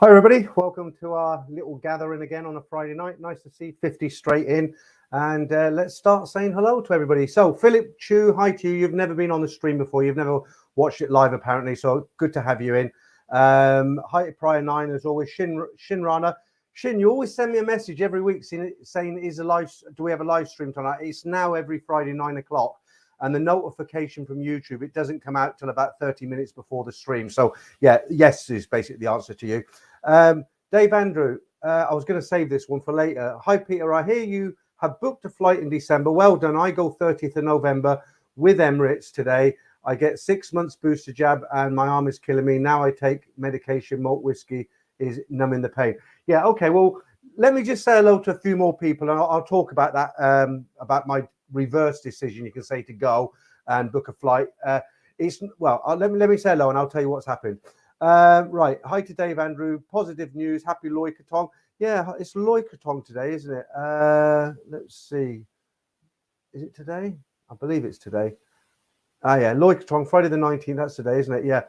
Hi everybody, welcome to our little gathering again on a Friday night. Nice to see 50 straight in, and let's start saying hello to everybody. So Philip Chu, hi to you. You've never been on the stream before, you've never watched it live apparently, so good to have you in. Hi to Prior 9 as always. Shin Rana. Shin, you always send me a message every week saying do we have a live stream tonight? It's now every Friday 9 o'clock. And the notification from YouTube, it doesn't come out till about 30 minutes before the stream. So yeah, yes is basically the answer to you. Dave Andrew, I was going to save this one for later. Hi Peter, I hear you have booked a flight in December. Well done. I go 30th of November with Emirates today. I get 6 months booster jab and my arm is killing me. Now I take medication, malt whiskey is numbing the pain. Yeah, okay. Well, let me just say hello to a few more people and I'll talk about that, about my reverse decision, you can say, to go and book a flight. Let me say hello and I'll tell you what's happened. Right, hi to Dave Andrew. Positive news, happy Loy Krathong. Yeah, it's Loy Krathong today, isn't it? Let's see, is it today? I believe it's today. Yeah, Loy Krathong, Friday the 19th. That's today, isn't it? Yeah.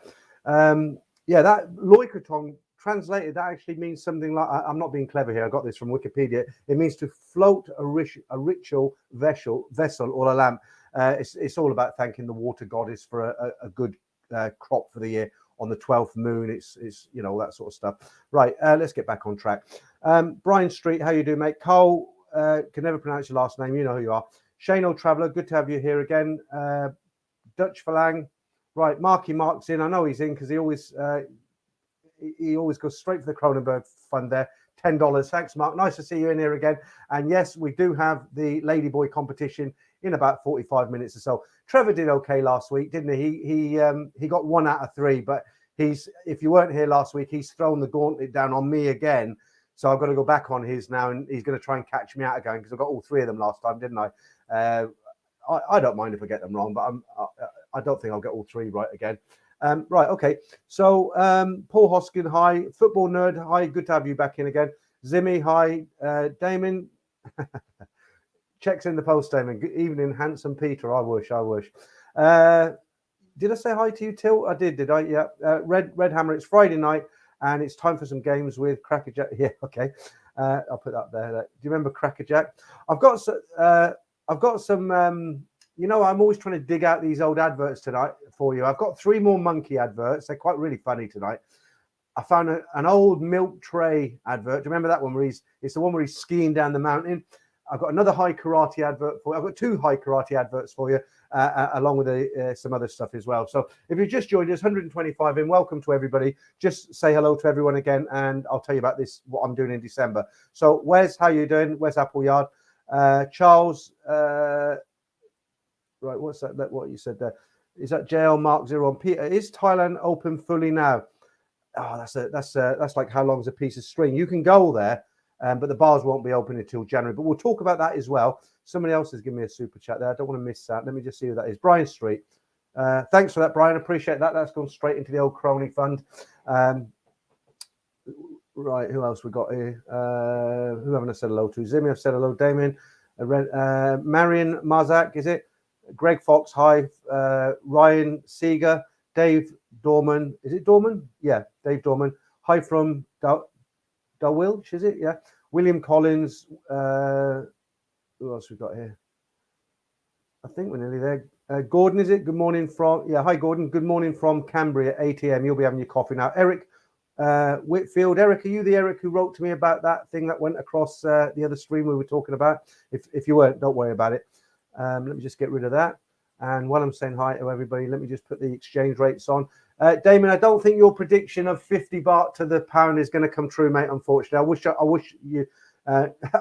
Yeah, that Loy Krathong translated, that actually means something like, I'm not being clever here, I got this from Wikipedia. It means to float a ritual vessel or a lamp. It's all about thanking the water goddess for a good crop for the year on the 12th moon. It's you know, that sort of stuff. Right, let's get back on track. Brian Street, how you doing, mate? Carl, can never pronounce your last name, you know who you are. Shane Old Traveller, good to have you here again. Dutch Falang, right, Marky Mark's in. I know he's in because he always goes straight for the Cronenberg fund there. $10. Thanks, Mark. Nice to see you in here again. And yes, we do have the Ladyboy competition in about 45 minutes or so. Trevor did okay last week, didn't he? He got 1 out of 3, but if you weren't here last week, he's thrown the gauntlet down on me again. So I've got to go back on his now, and he's going to try and catch me out again because I got all 3 of them last time, didn't I? I don't mind if I get them wrong, but I don't think I'll get all 3 right again. Right, okay. So Paul Hoskin, hi. Football Nerd, hi. Good to have you back in again. Zimmy, hi. Damon, checks in the post, Damon. Good evening, handsome Peter. I wish. Did I say hi to you, Till? I did I? Yeah. Red Hammer, it's Friday night, and it's time for some games with Crackerjack. Yeah, okay. I'll put that there. Do you remember Crackerjack? I've got some. You know, I'm always trying to dig out these old adverts tonight for you. I've got 3 more monkey adverts. They're quite really funny tonight. I found an old milk tray advert. Do you remember that one where it's the one where he's skiing down the mountain? I've got another high karate advert for you. I've got 2 high karate adverts for you, along with some other stuff as well. So if you just joined us, 125 in, welcome to everybody. Just say hello to everyone again, and I'll tell you about what I'm doing in December. So Wes, how you doing? Wes Appleyard. Charles, right, what's that? What you said there? Is that JL Mark 01? Peter, is Thailand open fully now? Oh, that's like how long's a piece of string? You can go there, but the bars won't be open until January. But we'll talk about that as well. Somebody else has given me a super chat there. I don't want to miss that. Let me just see who that is. Brian Street. Thanks for that, Brian. Appreciate that. That's gone straight into the old crony fund. Right, who else we got here? Who haven't I said hello to? Zimmy, I've said hello. Damien, Marion Marzak, is it? Greg Fox, hi. Ryan Seeger, Dave Dorman. Is it Dorman? Yeah, Dave Dorman. Hi from Dulwich, is it? Yeah. William Collins. Who else we got here? I think we're nearly there. Gordon, is it? Good morning from... Yeah, hi, Gordon. Good morning from Canberra, 8 a.m. You'll be having your coffee now. Eric Whitfield. Eric, are you the Eric who wrote to me about that thing that went across the other stream we were talking about? If you weren't, don't worry about it. Let me just get rid of that. And while I'm saying hi to everybody, let me just put the exchange rates on. Damon, I don't think your prediction of 50 baht to the pound is going to come true, mate. Unfortunately, I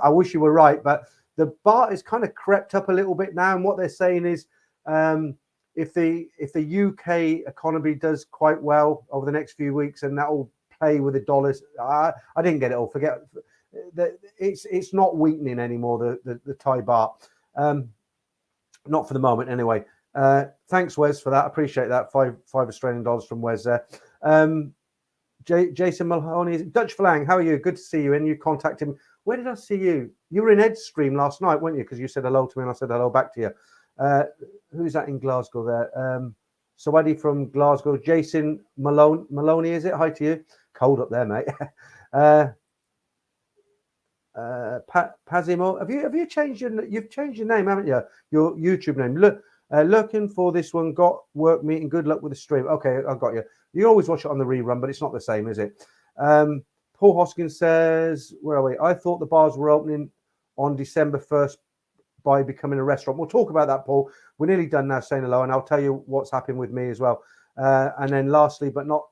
wish you were right, but the baht has kind of crept up a little bit now. And what they're saying is, if the UK economy does quite well over the next few weeks, and that will play with the dollars. I didn't get it all. Forget that it's not weakening anymore. The Thai baht. Not for the moment, anyway. Thanks, Wes, for that. I appreciate that. $5 Australian from Wes there. Jason Mahoney, Dutch Falang, how are you? Good to see you. And you contacted him. Where did I see you? You were in Ed's stream last night, weren't you? Because you said hello to me and I said hello back to you. Who's that in Glasgow there? Sawadi from Glasgow. Jason Maloney, is it? Hi to you. Cold up there, mate. Pazimo, have you changed you've changed your name, haven't you? Your YouTube name. Look, looking for this one. Got work meeting. Good luck with the stream. Okay, I got you. You always watch it on the rerun, but it's not the same, is it? Paul Hoskins says, where are we? I thought the bars were opening on December 1st by becoming a restaurant. We'll talk about that, Paul. We're nearly done now saying hello, and I'll tell you what's happened with me as well. And then lastly, but not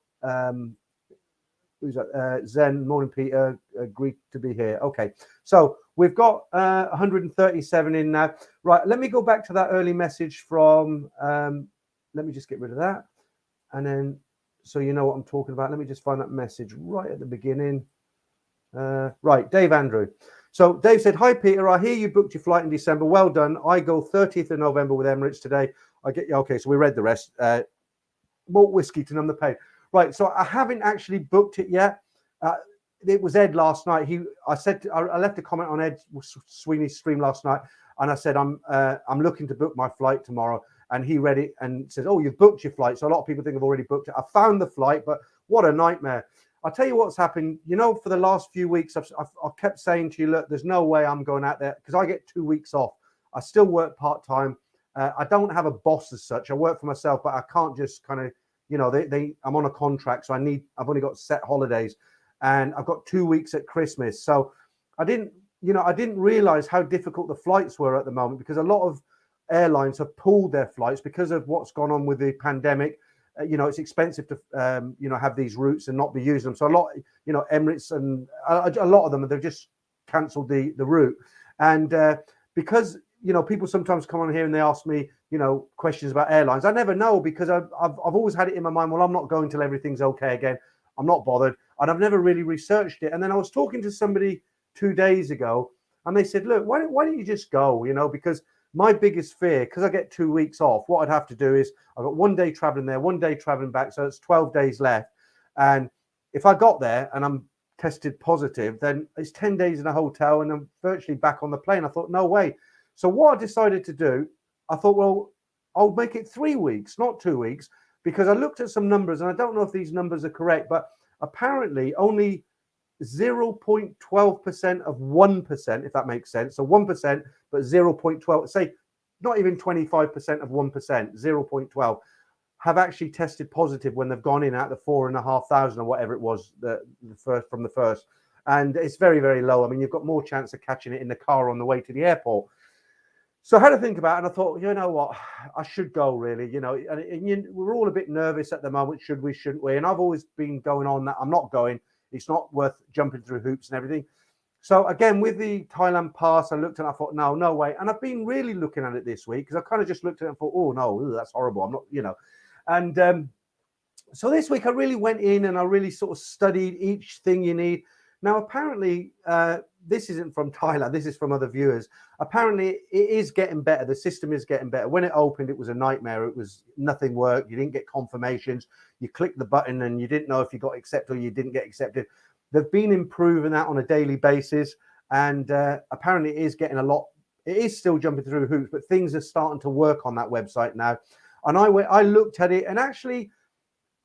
who's that? Zen, morning, Peter. Agreed to be here. Okay, so we've got 137 in now. Right, let me go back to that early message from. Let me just get rid of that, and then so you know what I'm talking about. Let me just find that message right at the beginning. Right, Dave Andrew. So Dave said, "Hi Peter, I hear you booked your flight in December. Well done. I go 30th of November with Emirates today. I get you. Okay, so we read the rest. Malt whiskey to numb the pain." Right, so I haven't actually booked it yet. It was Ed last night. I left a comment on Ed Sweeney's stream last night, and I said I'm looking to book my flight tomorrow. And he read it and says, "Oh, you've booked your flight." So a lot of people think I've already booked it. I found the flight, but what a nightmare! I'll tell you what's happened. You know, for the last few weeks, I've kept saying to you, look, there's no way I'm going out there because I get 2 weeks off. I still work part time. I don't have a boss as such. I work for myself, but I can't just kind of. You know, I'm on a contract, so I've only got set holidays, and I've got 2 weeks at Christmas. So I didn't realize how difficult the flights were at the moment because a lot of airlines have pulled their flights because of what's gone on with the pandemic. It's expensive to, have these routes and not be using them. So a lot, Emirates and a lot of them, they've just cancelled the route. And because, people sometimes come on here and they ask me, questions about airlines. I never know because I've always had it in my mind. Well, I'm not going till everything's okay again. I'm not bothered. And I've never really researched it. And then I was talking to somebody 2 days ago and they said, look, why don't you just go, because my biggest fear, because I get 2 weeks off, what I'd have to do is I've got 1 day traveling there, 1 day traveling back. So it's 12 days left. And if I got there and I'm tested positive, then it's 10 days in a hotel and I'm virtually back on the plane. I thought, no way. So what I decided to do, I thought, well, I'll make it 3 weeks, not 2 weeks, because I looked at some numbers and I don't know if these numbers are correct, but apparently only 0.12% of 1%, if that makes sense. So 1%, but 0.12, say not even 25% of 1%, 0.12, have actually tested positive when they've gone in at the 4,500 or whatever it was from the first. And it's very, very low. I mean, you've got more chance of catching it in the car on the way to the airport. So I had to think about it and I thought, you know what, I should go really, and we're all a bit nervous at the moment. Should we, shouldn't we? And I've always been going on that I'm not going. It's not worth jumping through hoops and everything. So again, with the Thailand pass, I looked and I thought, no way. And I've been really looking at it this week because I kind of just looked at it and thought, oh no, that's horrible. I'm not, And so this week I really went in and I really sort of studied each thing you need. Now, apparently, this isn't from Thailand. This is from other viewers. Apparently, it is getting better. The system is getting better. When it opened, it was a nightmare. It was nothing worked. You didn't get confirmations. You clicked the button and you didn't know if you got accepted or you didn't get accepted. They've been improving that on a daily basis. And apparently, it is getting a lot. It is still jumping through hoops, but things are starting to work on that website now. And I looked at it and actually,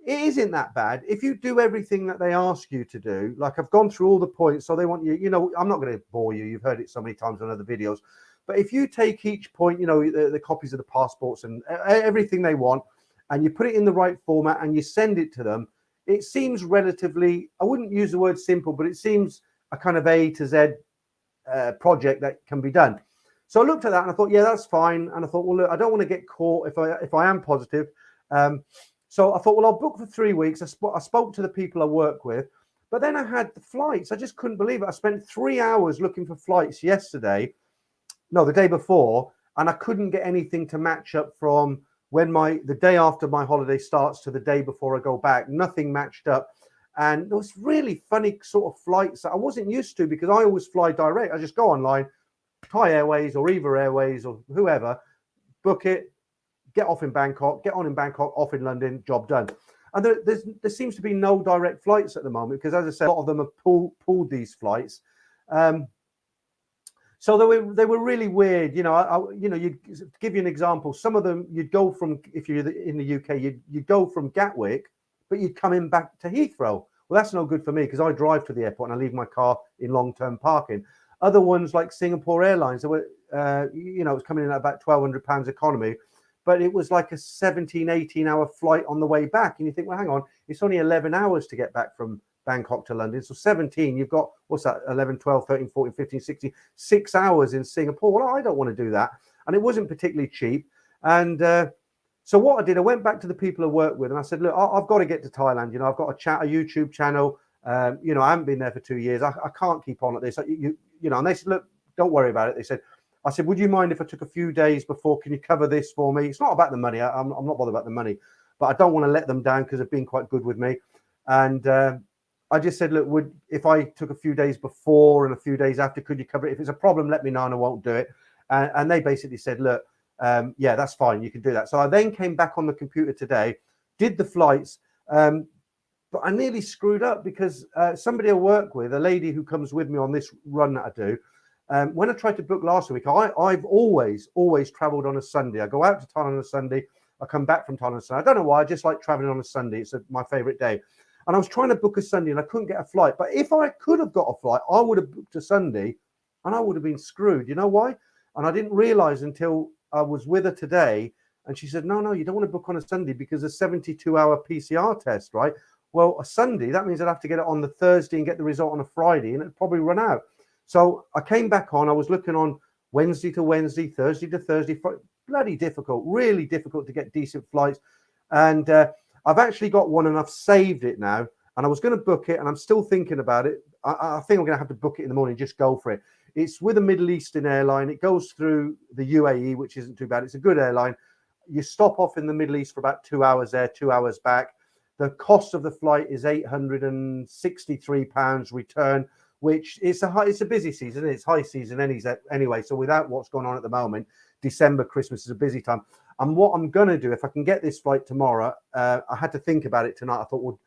it isn't that bad. If you do everything that they ask you to do, like I've gone through all the points, so they want you, I'm not going to bore you. You've heard it so many times on other videos. But if you take each point, the copies of the passports and everything they want, and you put it in the right format and you send it to them, it seems relatively, I wouldn't use the word simple, but it seems a kind of A to Z project that can be done. So I looked at that and I thought, yeah, that's fine. And I thought, well, look, I don't want to get caught if I am positive. So I thought, well, I'll book for 3 weeks. I spoke to the people I work with, but then I had the flights. I just couldn't believe it. I spent 3 hours looking for flights the day before, and I couldn't get anything to match up from when the day after my holiday starts to the day before I go back. Nothing matched up. And there was really funny sort of flights that I wasn't used to because I always fly direct. I just go online, Thai Airways or Eva Airways or whoever, book it, get off in Bangkok, get on in Bangkok, off in London, job done. And there seems to be no direct flights at the moment because, as I said, a lot of them have pulled these flights. So they were really weird. You give you an example. Some of them you'd go from, if you're in the UK, you'd go from Gatwick, but you'd come in back to Heathrow. Well, that's no good for me because I drive to the airport and I leave my car in long-term parking. Other ones like Singapore Airlines, they were, it was coming in at about £1,200 economy, but it was like a 17, 18-hour flight on the way back. And you think, well, hang on, it's only 11 hours to get back from Bangkok to London. So 17, you've got, what's that, 11, 12, 13, 14, 15, 16, 6 hours in Singapore. Well, I don't want to do that. And it wasn't particularly cheap. And so what I did, I went back to the people I work with and I said, look, I've got to get to Thailand. I've got a YouTube channel. I haven't been there for 2 years. I can't keep on at this. And they said, look, don't worry about it. I said, would you mind if I took a few days before? Can you cover this for me? It's not about the money. I'm not bothered about the money, but I don't want to let them down because they've been quite good with me. And I just said, look, if I took a few days before and a few days after, could you cover it? If it's a problem, let me know and I won't do it. And they basically said, look, yeah, that's fine. You can do that. So I then came back on the computer today, did the flights, but I nearly screwed up because somebody I work with, a lady who comes with me on this run that I do, when I tried to book last week, I've always traveled on a Sunday. I go out to Thailand on a Sunday. I come back from Thailand on a Sunday. I don't know why. I just like traveling on a Sunday. It's my favorite day. And I was trying to book a Sunday and I couldn't get a flight. But if I could have got a flight, I would have booked a Sunday and I would have been screwed. You know why? And I didn't realize until I was with her today. And she said, no, you don't want to book on a Sunday because a 72-hour PCR test, right? Well, a Sunday, that means I'd have to get it on the Thursday and get the result on a Friday and it'd probably run out. So I came back on. I was looking on Wednesday to Wednesday, Thursday to Thursday. Bloody difficult, really difficult to get decent flights. And I've actually got one and I've saved it now. And I was going to book it and I'm still thinking about it. I think I'm going to have to book it in the morning, just go for it. It's with a Middle Eastern airline. It goes through the UAE, which isn't too bad. It's a good airline. You stop off in the Middle East for about 2 hours there, 2 hours back. The cost of the flight is £863 return, which it's a busy season. It's high season anyway. So without what's going on at the moment, December, Christmas is a busy time. And what I'm going to do, if I can get this flight tomorrow, I had to think about it tonight. I thought, well,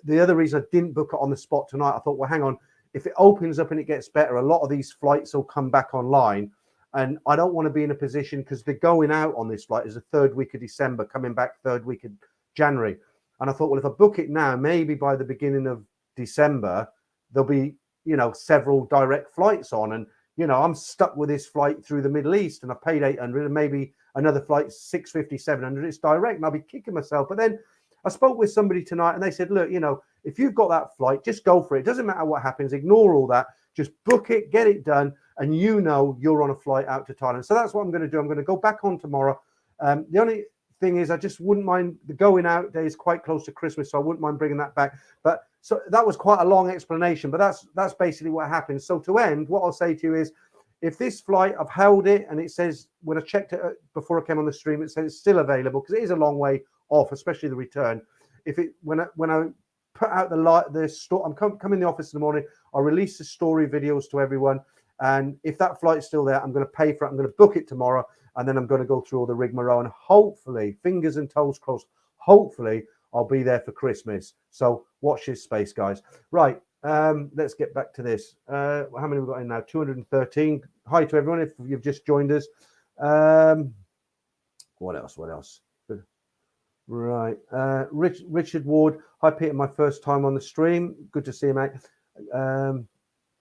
the other reason I didn't book it on the spot tonight, I thought, well, hang on, if it opens up and it gets better, a lot of these flights will come back online. And I don't want to be in a position because they're going out on this flight is the third week of December, coming back third week of January. And I thought, well, if I book it now, maybe by the beginning of December, there'll be, several direct flights on. And, I'm stuck with this flight through the Middle East and I paid 800 and maybe another flight, 650, 700. It's direct and I'll be kicking myself. But then I spoke with somebody tonight and they said, look, if you've got that flight, just go for it. It doesn't matter what happens. Ignore all that. Just book it, get it done. And you're on a flight out to Thailand. So that's what I'm going to do. I'm going to go back on tomorrow. The only thing is I just wouldn't mind the going out day is quite close to Christmas. So I wouldn't mind bringing that back. But so that was quite a long explanation, but that's basically what happened. So to end, what I'll say to you is, if this flight, I've held it and it says, when I checked it before I came on the stream, it says it's still available because it is a long way off, especially the return. When I put out the store, I'm coming in the office in the morning, I'll release the story videos to everyone. And if that flight's still there, I'm going to pay for it. I'm going to book it tomorrow. And then I'm going to go through all the rigmarole and hopefully, fingers and toes crossed, hopefully I'll be there for Christmas. So watch this space, guys. Right. Let's get back to this. How many have we got in now? 213. Hi to everyone if you've just joined us. What else? Right. Richard Ward. Hi, Peter. My first time on the stream. Good to see you, mate.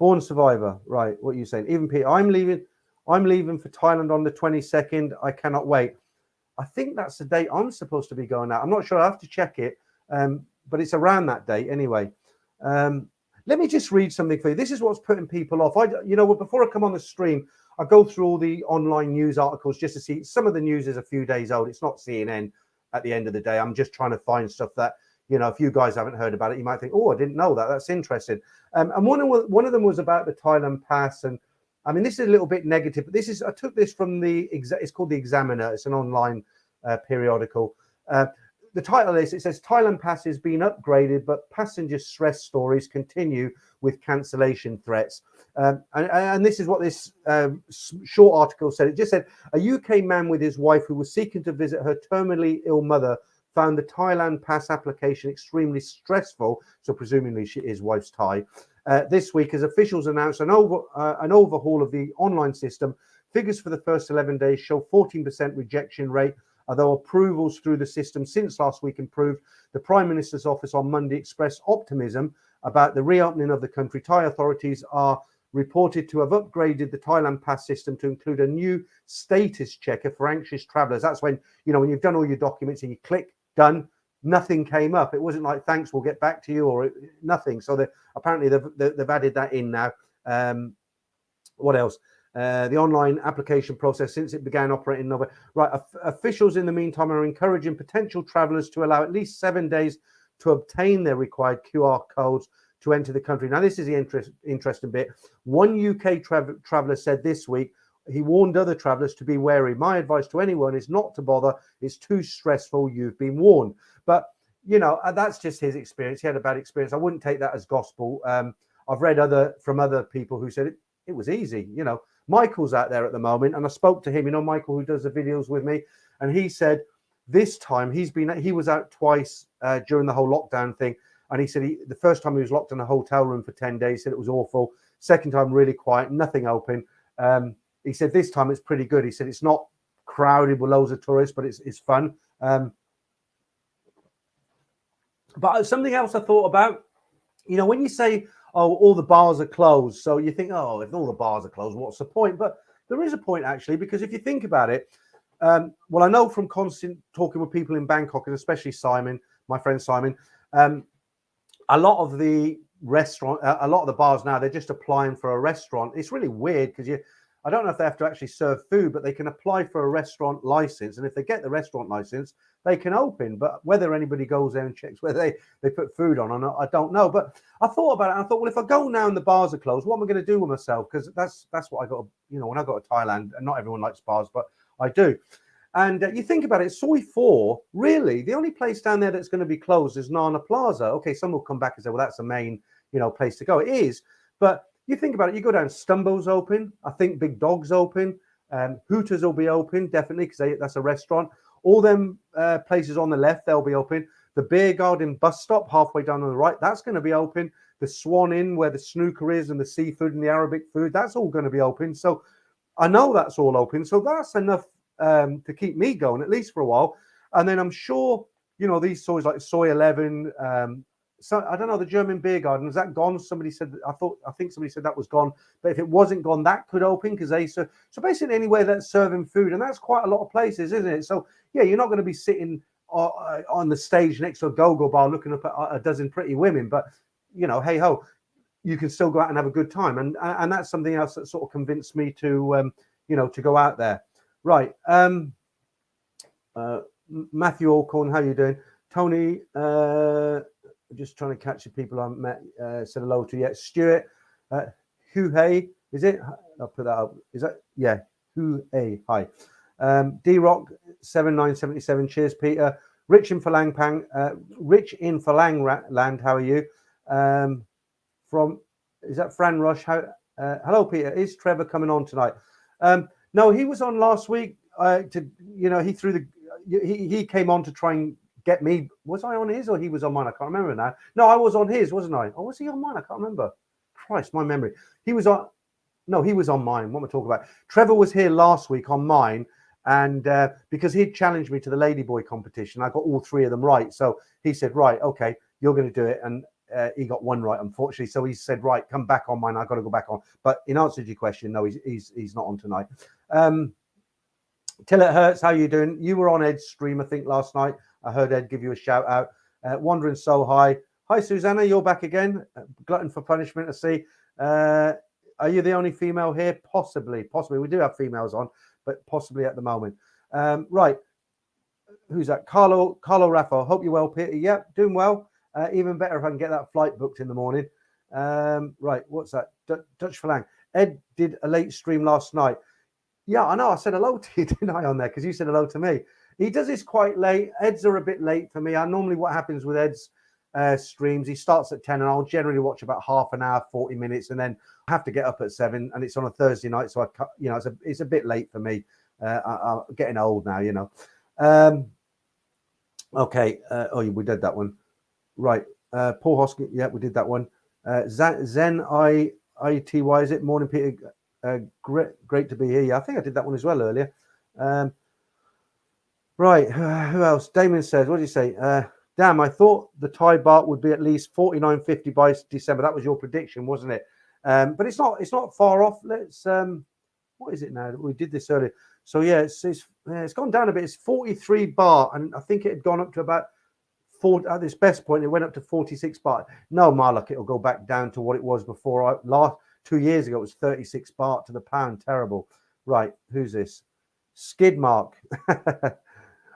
Born Survivor. Right. What are you saying? Even Peter, I'm leaving for Thailand on the 22nd. I cannot wait. I think that's the date I'm supposed to be going out. I'm not sure. I have to check it. But it's around that date anyway. Let me just read something for you. This is what's putting people off. Before I come on the stream, I go through all the online news articles just to see. Some of the news is a few days old. It's not CNN at the end of the day. I'm just trying to find stuff that, if you guys haven't heard about it, you might think, oh, I didn't know that. That's interesting. And one of them was about the Thailand pass. And I mean, this is a little bit negative, but I took this from it's called The Examiner. It's an online periodical. The title is, it says, Thailand pass has been upgraded, but passenger stress stories continue with cancellation threats. And this is what this short article said. It just said, a UK man with his wife who was seeking to visit her terminally ill mother found the Thailand pass application extremely stressful. So presumably his wife's Thai. This week, as officials announced an overhaul of the online system, figures for the first 11 days show 14% rejection rate, although approvals through the system since last week improved. The Prime Minister's office on Monday expressed optimism about the reopening of the country. Thai authorities are reported to have upgraded the Thailand pass system to include a new status checker for anxious travelers. That's when, when you've done all your documents and you click done, nothing came up. It wasn't like, thanks, we'll get back to you, or nothing. So apparently they've added that in now. What else? The online application process since it began operating in November. Right, officials in the meantime are encouraging potential travelers to allow at least 7 days to obtain their required QR codes to enter the country. Now, this is the interesting bit. One UK traveller said this week, he warned other travellers to be wary. My advice to anyone is not to bother. It's too stressful. You've been warned. But, that's just his experience. He had a bad experience. I wouldn't take that as gospel. I've read from other people who said it was easy. Michael's out there at the moment, and I spoke to him, Michael, who does the videos with me, and he said this time he was out twice during the whole lockdown thing. And he said the first time he was locked in a hotel room for 10 days, he said it was awful. Second time, really quiet, nothing open. He said this time it's pretty good. He said it's not crowded with loads of tourists, but it's fun. But something else I thought about, when you say, oh, all the bars are closed, so you think, oh, if all the bars are closed, what's the point? But there is a point, actually, because if you think about it, well, I know from constant talking with people in Bangkok, and especially Simon, my friend Simon, a lot of the bars now, they're just applying for a restaurant. It's really weird because I don't know if they have to actually serve food, but they can apply for a restaurant license. And if they get the restaurant license, they can open. But whether anybody goes there and checks whether they put food on or not, I don't know. But I thought about it. I thought, well, if I go now and the bars are closed, what am I going to do with myself? Because that's what I got, when I got to Thailand, and not everyone likes bars, but I do. And you think about it, Soi 4, really, the only place down there that's going to be closed is Nana Plaza. Okay, some will come back and say, well, that's the main, place to go. It is. But you think about it, you go down, Stumbo's open. I think Big Dog's open. Hooters will be open, definitely, because that's a restaurant. All them places on the left, they'll be open. The Beer Garden bus stop, halfway down on the right, that's going to be open. The Swan Inn, where the snooker is, and the seafood and the Arabic food, that's all going to be open. So I know that's all open. So that's enough to keep me going, at least for a while. And then I'm sure, these soys like Soy 11, so I don't know, the German Beer Garden, is that gone? Somebody said, I think somebody said that was gone. But if it wasn't gone, that could open because so basically anywhere that's serving food, and that's quite a lot of places, isn't it? So yeah, you're not going to be sitting on the stage next to a go-go bar looking up at a dozen pretty women, but hey ho, you can still go out and have a good time, and that's something else that sort of convinced me to to go out there. Right. Matthew Alcorn, how you doing? Tony, just trying to catch the people I met, said hello to. Yeah, Stuart, Hu Hey, is it? I'll put that up. Is that? Yeah, Hu Hey, hi. D-Rock, 7977, cheers, Peter. Rich in Falang Land, how are you? Is that Fran Rush? Hello, Peter. Is Trevor coming on tonight? No, he was on last week. He came on to try and get me. Was I on his or he was on mine? I can't remember now. No, I was on his, wasn't I? Or was he on mine? I can't remember. Christ, my memory. He was on mine. What am I talking about? Trevor was here last week on mine, and because he'd challenged me to the Ladyboy competition, I got all three of them right. So he said, right, okay, you're going to do it. And he got one right, unfortunately. So he said, right, come back on mine. I've got to go back on. But in answer to your question, no, he's not on tonight. Till It Hurts, how you doing? You were on Ed's stream, I think, last night. I heard Ed give you a shout out. Wandering So High. Hi, Susanna, you're back again. Glutton for punishment, I see. Are you the only female here? Possibly. We do have females on, but possibly at the moment. Right. Who's that? Carlo Raffo. Hope you're well, Peter. Yep, doing well. Even better if I can get that flight booked in the morning. Right, what's that? Dutch Falang. Ed did a late stream last night. Yeah, I know. I said hello to you, didn't I, on there? Because you said hello to me. He does this quite late. Ed's are a bit late for me. What happens with Ed's streams, he starts at 10 and I'll generally watch about half an hour, 40 minutes, and then I have to get up at 7 and it's on a Thursday night. So it's a bit late for me. I'm getting old now, Okay. Oh, we did that one. Right. Paul Hoskin. Yeah, we did that one. Zen IITY, is it? Morning, Peter. Great to be here. Yeah, I think I did that one as well earlier. Right. Who else? Damien says, what did you say? Damn, I thought the Thai baht would be at least 49.50 by December. That was your prediction, wasn't it? But it's not. It's not far off. Let's. What is it now? We did this earlier. So yeah, it's gone down a bit. It's 43 baht, and I think it had gone up to about at this best point. It went up to 46 baht. No, Marlock, it'll go back down to what it was before. Last 2 years ago, it was 36 baht to the pound. Terrible. Right. Who's this? Skidmark.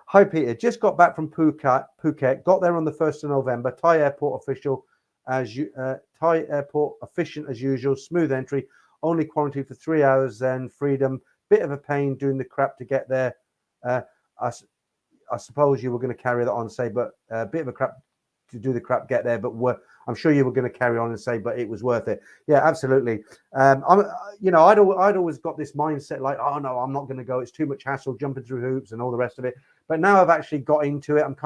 Hi, Peter. Just got back from Phuket. Got there on the 1st of November. Thai airport official, Thai airport efficient as usual. Smooth entry. Only quarantined for 3 hours. Then freedom. Bit of a pain doing the crap to get there. I suppose you were going to carry that on and say, but a bit of a crap to do the crap, get there. But I'm sure you were going to carry on and say, but it was worth it. Yeah, absolutely. I'd always got this mindset like, oh no, I'm not going to go. It's too much hassle jumping through hoops and all the rest of it. But now I've actually got into it. I'm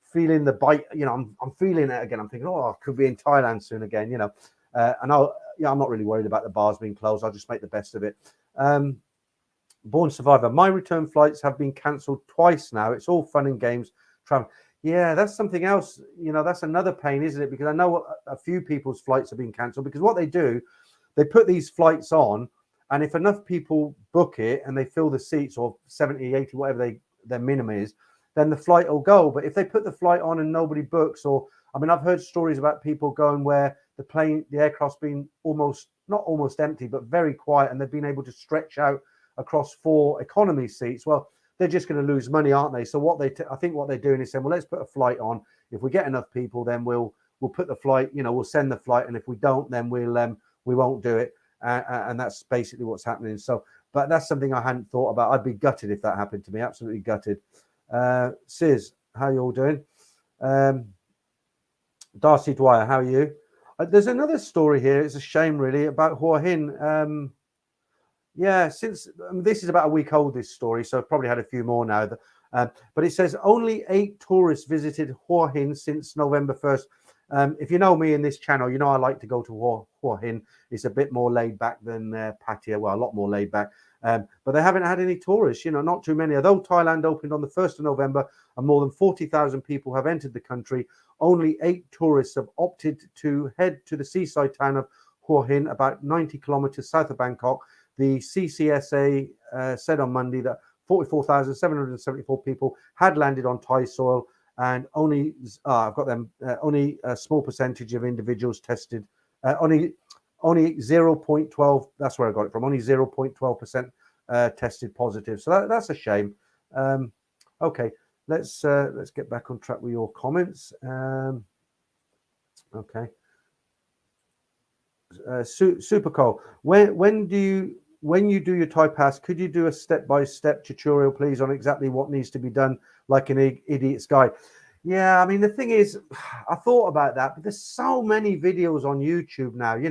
feeling the bite. I'm feeling it again. I'm thinking, oh, I could be in Thailand soon again. I'm not really worried about the bars being closed. I'll just make the best of it. Born Survivor. My return flights have been cancelled twice now. It's all fun and games. Travel. Yeah, that's something else. That's another pain, isn't it? Because I know a few people's flights have been cancelled because what they do, they put these flights on, and if enough people book it and they fill the seats or 70, 80, whatever their minimum is, then the flight will go. But if they put the flight on and nobody books, I've heard stories about people going where the aircraft's been not almost empty, but very quiet, and they've been able to stretch out across 4 economy seats. Well, they're just going to lose money, aren't they? So I think what they're doing is saying, well, let's put a flight on. If we get enough people, then we'll put the flight. We'll send the flight, and if we don't, then we won't do it. And that's basically what's happening. So, but that's something I hadn't thought about. I'd be gutted if that happened to me. Absolutely gutted. Sis, how you all doing? Darcy Dwyer, how are you? There's another story here. It's a shame, really, about Hua Hin. Yeah, since this is about a week old, this story, so I've probably had a few more now. But it says only 8 tourists visited Hua Hin since November 1st. If you know me in this channel, you know I like to go to Hua Hin. It's a bit more laid back than Patia, well, a lot more laid back. But they haven't had any tourists, not too many. Although Thailand opened on the 1st of November and more than 40,000 people have entered the country, only 8 tourists have opted to head to the seaside town of Hua Hin, about 90 kilometers south of Bangkok. The CCSA said on Monday that 44,774 people had landed on Thai soil, and only only a small percentage of individuals tested. Only 0.12. That's where I got it from. Only 0.12% tested positive. So that's a shame. Okay, let's get back on track with your comments. Okay. Super Cole, when you do your Thai pass, could you do a step-by-step tutorial, please, on exactly what needs to be done, like an idiot's guide? Yeah, the thing is, I thought about that, but there's so many videos on YouTube now. You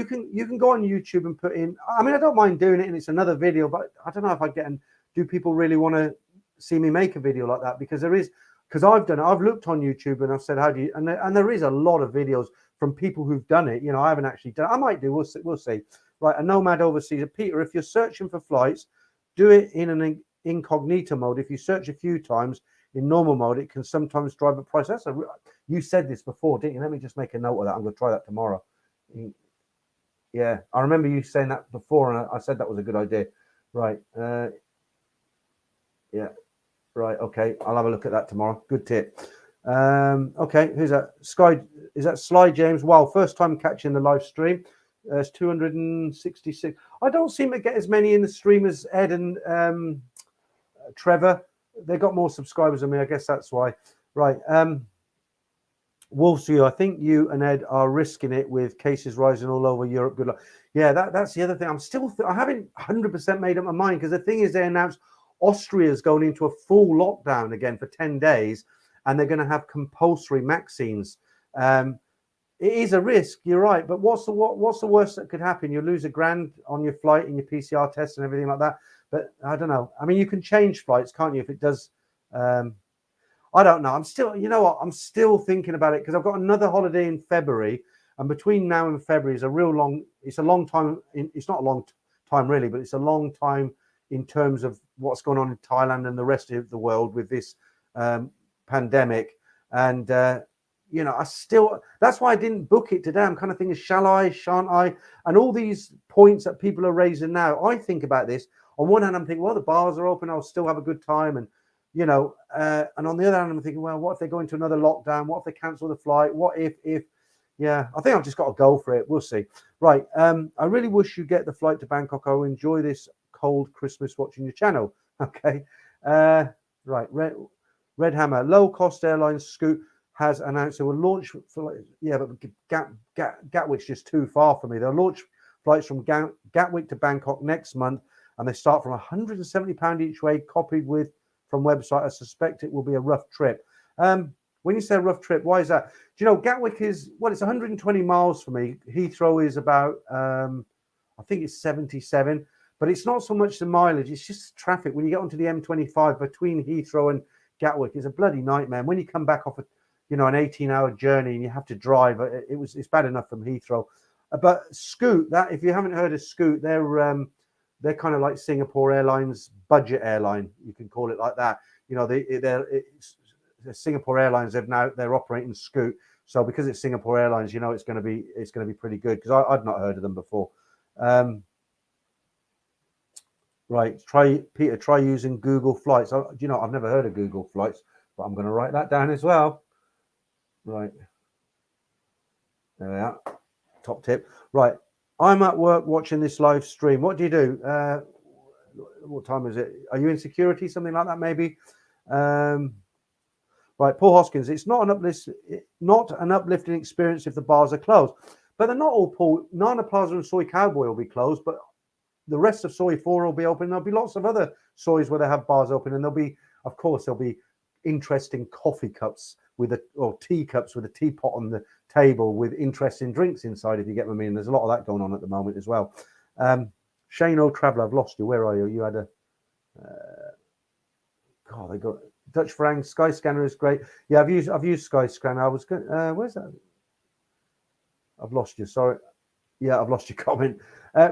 can go on YouTube and put in. I don't mind doing it, and it's another video, but I don't know if I get. And do people really want to see me make a video like that? Because I've done it. I've looked on YouTube and I've said, how do you? And there is a lot of videos from people who've done it. I haven't actually done it. I might do. We'll see. Right, a nomad overseas. Peter, if you're searching for flights, do it in an incognito mode. If you search a few times in normal mode, it can sometimes drive up price. You said this before, didn't you? Let me just make a note of that. I'm going to try that tomorrow. Yeah, I remember you saying that before, and I said that was a good idea. Right. Yeah. Right. Okay. I'll have a look at that tomorrow. Good tip. Okay. Who's that? Sky. Is that Sly James? Wow. First time catching the live stream. There's 266. I don't seem to get as many in the stream as Ed and Trevor. They got more subscribers than me. I guess that's why. Right. Wolfsview, I think you and Ed are risking it with cases rising all over Europe. Good luck. Yeah, that's the other thing. I haven't 100% made up my mind, because the thing is, they announced Austria's going into a full lockdown again for 10 days, and they're going to have compulsory vaccines. It is a risk, you're right, but what's the worst that could happen? You lose $1,000 on your flight and your PCR test and everything like that. But I don't know. You can change flights, can't you? If it does. I don't know. I'm still, you know what? I'm still thinking about it because I've got another holiday in February, and between now and February is a real long. It's a long time. It's not a long time really, but it's a long time in terms of what's going on in Thailand and the rest of the world with this pandemic. And you know, I still. That's why I didn't book it today. I'm kind of thinking, shall I? Shan't I? And all these points that people are raising now. I think about this. On one hand, I'm thinking, well, the bars are open. I'll still have a good time, and you know, and on the other hand, I'm thinking, well, what if they go into another lockdown? What if they cancel the flight? What if, yeah, I think I've just got to go for it. We'll see. Right. I really wish you get the flight to Bangkok. I'll enjoy this cold Christmas watching your channel. Okay. Right. Red Hammer, low cost airlines Scoot has announced they will launch for, yeah, but Gatwick's just too far for me. They'll launch flights from Gatwick to Bangkok next month, and they start from £170 each way, copied with from website. I suspect it will be a rough trip. When you say a rough trip, why is that? Do you know Gatwick is, well, it's 120 miles for me. Heathrow is about, I think it's 77, but it's not so much the mileage, it's just traffic. When you get onto the M25 between Heathrow and Gatwick, it's a bloody nightmare. When you come back off an 18-hour journey and you have to drive, it's bad enough from Heathrow. But Scoot, that if you haven't heard of Scoot, they're kind of like Singapore Airlines budget airline. You can call it like that. You know, they're Singapore Airlines. They're operating Scoot. So because it's Singapore Airlines, you know, it's going to be pretty good, because I'd not heard of them before. Right, Peter, try using Google Flights. You know, I've never heard of Google Flights, but I'm going to write that down as well. Right, there we are. Top tip. Right. I'm at work watching this live stream. What do you do? What time is it? Are you in security? Something like that, maybe? Right, Paul Hoskins. It's not an uplifting experience if the bars are closed. But they're not all, Paul. Nana Plaza and Soy Cowboy will be closed, but the rest of Soy 4 will be open. There'll be lots of other soys where they have bars open, and there'll be interesting coffee cups or teacups with a teapot on the table with interesting drinks inside, if you get what I mean. There's a lot of that going on at the moment as well. Shane Old Traveller, I've lost you. Where are you? You had a God, they got Dutch Frank. Skyscanner is great. Yeah, I've used Skyscanner. I was where's that? I've lost you. Sorry. Yeah, I've lost your comment.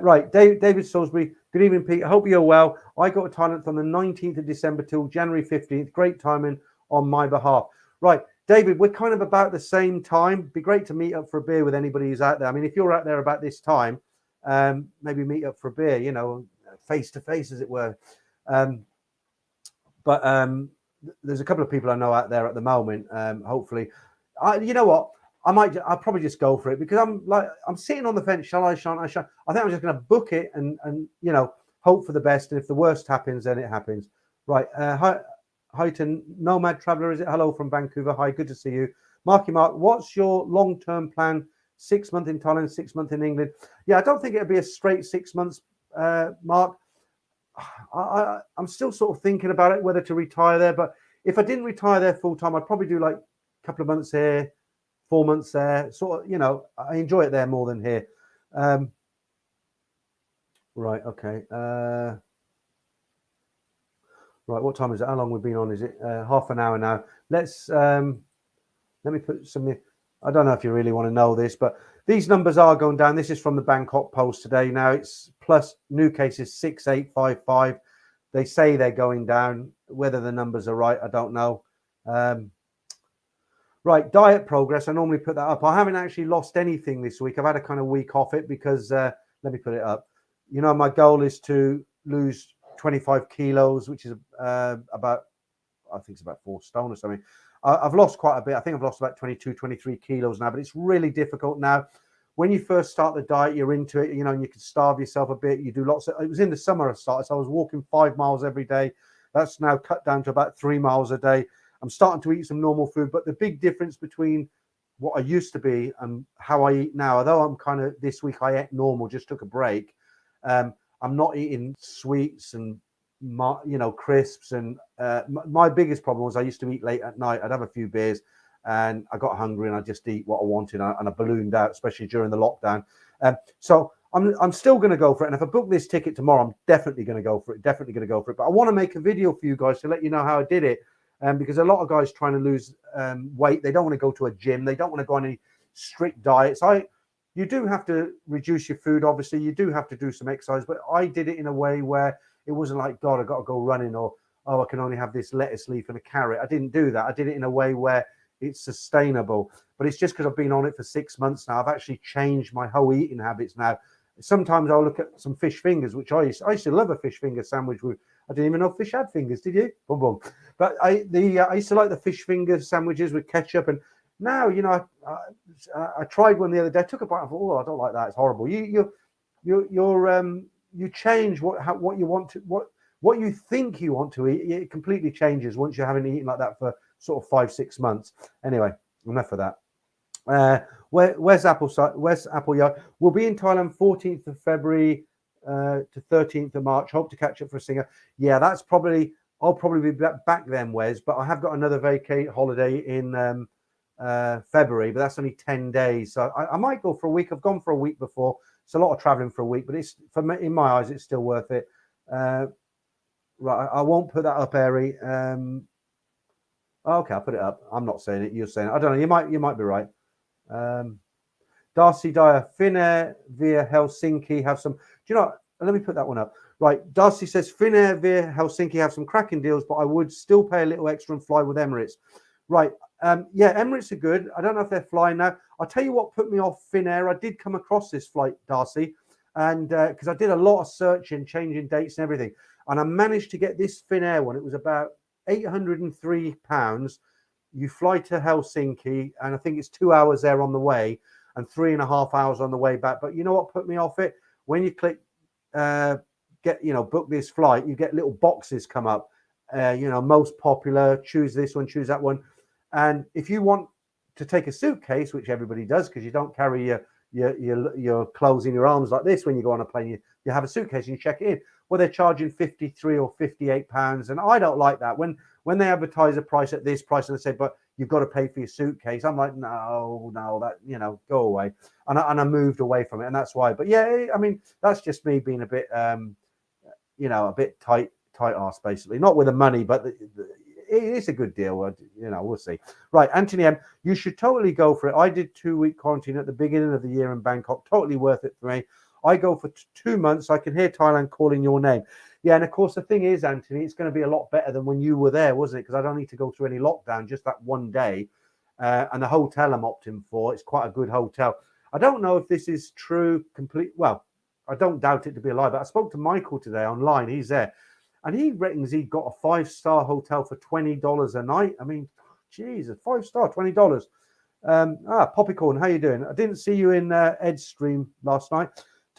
Right, David Salisbury. Good evening, Pete. I hope you're well. I got to Thailand from the 19th of December till January 15th. Great timing on my behalf. Right, David, we're kind of about the same time. Be great to meet up for a beer with anybody who's out there. I mean, if you're out there about this time, maybe meet up for a beer, you know, face to face, as it were. But there's a couple of people I know out there at the moment. Hopefully, you know what? I'll probably just go for it, because I'm sitting on the fence. Shall I? Shan't I? I think I'm just going to book it and you know, hope for the best. And if the worst happens, then it happens. Right. Hi to Nomad Traveller, is it? Hello from Vancouver. Hi, good to see you. Marky Mark, what's your long-term plan? 6 months in Thailand, 6 months in England. Yeah, I don't think it'll be a straight 6 months, Mark. I'm still sort of thinking about it, whether to retire there. But if I didn't retire there full time, I'd probably do like a couple of months here, 4 months there. Sort of, you know, I enjoy it there more than here. Right, okay. Right, what time is it? How long we've been on? Is it half an hour now? Let me put some. I don't know if you really want to know this, but these numbers are going down. This is from the Bangkok Post today. Now it's plus new cases 6,855. They say they're going down. Whether the numbers are right, I don't know. Right, diet progress. I normally put that up. I haven't actually lost anything this week. I've had a kind of week off it because let me put it up. You know, my goal is to lose 25 kilos, which is about, I think it's about 4 stone or something. I've lost quite a bit. I think I've lost about 22, 23 kilos now, but it's really difficult now. When you first start the diet, you're into it, you know, and you can starve yourself a bit. You do lots of, it was in the summer I started, so I was walking 5 miles every day. That's now cut down to about 3 miles a day. I'm starting to eat some normal food, but the big difference between what I used to be and how I eat now, although I'm kind of, this week I ate normal, just took a break. I'm not eating sweets and, you know, crisps. And my biggest problem was I used to eat late at night. I'd have a few beers and I got hungry and I just eat what I wanted, and I ballooned out, especially during the lockdown. So I'm still going to go for it. And if I book this ticket tomorrow, I'm definitely going to go for it. But I want to make a video for you guys to let you know how I did it. because a lot of guys trying to lose weight, they don't want to go to a gym, they don't want to go on any strict diets. You do have to reduce your food, obviously. You do have to do some exercise, but I did it in a way where it wasn't like, God, I've got to go running, or, oh, I can only have this lettuce leaf and a carrot. I didn't do that. I did it in a way where it's sustainable. But it's just because I've been on it for 6 months now. I've actually changed my whole eating habits now. Sometimes I'll look at some fish fingers, which I used to love a fish finger sandwich with. I didn't even know fish had fingers, did you? Boom, boom. But I used to like the fish finger sandwiches with ketchup, and now, you know, I tried one the other day. I took a bite and thought, oh, I don't like that. It's horrible. You change what you want to, what you think you want to eat. It completely changes once you haven't eaten like that for sort of 5-6 months. Anyway, enough of that. Where's Appleyard? We'll be in Thailand 14th of February to 13th of March. Hope to catch up for a singer. Yeah, I'll probably be back then, Wes. But I have got another holiday in February, but that's only 10 days. So I might go for a week. I've gone for a week before. It's a lot of traveling for a week, but it's, for me, in my eyes, it's still worth it. Right, I won't put that up, Airy. Okay, I'll put it up. I'm not saying it. You're saying it. I don't know. You might be right. Darcy Dyer, Finnair via Helsinki have some. Do you know? Let me put that one up. Right, Darcy says Finnair via Helsinki have some cracking deals, but I would still pay a little extra and fly with Emirates. Right. Yeah, Emirates are good. I don't know if they're flying now. I'll tell you what put me off Finnair. I did come across this flight, Darcy, and because I did a lot of searching, changing dates and everything, and I managed to get this Finnair one. It was about £803. You fly to Helsinki, and I think it's 2 hours there on the way and 3.5 hours on the way back. But you know what put me off it? When you click book this flight, you get little boxes come up. Most popular, choose this one, choose that one. And if you want to take a suitcase, which everybody does, because you don't carry your clothes in your arms like this when you go on a plane, you have a suitcase and you check it in. Well, they're charging £53 or £58, and I don't like that. When they advertise a price at this price and they say, but you've got to pay for your suitcase, I'm like, no, that, go away. And I moved away from it, and that's why. But yeah, I mean, that's just me being a bit, a bit tight arse, basically. Not with the money, but it's a good deal. We'll see. Right, Anthony M, you should totally go for it. I did 2-week quarantine at the beginning of the year in Bangkok. Totally worth it for me. I go for 2 months. I can hear Thailand calling your name. Yeah, and of course, the thing is, Anthony, it's going to be a lot better than when you were there, wasn't it? Because I don't need to go through any lockdown, just that one day. And the hotel I'm opting for, it's quite a good hotel. I don't know if this is true, well, I don't doubt it to be a lie, but I spoke to Michael today online. He's there. And he reckons he got a 5-star hotel for $20 a night. I mean, Jesus, 5-star, $20. Poppycorn, how you doing? I didn't see you in Ed's stream last night.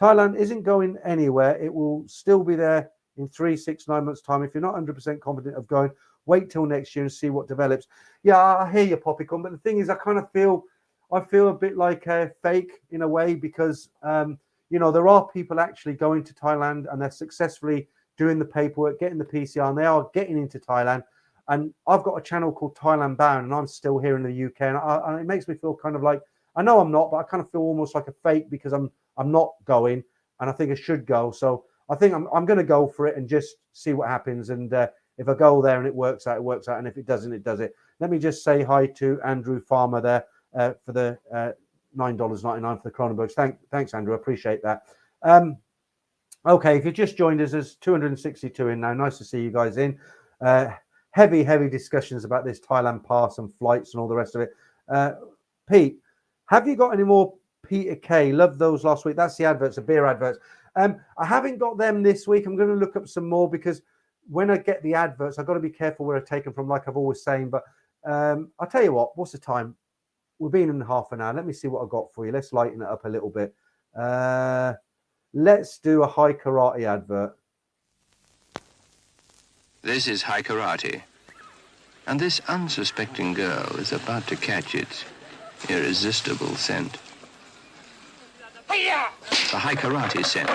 Thailand isn't going anywhere. It will still be there in 3, 6, 9 months' time. If you're not 100% confident of going, wait till next year and see what develops. Yeah, I hear you, Poppycorn. But the thing is, I feel a bit like a fake in a way, because, there are people actually going to Thailand and they're successfully doing the paperwork, getting the PCR, and they are getting into Thailand. And I've got a channel called Thailand Bound, and I'm still here in the UK, and it makes me feel kind of like, I know I'm not, but I kind of feel almost like a fake because I'm not going, and I think I should go. So I think I'm going to go for it and just see what happens. And if I go there and it works out, it works out. And if it doesn't, it does it. Let me just say hi to Andrew Farmer there for the $9.99 for the Cronenbergs. Thanks, Andrew. I appreciate that. Okay, if you just joined us, there's 262 in now. Nice to see you guys in. Heavy discussions about this Thailand pass and flights and all the rest of it. Pete, have you got any more Peter K? Loved those last week. That's the adverts, the beer adverts. I haven't got them this week. I'm going to look up some more, because when I get the adverts, I've got to be careful where I take them from, like I've always saying. But I'll tell you what, what's the time? We've been in half an hour. Let me see what I've got for you. Let's lighten it up a little bit. Let's do a High Karate advert. This is High Karate, and this unsuspecting girl is about to catch its irresistible scent. The High Karate scent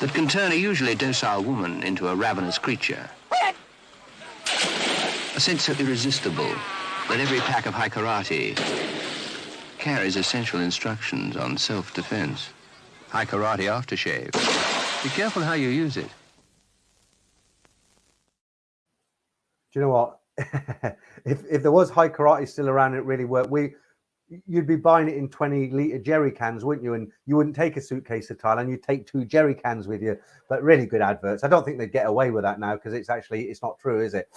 that can turn a usually docile woman into a ravenous creature. A scent so irresistible that every pack of High Karate carries essential instructions on self-defense. High Karate aftershave. Be careful how you use it. Do you know what? if there was high karate still around, it really worked. You'd be buying it in 20-liter jerry cans, wouldn't you? And you wouldn't take a suitcase to Thailand. You'd take 2 jerry cans with you. But really good adverts. I don't think they'd get away with that now because it's not true, is it?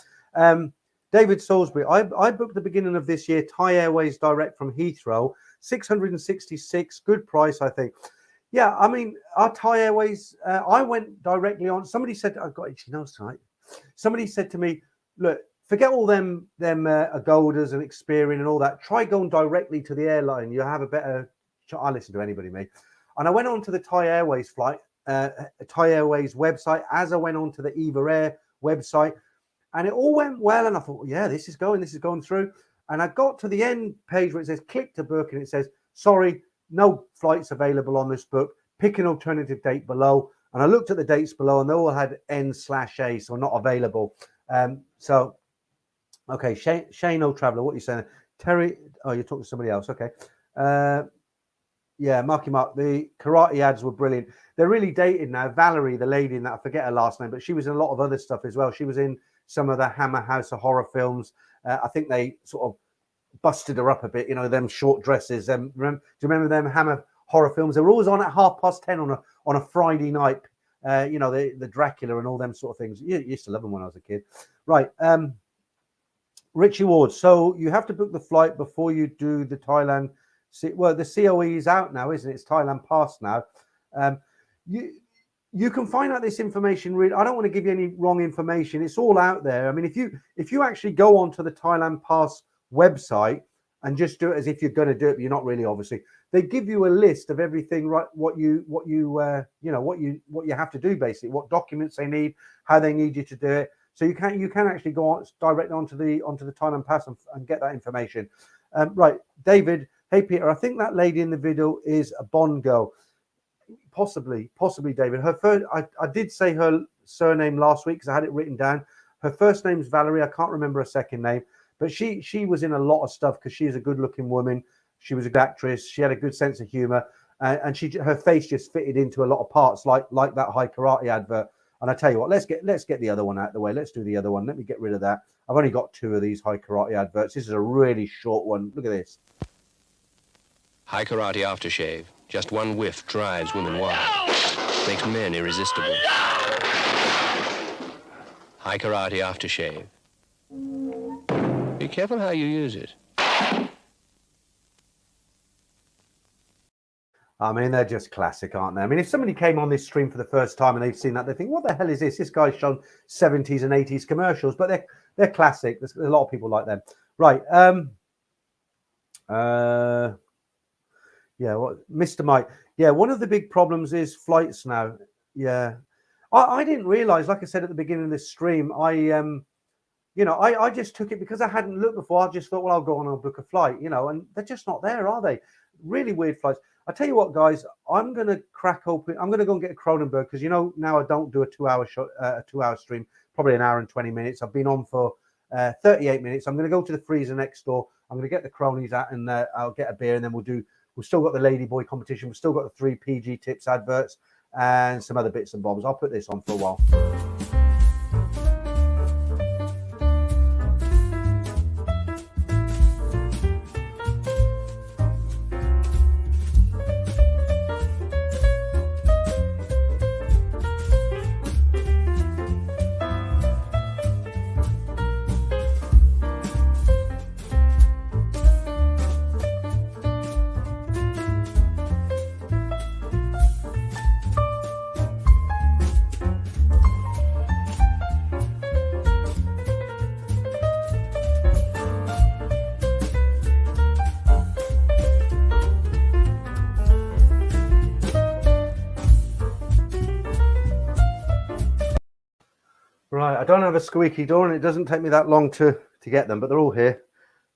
David Salisbury, I booked the beginning of this year Thai Airways direct from Heathrow, 666, good price, I think. Yeah, I mean, our Thai Airways, I went directly on. Somebody said, I've got itchy nose tonight. Somebody said to me, look, forget all them Agodas and Experian and all that. Try going directly to the airline. You'll have a better. I listen to anybody, mate. And I went on to the Thai Airways flight, Thai Airways website, as I went on to the Eva Air website, and it all went well. And I thought, yeah, this is going through. And I got to the end page where it says click to book, and it says, sorry, no flights available on this book. Pick an alternative date below. And I looked at the dates below, and they all had N/A, so not available. Okay, Shane O Traveller, what are you saying? Terry, oh, you're talking to somebody else. Okay. Yeah, Marky Mark, the karate ads were brilliant. They're really dated now. Valerie, the lady in that, I forget her last name, but she was in a lot of other stuff as well. She was in some of the Hammer House of Horror films. I think they sort of busted her up a bit, them short dresses. Do you remember them Hammer horror films? They were always on at 10:30 on a Friday night. The Dracula and all them sort of things. You used to love them when I was a kid. Right. Richie Ward. So you have to book the flight before you do the Thailand. Well, the COE is out now, isn't it? It's Thailand Pass now. You can find out this information. I don't want to give you any wrong information. It's all out there. I mean, if you actually go onto the Thailand Pass website and just do it as if you're going to do it, but you're not really, obviously. They give you a list of everything, right? What you have to do, basically, what documents they need, how they need you to do it. So you can actually go on direct onto the Thailand Pass and get that information. Right, David. Hey Peter, I think that lady in the video is a Bond girl. Possibly, David. Her first, I did say her surname last week because I had it written down. Her first name's Valerie. I can't remember her second name, but she was in a lot of stuff because she is a good-looking woman. She was a good actress. She had a good sense of humor, and her face just fitted into a lot of parts, like that high karate advert. And I tell you what, let's get the other one out of the way. Let's do the other one. Let me get rid of that. I've only got 2 of these high karate adverts. This is a really short one. Look at this. High karate aftershave. Just one whiff drives women wild. Makes men irresistible. High karate aftershave. Be careful how you use it. I mean, they're just classic, aren't they? I mean, if somebody came on this stream for the first time and they've seen that, they think, what the hell is this? This guy's shown 70s and 80s commercials, but they're classic. There's a lot of people like them. Right. Yeah, Mr. Mike. Yeah, one of the big problems is flights now. Yeah. I didn't realize, like I said at the beginning of this stream, I just took it because I hadn't looked before. I just thought, well, I'll go on and book a flight, and they're just not there, are they? Really weird flights. I tell you what, guys, I'm going to crack open. I'm going to go and get a Kronenberg because, now I don't do a 2-hour stream, probably an hour and 20 minutes. I've been on for 38 minutes. I'm going to go to the freezer next door. I'm going to get the Cronies out and I'll get a beer and then we've still got the Ladyboy competition. We've still got the 3 PG Tips adverts and some other bits and bobs. I'll put this on for a while. Right, I don't have a squeaky door and it doesn't take me that long to get them, but they're all here.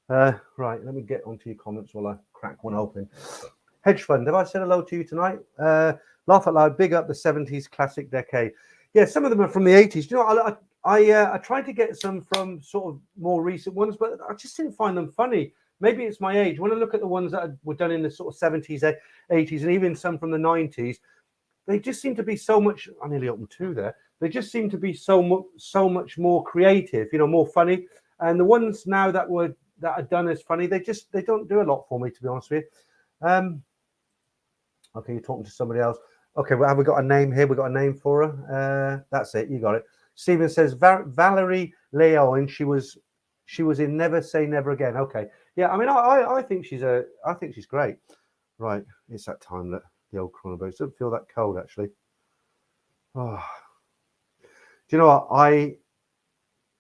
Right, let me get onto your comments while I crack one open. Hedge Fund, have I said hello to you tonight? Laugh out loud, big up the 70s classic decade. Yeah, some of them are from the 80s. You know, I tried to get some from sort of more recent ones, but I just didn't find them funny. Maybe it's my age. When I look at the ones that were done in the sort of 70s, 80s, and even some from the 90s, they just seem to be so much. I nearly opened 2 there. They just seem to be so much more creative, more funny. And the ones now that are done as funny, they don't do a lot for me, to be honest with you. Okay, you're talking to somebody else. Okay, well, have we got a name here? We got a name for her. That's it. You got it. Stephen says Valerie Leo, and she was in Never Say Never Again. Okay, yeah. I mean, I think she's great. Right, it's that time that the old coronavirus doesn't feel that cold actually. Oh, do you know what I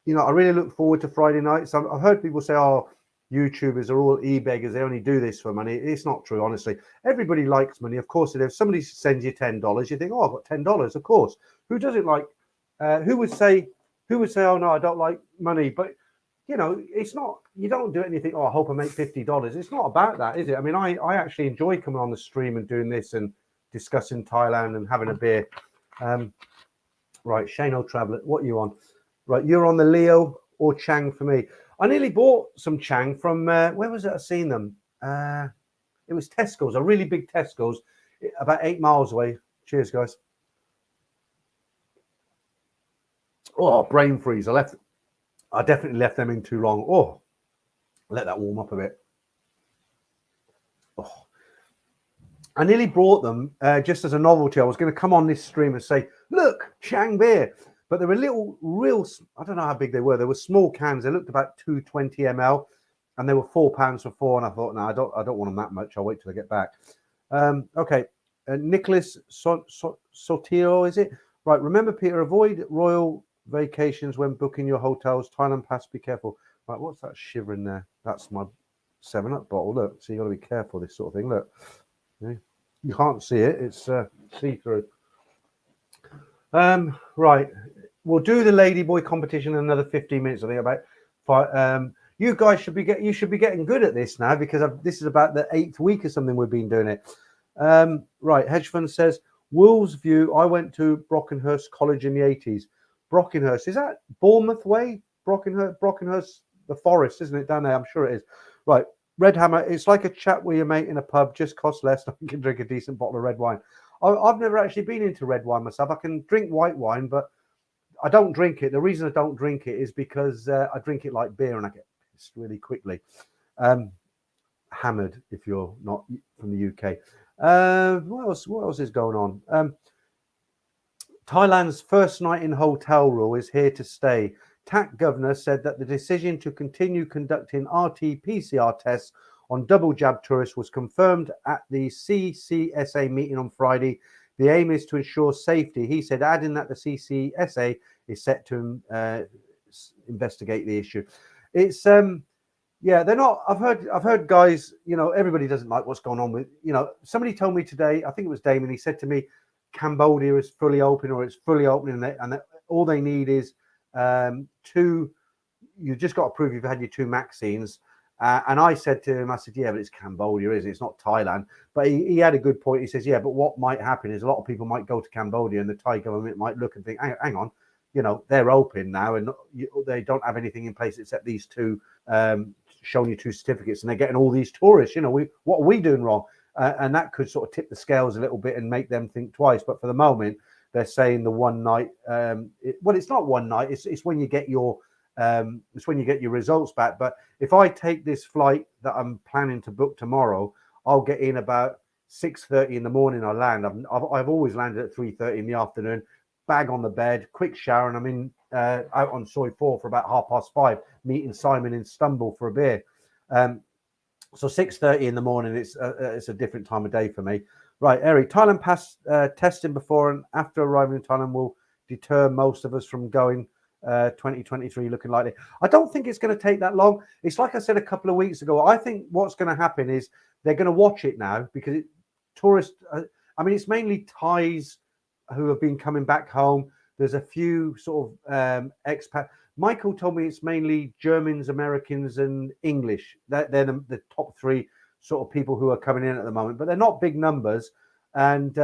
really look forward to Friday nights. I've heard people say, "Oh, YouTubers are all e-beggars. They only do this for money." It's not true, honestly. Everybody likes money, of course. If somebody sends you $10, you think, "Oh, I've got $10." Of course, who doesn't like? Who would say, "Oh no, I don't like money"? But it's not. You don't do anything. Oh, I hope I make $50. It's not about that, is it? I mean, I actually enjoy coming on the stream and doing this and discussing Thailand and having a beer. Right, Shane O'Traveller, what are you on? Right, you're on the Leo or Chang for me. I nearly bought some Chang from, where was it I seen them? It was Tesco's, a really big Tesco's, about 8 miles away. Cheers, guys. Oh, brain freeze. I definitely left them in too long. Oh, let that warm up a bit. Oh. I nearly brought them just as a novelty. I was going to come on this stream and say, look, Chang beer. But they were real, I don't know how big they were. They were small cans. They looked about 220 ml, and they were £4 for 4. And I thought, no, I don't want them that much. I'll wait till I get back. Okay, Nicholas Sotiro, is it? Right, remember, Peter, avoid royal vacations when booking your hotels. Thailand Pass, be careful. Right, what's that shivering there? That's my 7-Up bottle. Look, so you got to be careful, this sort of thing. Look, you can't see it. It's see-through. Right, we'll do the Ladyboy competition in another 15 minutes. I think about. You guys should be getting good at this now, because this is about the 8th week or something we've been doing it. Right, Hedge Fund says Wolves View. I went to Brockenhurst College in the 80s. Brockenhurst, is that Bournemouth way? Brockenhurst, the forest, isn't it, down there? I'm sure it is. Right, Red Hammer. It's like a chat with your mate in a pub, just costs less. I can drink a decent bottle of red wine. I've never actually been into red wine myself. I can drink white wine, but I don't drink it. The reason I don't drink it is because I drink it like beer and I get pissed really quickly. Hammered, if you're not from the UK. What else is going on? Thailand's first night in hotel rule is here to stay. TAC governor said that the decision to continue conducting RT-PCR tests on double jab tourists was confirmed at the CCSA meeting on Friday. The aim is to ensure safety. He said, adding that the CCSA is set to investigate the issue. It's yeah, they're not. I've heard guys. Everybody doesn't like what's going on with. Somebody told me today. I think it was Damon. He said to me, Cambodia is fully open, or it's fully open, and all they need is 2. You just got to prove you've had your 2 vaccines. And I said to him, I said, yeah, but it's Cambodia, isn't it? It's not Thailand. But he had a good point. He says, yeah, but what might happen is a lot of people might go to Cambodia and the Thai government might look and think, hang on, they're open now and they don't have anything in place except these 2, showing you 2 certificates, and they're getting all these tourists. What are we doing wrong? And that could sort of tip the scales a little bit and make them think twice. But for the moment, they're saying the one night. It's not one night. It's when you get your results back. But if I take this flight that I'm planning to book tomorrow, I'll get in about 6:30 in the morning. I land. I've always landed at 3:30 in the afternoon. Bag on the bed, quick shower, and I'm in out on Soi 4 for about 5:30, meeting Simon in Stumble for a beer. So 6:30 in the morning. It's a different time of day for me. Right, Eric. Thailand Pass testing before and after arriving in Thailand will deter most of us from going. 2023 looking likely. I don't think it's going to take that long. It's like I said a couple of weeks ago. I think what's going to happen is they're going to watch it now because tourists. It's mainly Thais who have been coming back home. There's a few sort of expat. Michael told me it's mainly Germans, Americans, and English. They're the top 3 sort of people who are coming in at the moment, but they're not big numbers. And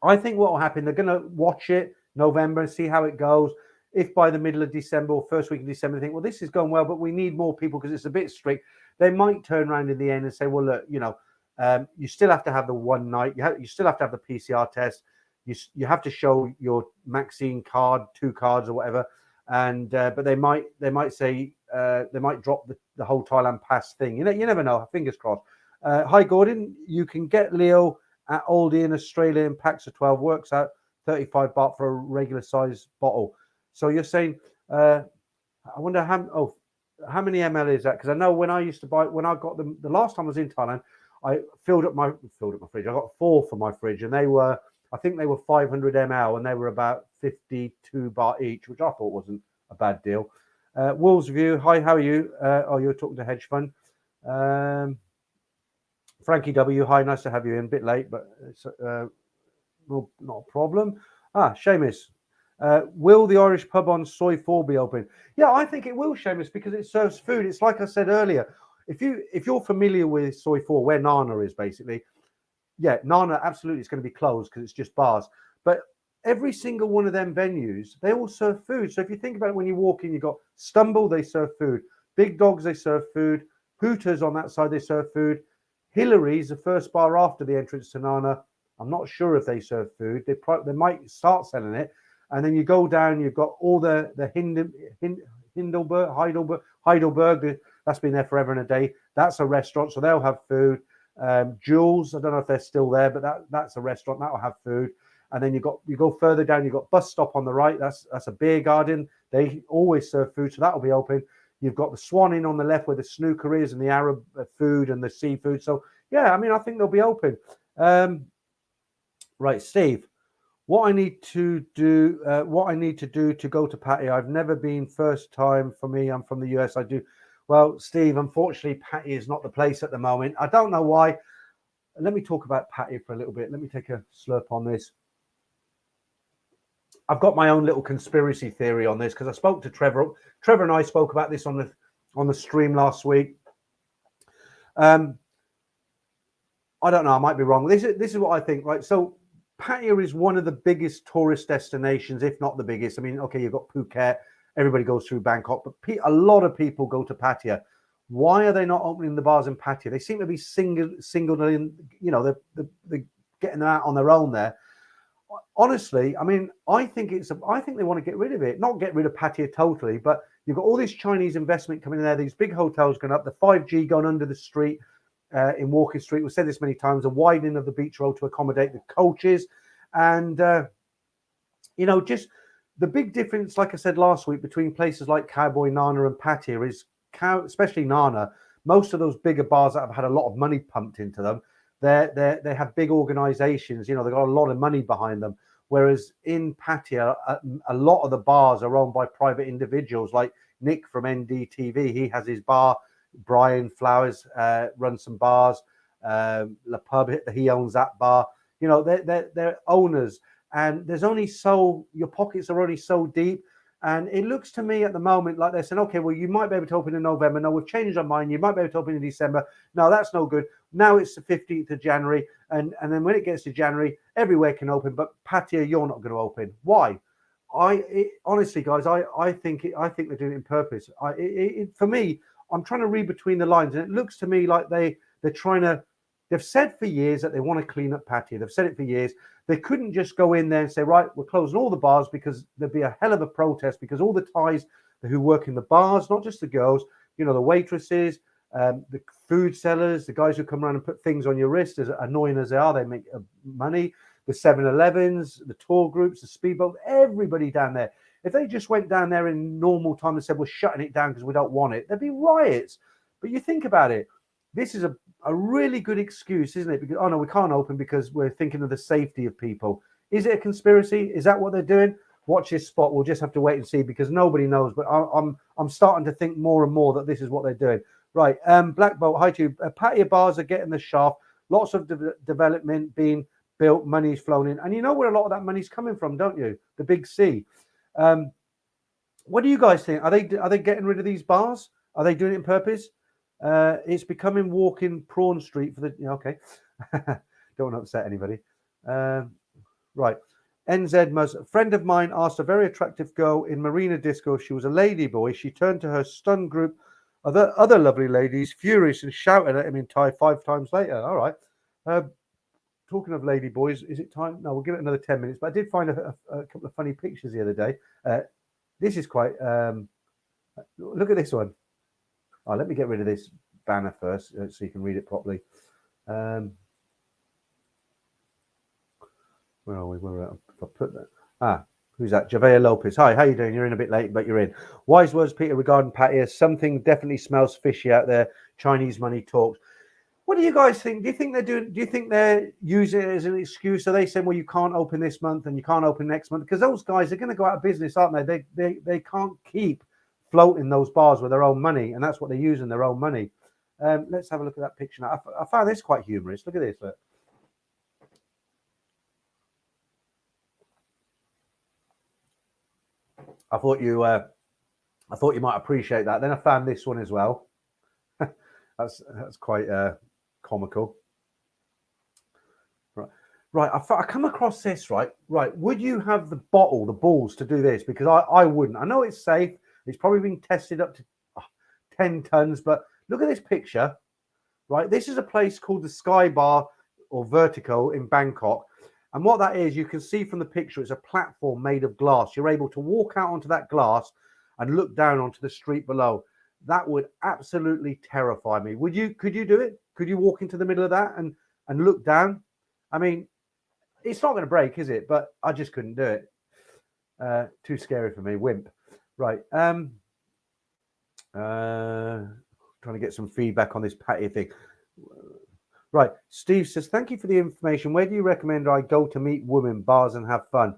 I think what will happen, they're going to watch it November and see how it goes. If by the middle of December or first week of December they think, well, this is going well, but we need more people because it's a bit strict, they might turn around in the end and say, well, look, you still have to have the one night. You still have to have the PCR test. You have to show your vaccine card, 2 cards or whatever. and but they might say they might drop the whole Thailand pass thing. You never know. Fingers crossed. Hi Gordon, you can get Leo at Aldi in Australia in packs of 12. Works out 35 baht for a regular size bottle. So you're saying, I wonder how many ml is that? Because I know when I used to buy, when I got them the last time I was in Thailand, I filled up my fridge. I got 4 for my fridge, and I think they were 500 ml, and they were about 52 baht each, which I thought wasn't a bad deal. Wolves View, hi, how are you? You're talking to Hedge Fund. Frankie W, hi, nice to have you in. A bit late, but it's well, not a problem. Seamus, will the Irish pub on Soy 4 be open? Yeah, I think it will, Seamus, because it serves food. It's like I said earlier. If you're familiar with Soy 4, where Nana is basically, yeah, Nana absolutely is going to be closed because it's just bars. But every single one of them venues, they all serve food. So if you think about it, when you walk in, you've got Stumble, they serve food. Big Dogs, they serve food. Hooters on that side, they serve food. Hillary's, the first bar after the entrance to Nana, I'm not sure if they serve food. They might start selling it. And then you go down, you've got all the Heidelberg, that's been there forever and a day. That's a restaurant, so they'll have food. Jules, I don't know if they're still there, but that's a restaurant that'll have food. And then you go further down, you've got Bus Stop on the right. That's a beer garden. They always serve food, so that'll be open. You've got the Swan Inn on the left where the snooker is and the Arab food and the seafood. So yeah, I mean, I think they'll be open. Right, Steve. What I need to do to go to Patia. I've never been. First time for me. I'm from the US. I do. Well, Steve, unfortunately, Patia is not the place at the moment. I don't know why. Let me talk about Patia for a little bit. Let me take a slurp on this. I've got my own little conspiracy theory on this because I spoke to Trevor. Trevor and I spoke about this on the stream last week. I don't know. I might be wrong. This is what I think. Right. So Patia is one of the biggest tourist destinations, if not the biggest. I mean, okay, you've got Phuket. Everybody goes through Bangkok, but a lot of people go to Patia. Why are they not opening the bars in Patia? They seem to be singled in. You know, they're getting them out on their own there. Honestly, I mean, I think they want to get rid of it. Not get rid of Patia totally, but you've got all this Chinese investment coming in there. These big hotels going up. The 5G going under the street. In Walking Street, we've said this many times, a widening of the beach road to accommodate the coaches. And, just the big difference, like I said last week, between places like Cowboy, Nana and Patia is, especially Nana, most of those bigger bars that have had a lot of money pumped into them, they have big organizations, they've got a lot of money behind them. Whereas in Patia, a lot of the bars are owned by private individuals, like Nick from NDTV. He has his bar. Brian Flowers runs some bars. La Pub, he owns that bar. They're owners, and there's only your pockets are only so deep. And it looks to me at the moment like they're saying, okay, well, you might be able to open in November. No, we've changed our mind. You might be able to open in December. No, that's no good. Now it's the 15th of January, and then when it gets to January, everywhere can open, but Patia, you're not going to open. Why? Honestly, guys, I think they're doing it on purpose. For me, I'm trying to read between the lines, and it looks to me like they're trying to. They've said for years that they want to clean up Patia. They've said it for years. They couldn't just go in there and say, right, we're closing all the bars, because there'd be a hell of a protest, because all the Thais who work in the bars, not just the girls, the waitresses, the food sellers, the guys who come around and put things on your wrist, as annoying as they are, they make money. The 7-Elevens, the tour groups, the speedboat, everybody down there. If they just went down there in normal time and said, we're shutting it down because we don't want it, there'd be riots. But you think about it, this is a really good excuse, isn't it? Because, oh no, we can't open because we're thinking of the safety of people. Is it a conspiracy? Is that what they're doing? Watch this spot. We'll just have to wait and see, because nobody knows. But I'm starting to think more and more that this is what they're doing. Right. Black Bolt, hi to you. Patia bars are getting the shaft. Lots of development being built. Money's flown in. And you know where a lot of that money's coming from, don't you? The Big C. What do you guys think? Are they getting rid of these bars? Are they doing it on purpose? It's becoming walking Prawn Street for the. Okay, don't want to upset anybody. Right, NZ Muzz. A friend of mine asked a very attractive girl in Marina Disco if she was a lady boy. She turned to her stunned group of other lovely ladies, furious, and shouted at him in Thai 5 times later. All right. Talking of lady boys, is it time? No, we'll give it another 10 minutes. But I did find a couple of funny pictures the other day. this is quite. Look at this one. Oh, let me get rid of this banner first so you can read it properly. Where are we? If I put that. Who's that? Javea Lopez. Hi, how you doing? You're in a bit late, but you're in. Wise words, Peter, regarding Patia. Something definitely smells fishy out there. Chinese money talks. What do you guys think? Do you think they're using it as an excuse? Are they saying, well, you can't open this month and you can't open next month? Because those guys are going to go out of business, aren't they? They can't keep floating those bars with their own money, and that's what they're using, their own money. Let's have a look at that picture now. I found this quite humorous. Look at this. Look. I thought you might appreciate that. Then I found this one as well. that's quite comical. Right. I come across this. Right. Would you have the balls to do this? Because I wouldn't. I know it's safe. It's probably been tested up to 10 tons. But look at this picture. Right. This is a place called the Sky Bar or Vertigo in Bangkok. And what that is, you can see from the picture, it's a platform made of glass. You're able to walk out onto that glass and look down onto the street below. That would absolutely terrify me. Could you do it? Could you walk into the middle of that and look down? I mean, it's not going to break, is it? But I just couldn't do it. Too scary for me. Wimp. Right. Trying to get some feedback on this Patia thing. Right. Steve says, thank you for the information. Where do you recommend I go to meet women, bars, and have fun?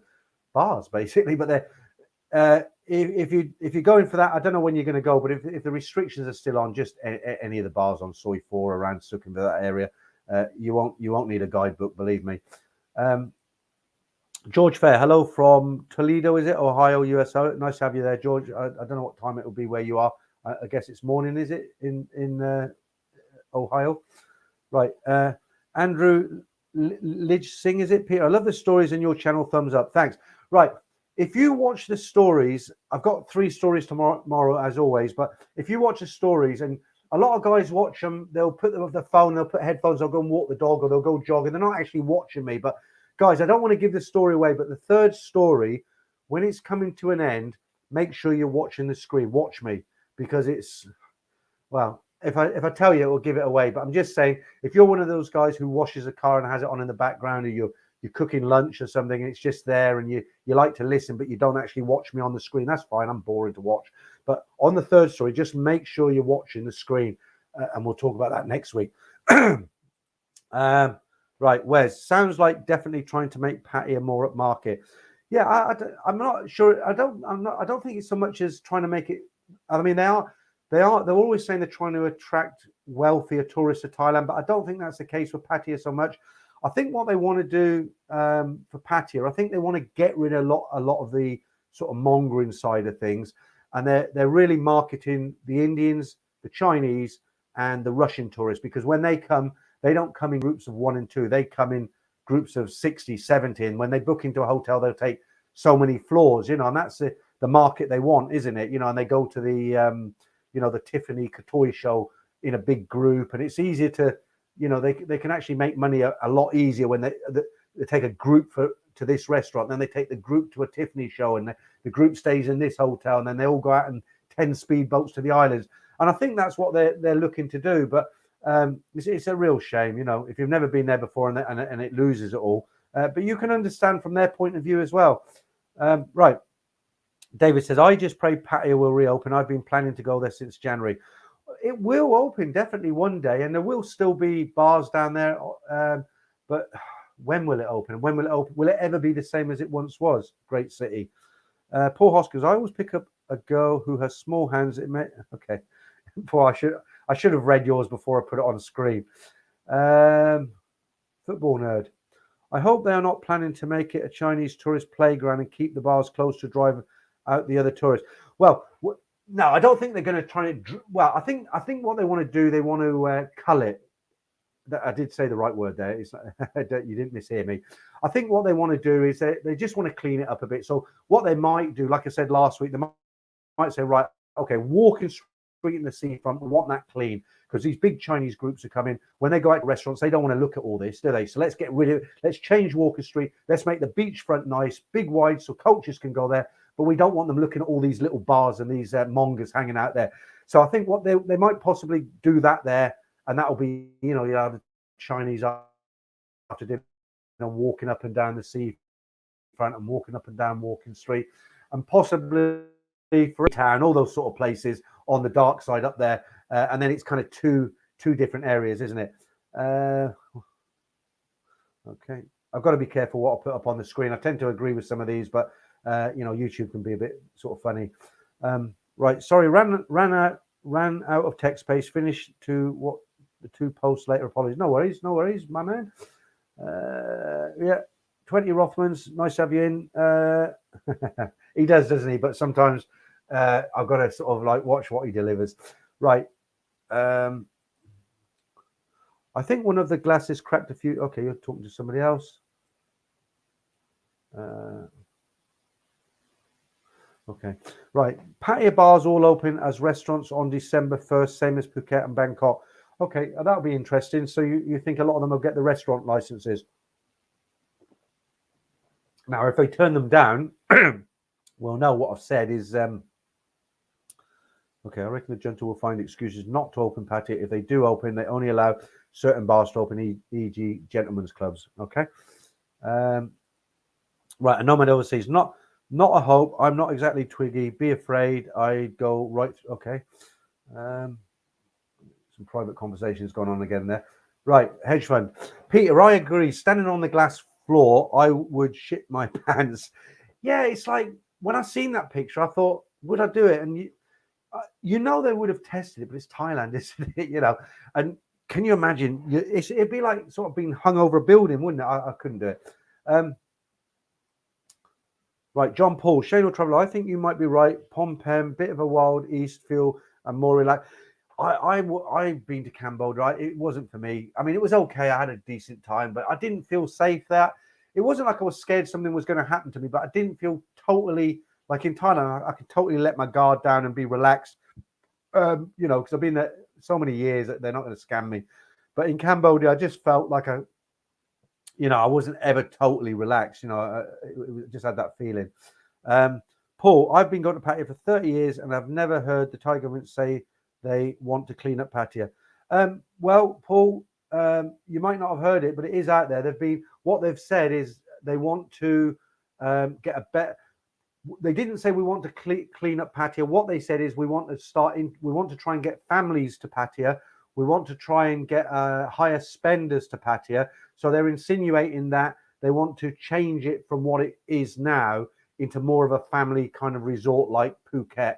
Bars, basically. But they're, if you're going for that, I don't know when you're going to go, but if the restrictions are still on, just any of the bars on Soi 4 around Sukhumvit, that area, you won't need a guidebook, believe me. George Fair, hello from Toledo, is it? Ohio, USA. Nice to have you there, George. I don't know what time it will be where you are. I guess it's morning, is it, in Ohio? Right. Andrew Lidge Singh, is it, Peter? I love the stories on your channel. Thumbs up. Thanks. Right. If you watch the stories, I've got 3 stories tomorrow, as always. But if you watch the stories, and a lot of guys watch them, they'll put them with their phone, they'll put headphones, they'll go and walk the dog, or they'll go jog, and they're not actually watching me. But guys, I don't want to give the story away, but the third story, when it's coming to an end, make sure you're watching the screen. Watch me, because it's, well, if I tell you, it will give it away. But I'm just saying, if you're one of those guys who washes a car and has it on in the background, or you're cooking lunch or something, and it's just there, and you like to listen, but you don't actually watch me on the screen, that's fine. I'm boring to watch. But on the third story, just make sure you're watching the screen, and we'll talk about that next week. Right, Wes, sounds like definitely trying to make Patia more upmarket. Yeah, I'm not sure. I don't think it's so much as trying to make it. I mean, they're always saying they're trying to attract wealthier tourists to Thailand, but I don't think that's the case for Patia so much. I think what they want to do for Patia, I think they want to get rid of a lot of the sort of mongering side of things, and they're really marketing the Indians, the Chinese, and the Russian tourists, because when they come, they don't come in groups of 1 and 2. They come in groups of 60, 70. And when they book into a hotel, they'll take so many floors, and that's the market they want, isn't it? And they go to the the Tiffany Katoy show in a big group, and it's easier to, they can actually make money a lot easier when they take a group to this restaurant, then they take the group to a Tiffany show, and the group stays in this hotel, and then they all go out and 10 speedboats to the islands. And I think that's what they're looking to do. But it's a real shame, if you've never been there before, and it loses it all. But you can understand from their point of view as well. Right. David says, I just pray Patia will reopen. I've been planning to go there since January. It will open definitely one day, and there will still be bars down there. But when will it open? When will it open? Will it ever be the same as it once was? Great city. Paul Hoskins, I always pick up a girl who has small hands. Okay. Paul, I should have read yours before I put it on screen. Football nerd. I hope they are not planning to make it a Chinese tourist playground and keep the bars closed to drive out the other tourists. Well, no, I don't think they're going to try to. Well, I think what they want to do, they want to cull it. I did say the right word there. You didn't mishear me. I think what they want to do is they just want to clean it up a bit. So what they might do, like I said last week, they might say, right, okay, walking street in the seafront, we want that clean, because these big Chinese groups are coming. When they go out to restaurants, they don't want to look at all this, do they? So let's get rid of it. Let's change Walker Street. Let's make the beachfront nice, big wide, so coaches can go there. but we don't want them looking at all these little bars and these mongers hanging out there. So I think what they might possibly do that there, and that'll be, you know, the Chinese after dinner, walking up and down the sea front and walking up and down Walking Street, and possibly for town, all those sort of places on the dark side up there, and then it's kind of two different areas, isn't it? Okay, I've got to be careful what I put up on the screen. I tend to agree with some of these, but you know, YouTube can be a bit sort of funny. Right, sorry, ran out of text space. Finish to what the 2 posts later. Apologies. No worries, my man. Yeah, 20 Rothmans, nice to have you in. He does, doesn't he? But sometimes I've got to sort of like watch what he delivers. Right. I think one of the glasses cracked a few. Okay, you're talking to somebody else. Okay, right. Patia bars all open as restaurants on December 1st, same as Phuket and Bangkok. Okay, that'll be interesting. So you think a lot of them will get the restaurant licenses? Now, if they turn them down, well, no, what I've said is, okay, I reckon the junta will find excuses not to open Patia. If they do open, they only allow certain bars to open, e.g. gentlemen's clubs. Okay. Right, a nomad overseas, not a hope. I'm not exactly Twiggy. Be afraid. I go right. Okay. Some private conversations going on again there. Right, hedge fund. Peter, I agree. Standing on the glass floor, I would shit my pants. Yeah, it's like when I seen that picture, I thought, would I do it? And you know they would have tested it, but it's Thailand, isn't it? You know, and can you imagine? It'd be like sort of being hung over a building, wouldn't it? I couldn't do it. Right, John Paul, Shane or Traveller, I think you might be right. Phnom Penh, bit of a wild east feel and more relaxed. I've been to Cambodia. It wasn't for me. I mean, it was okay. I had a decent time, but I didn't feel safe there. It wasn't like I was scared something was going to happen to me, but I didn't feel totally like in Thailand. I could totally let my guard down and be relaxed. You know, because I've been there so many years that they're not going to scam me. But in Cambodia, I just felt like I wasn't ever totally relaxed. You know, it just had that feeling. Paul, I've been going to Patia for 30 years, and I've never heard the Thai government say they want to clean up Patia. Well, Paul, you might not have heard it, but it is out there. What they've said is they want to get a better. They didn't say we want to clean up Patia. What they said is we want to try and get families to Patia. We want to try and get higher spenders to Patia. So they're insinuating that they want to change it from what it is now into more of a family kind of resort like Phuket.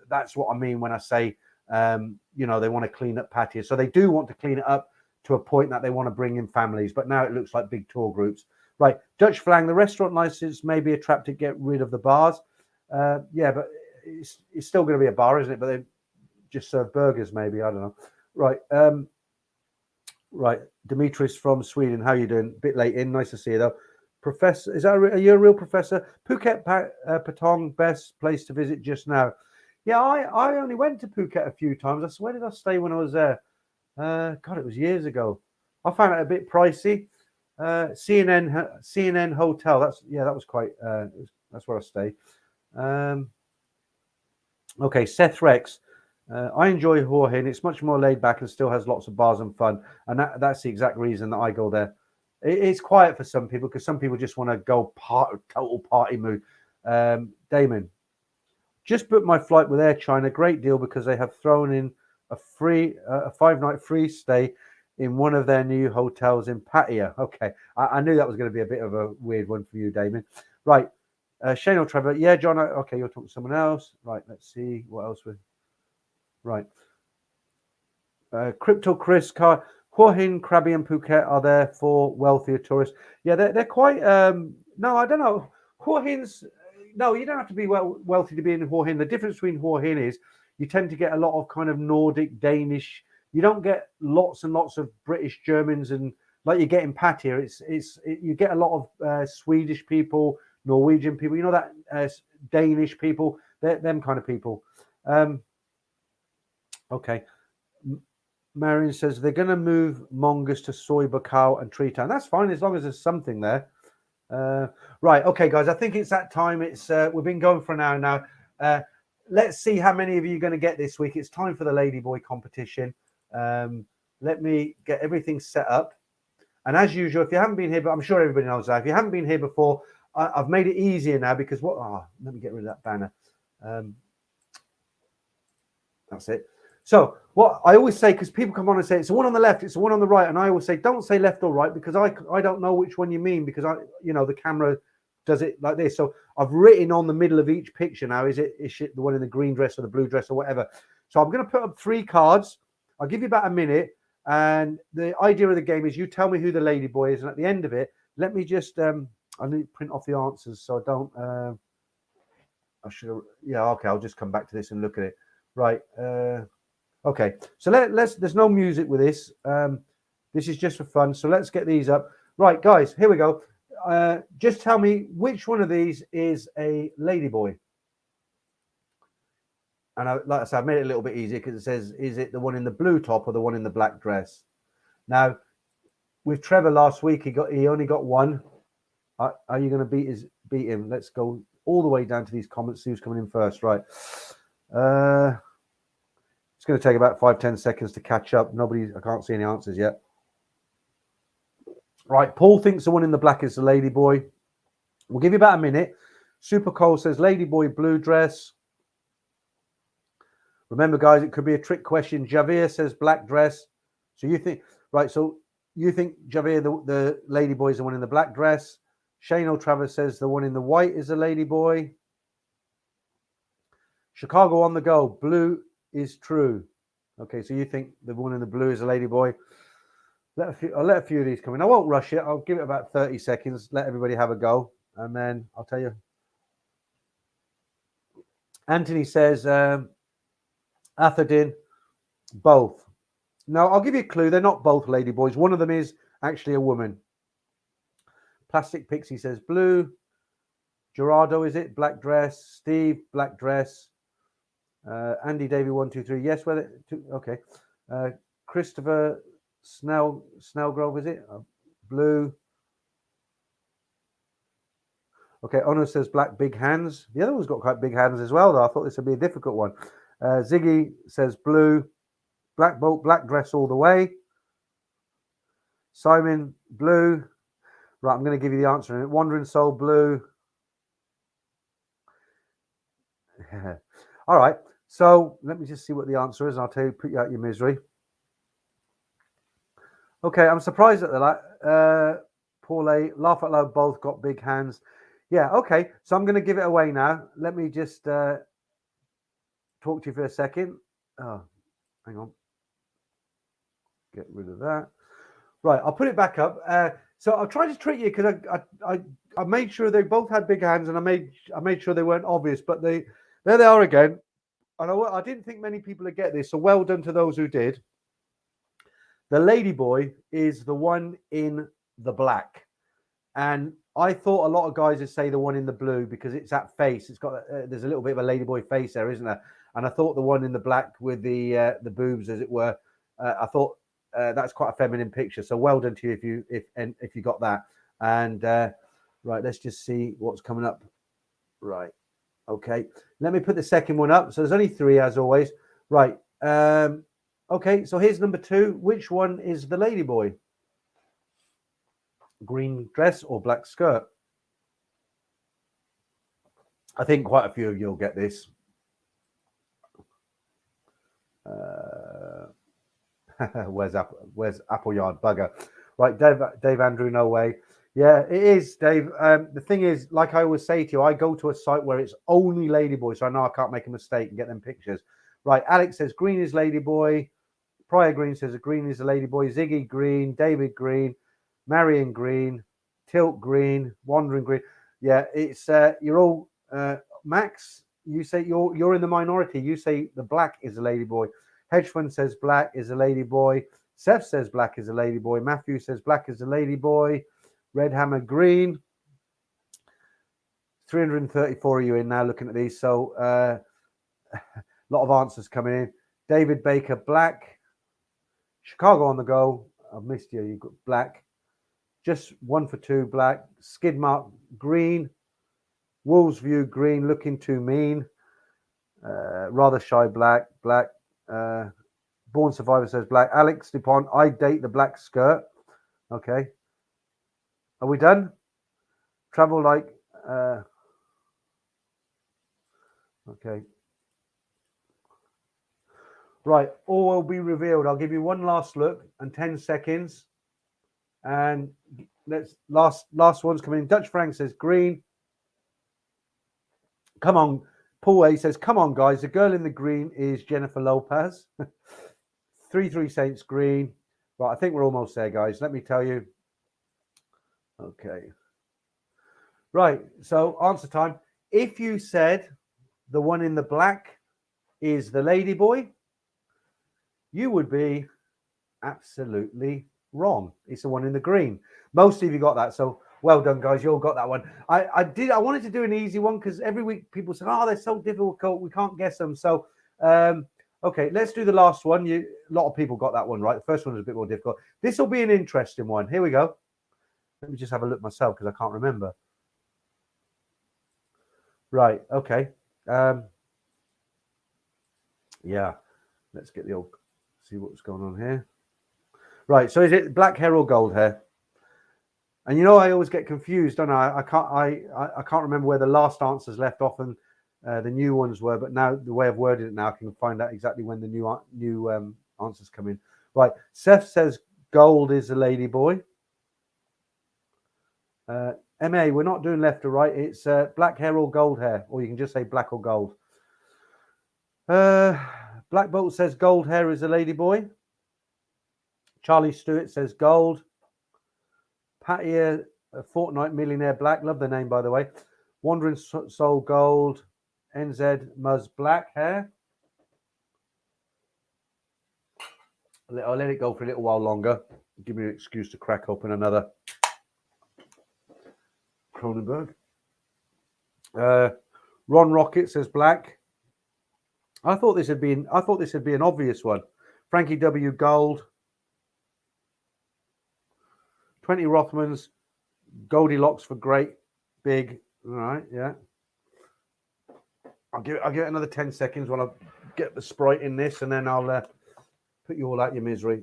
That's what I mean when I say, they want to clean up Patia. So they do want to clean it up to a point that they want to bring in families. But now it looks like big tour groups. Right, Dutch Flang, the restaurant license may be a trap to get rid of the bars. Yeah, but it's still going to be a bar, isn't it? But they just serve burgers, maybe. I don't know. Right. Right. Demetrius from Sweden. How you doing? Bit late in. Nice to see you, though. Professor, are you a real professor? Phuket, Patong, best place to visit just now. Yeah, I only went to Phuket a few times. Where did I stay when I was there? God, it was years ago. I found it a bit pricey. CNN hotel. That was quite. That's where I stayed. Okay, Seth Rex. I enjoy Hua Hin. It's much more laid back and still has lots of bars and fun. And that's the exact reason that I go there. It's quiet for some people because some people just want to go total party mood. Damon, just booked my flight with Air China. Great deal because they have thrown in a 5-night free stay in one of their new hotels in Patia. Okay, I knew that was going to be a bit of a weird one for you, Damon. Right, Shane or Trevor. Yeah, John. Okay, you're talking to someone else. Right, let's see what else we. Right. Crypto Chris Car. Hua Hin, Krabi, and Phuket are there for wealthier tourists. Yeah, they're quite. No, I don't know. Hua Hin's. No, you don't have to be wealthy to be in Hua Hin. The difference between Hua Hin is you tend to get a lot of kind of Nordic, Danish. You don't get lots and lots of British, Germans, and like you get in Patia. You get a lot of Swedish people, Norwegian people. You know that Danish people. They're them kind of people. Okay. Marion says they're going to move mongoose to Soy Bacau and Tree Town. That's fine as long as there's something there. Right, okay, guys. I think it's that time. It's we've been going for an hour now. Let's see how many of you are going to get this week. It's time for the Ladyboy competition. Let me get everything set up. And as usual, if you haven't been here, but I'm sure everybody knows that. If you haven't been here before, I've made it easier now because what? Oh, let me get rid of that banner. That's it. So what I always say, because people come on and say it's the one on the left, it's the one on the right, and I always say don't say left or right because I don't know which one you mean because the camera does it like this. So I've written on the middle of each picture now. Is it the one in the green dress or the blue dress or whatever? So I'm going to put up 3 cards. I'll give you about a minute, and the idea of the game is you tell me who the Ladyboy is, and at the end of it, let me just I need to print off the answers so I don't. I should have. Yeah, okay. I'll just come back to this and look at it. Right. Okay. So let's. There's no music with this. This is just for fun. So let's get these up. Right, guys. Here we go. Just tell me which one of these is a Ladyboy. And like I said, I've made it a little bit easier because it says, is it the one in the blue top or the one in the black dress? Now, with Trevor last week, he only got one. Are you going to beat him? Let's go all the way down to these comments. See who's coming in first. Right. It's going to take about 5-10 seconds to catch up. I can't see any answers yet. Right, Paul thinks the one in the black is the Ladyboy. We'll give you about a minute. Super Cole says Ladyboy blue dress. Remember, guys, it could be a trick question. Javier says black dress. So you think, right, so you think, Javier, the Ladyboy is the one in the black dress. Shane O'Travis says the one in the white is the Ladyboy. Chicago on the go. Blue is true. Okay, so you think the one in the blue is a Ladyboy. I'll let a few of these come in. I won't rush it. I'll give it about 30 seconds. Let everybody have a go. And then I'll tell you. Anthony says, Atherton, both. No, I'll give you a clue. They're not both Ladyboys. One of them is actually a woman. Plastic Pixie says blue. Gerardo, is it? Black dress. Steve, black dress. Andy Davey 123. Yes, okay. Christopher Snellgrove, is it? Blue. Okay, Ono says black big hands. The other one's got quite big hands as well, though. I thought this would be a difficult one. Ziggy says blue. Black bolt, black dress all the way. Simon, blue. Right, I'm going to give you the answer. Wandering Soul, blue. All right. So let me just see what the answer is. I'll tell you, put you out your misery. Okay, I'm surprised at that. Paul A, laugh out loud, both got big hands. Yeah, okay. So I'm going to give it away now. Let me just talk to you for a second. Oh, hang on. Get rid of that. Right, I'll put it back up. So I'll try to trick you because I made sure they both had big hands and I made sure they weren't obvious. But there they are again. And I didn't think many people would get this. So well done to those who did. The Ladyboy is the one in the black. And I thought a lot of guys would say the one in the blue because it's that face. It's got there's a little bit of a Ladyboy face there, isn't there? And I thought the one in the black with the boobs, as it were, I thought that's quite a feminine picture. So well done to you if you got that. And right, let's just see what's coming up. Right. Okay. Let me put the second one up. So there's only 3 as always. Right. Okay. So here's number 2. Which one is the Ladyboy? Green dress or black skirt? I think quite a few of you will get this. Where's Appleyard bugger? Right, Dave Andrew, no way. Yeah, it is, Dave. The thing is, like I always say to you, I go to a site where it's only Ladyboy, so I know I can't make a mistake and get them pictures. Right, Alex says green is Ladyboy. Prior Green says green is a Ladyboy. Ziggy green, David green, Marion green, Tilt green, Wandering green. Yeah, it's you're all Max. You say you're in the minority. You say the black is a Ladyboy. Hedge Fund says black is a Ladyboy. Seth says black is a Ladyboy. Matthew says black is a Ladyboy. Red Hammer green. 334 of you in now looking at these. So a lot of answers coming in. David Baker black. Chicago on the go. I've missed you. You've got black. just 1 for 2 black. Skid mark green. Wolves View green, looking too mean. Rather shy black. Born Survivor says black. Alex DuPont, I date the black skirt. Okay. Are we done? Travel like okay. Right, all will be revealed. I'll give you one last look and 10 seconds. And let's last one's coming in. Dutch Frank says green. Come on. Paul A says, come on, guys. The girl in the green is Jennifer Lopez. 3 Saints green. Right, I think we're almost there, guys. Let me tell you. Okay. Right, so answer time. If you said the one in the black is the lady boy, you would be absolutely wrong. It's the one in the green. Most of you got that, so well done, guys. You all got that one. I wanted to do an easy one because every week people say, oh, they're so difficult, we can't guess them. So, okay, let's do the last one. A lot of people got that one right. The first one was a bit more difficult. This will be an interesting one. Here we go. Let me just have a look myself because I can't remember. Right, okay. Yeah, let's get the old, see what's going on here. Right, so is it black hair or gold hair? And you know, I always get confused, don't I? I can't remember where the last answers left off and the new ones were, but now the way I've worded it now, I can find out exactly when the new answers come in. Right, Seth says gold is a lady boy. MA, we're not doing left or right. It's black hair or gold hair, or you can just say black or gold. Black Bolt says gold hair is a lady boy. Charlie Stewart says gold. Patia, a Fortnite millionaire black. Love the name, by the way. Wandering Soul gold. NZ Muzz black hair. I'll let it go for a little while longer. Give me an excuse to crack open another Cronenberg. Ron Rocket says black. I thought this would be an obvious one. Frankie W gold. 20 Rothmans, Goldilocks for great big. All right, yeah. I'll give it another 10 seconds while I get the Sprite in this, and then I'll put you all out your misery.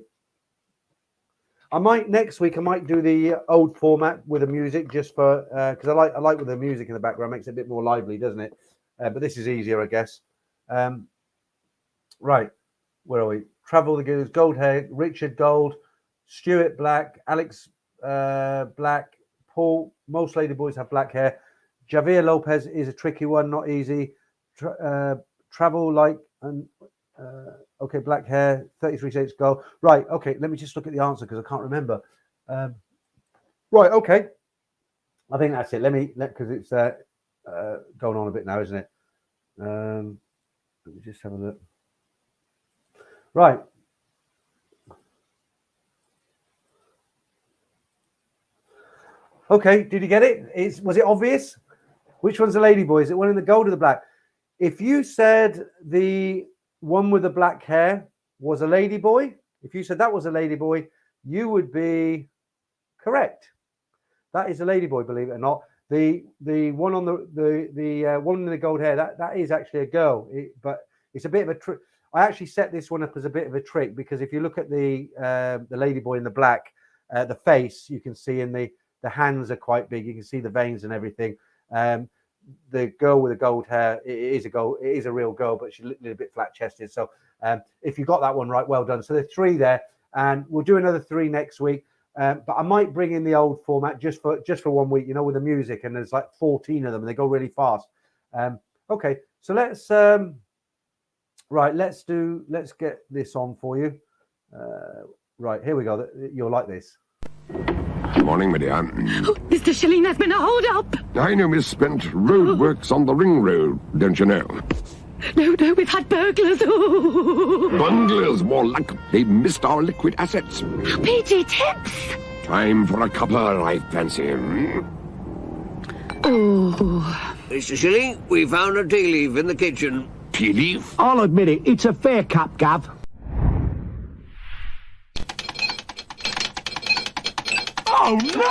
Next week I might do the old format with the music, just for because I like with the music in the background, makes it a bit more lively, doesn't it? But this is easier, I guess. Right, where are we? Travel the Goose, gold hair, Richard gold, Stuart black, Alex black, Paul. Most lady boys have black hair. Javier Lopez is a tricky one, not easy. Travel like and okay, black hair, 33 shades gold. Right, okay, let me just look at the answer because I can't remember. Right, okay. I think that's it. Because it's going on a bit now, isn't it? Let me just have a look. Right. Okay, did you get it? Was it obvious? Which one's the lady boy? Is it one in the gold or the black? If you said the one with the black hair was a lady boy, if you said that was a lady boy, you would be correct. That is a lady boy, believe it or not. The one on the one in the gold hair, that is actually a girl. But it's a bit of a trick. I actually set this one up as a bit of a trick because if you look at the lady boy in the black, the face, you can see in the hands are quite big. You can see the veins and everything. The girl with the gold hair, it is a real girl, but she's a little bit flat chested. So if you got that one right, well done. So there's 3 there, and we'll do another 3 next week. But I might bring in the old format just for 1 week, with the music, and there's like 14 of them, and they go really fast. Okay, so let's let's get this on for you. Right, here we go. You'll like this. Good morning, madame. Oh, Mr. Shilling, there's been a hold-up. I know misspent roadworks on the ring road, don't you know? No, we've had burglars. Oh. Bunglers, more like. They've missed our liquid assets. PG tips. Time for a cuppa, I fancy. Oh. Mr. Shilling, we found a tea leaf in the kitchen. Tea leaf? I'll admit it, it's a fair cap, Gav. Oh, no!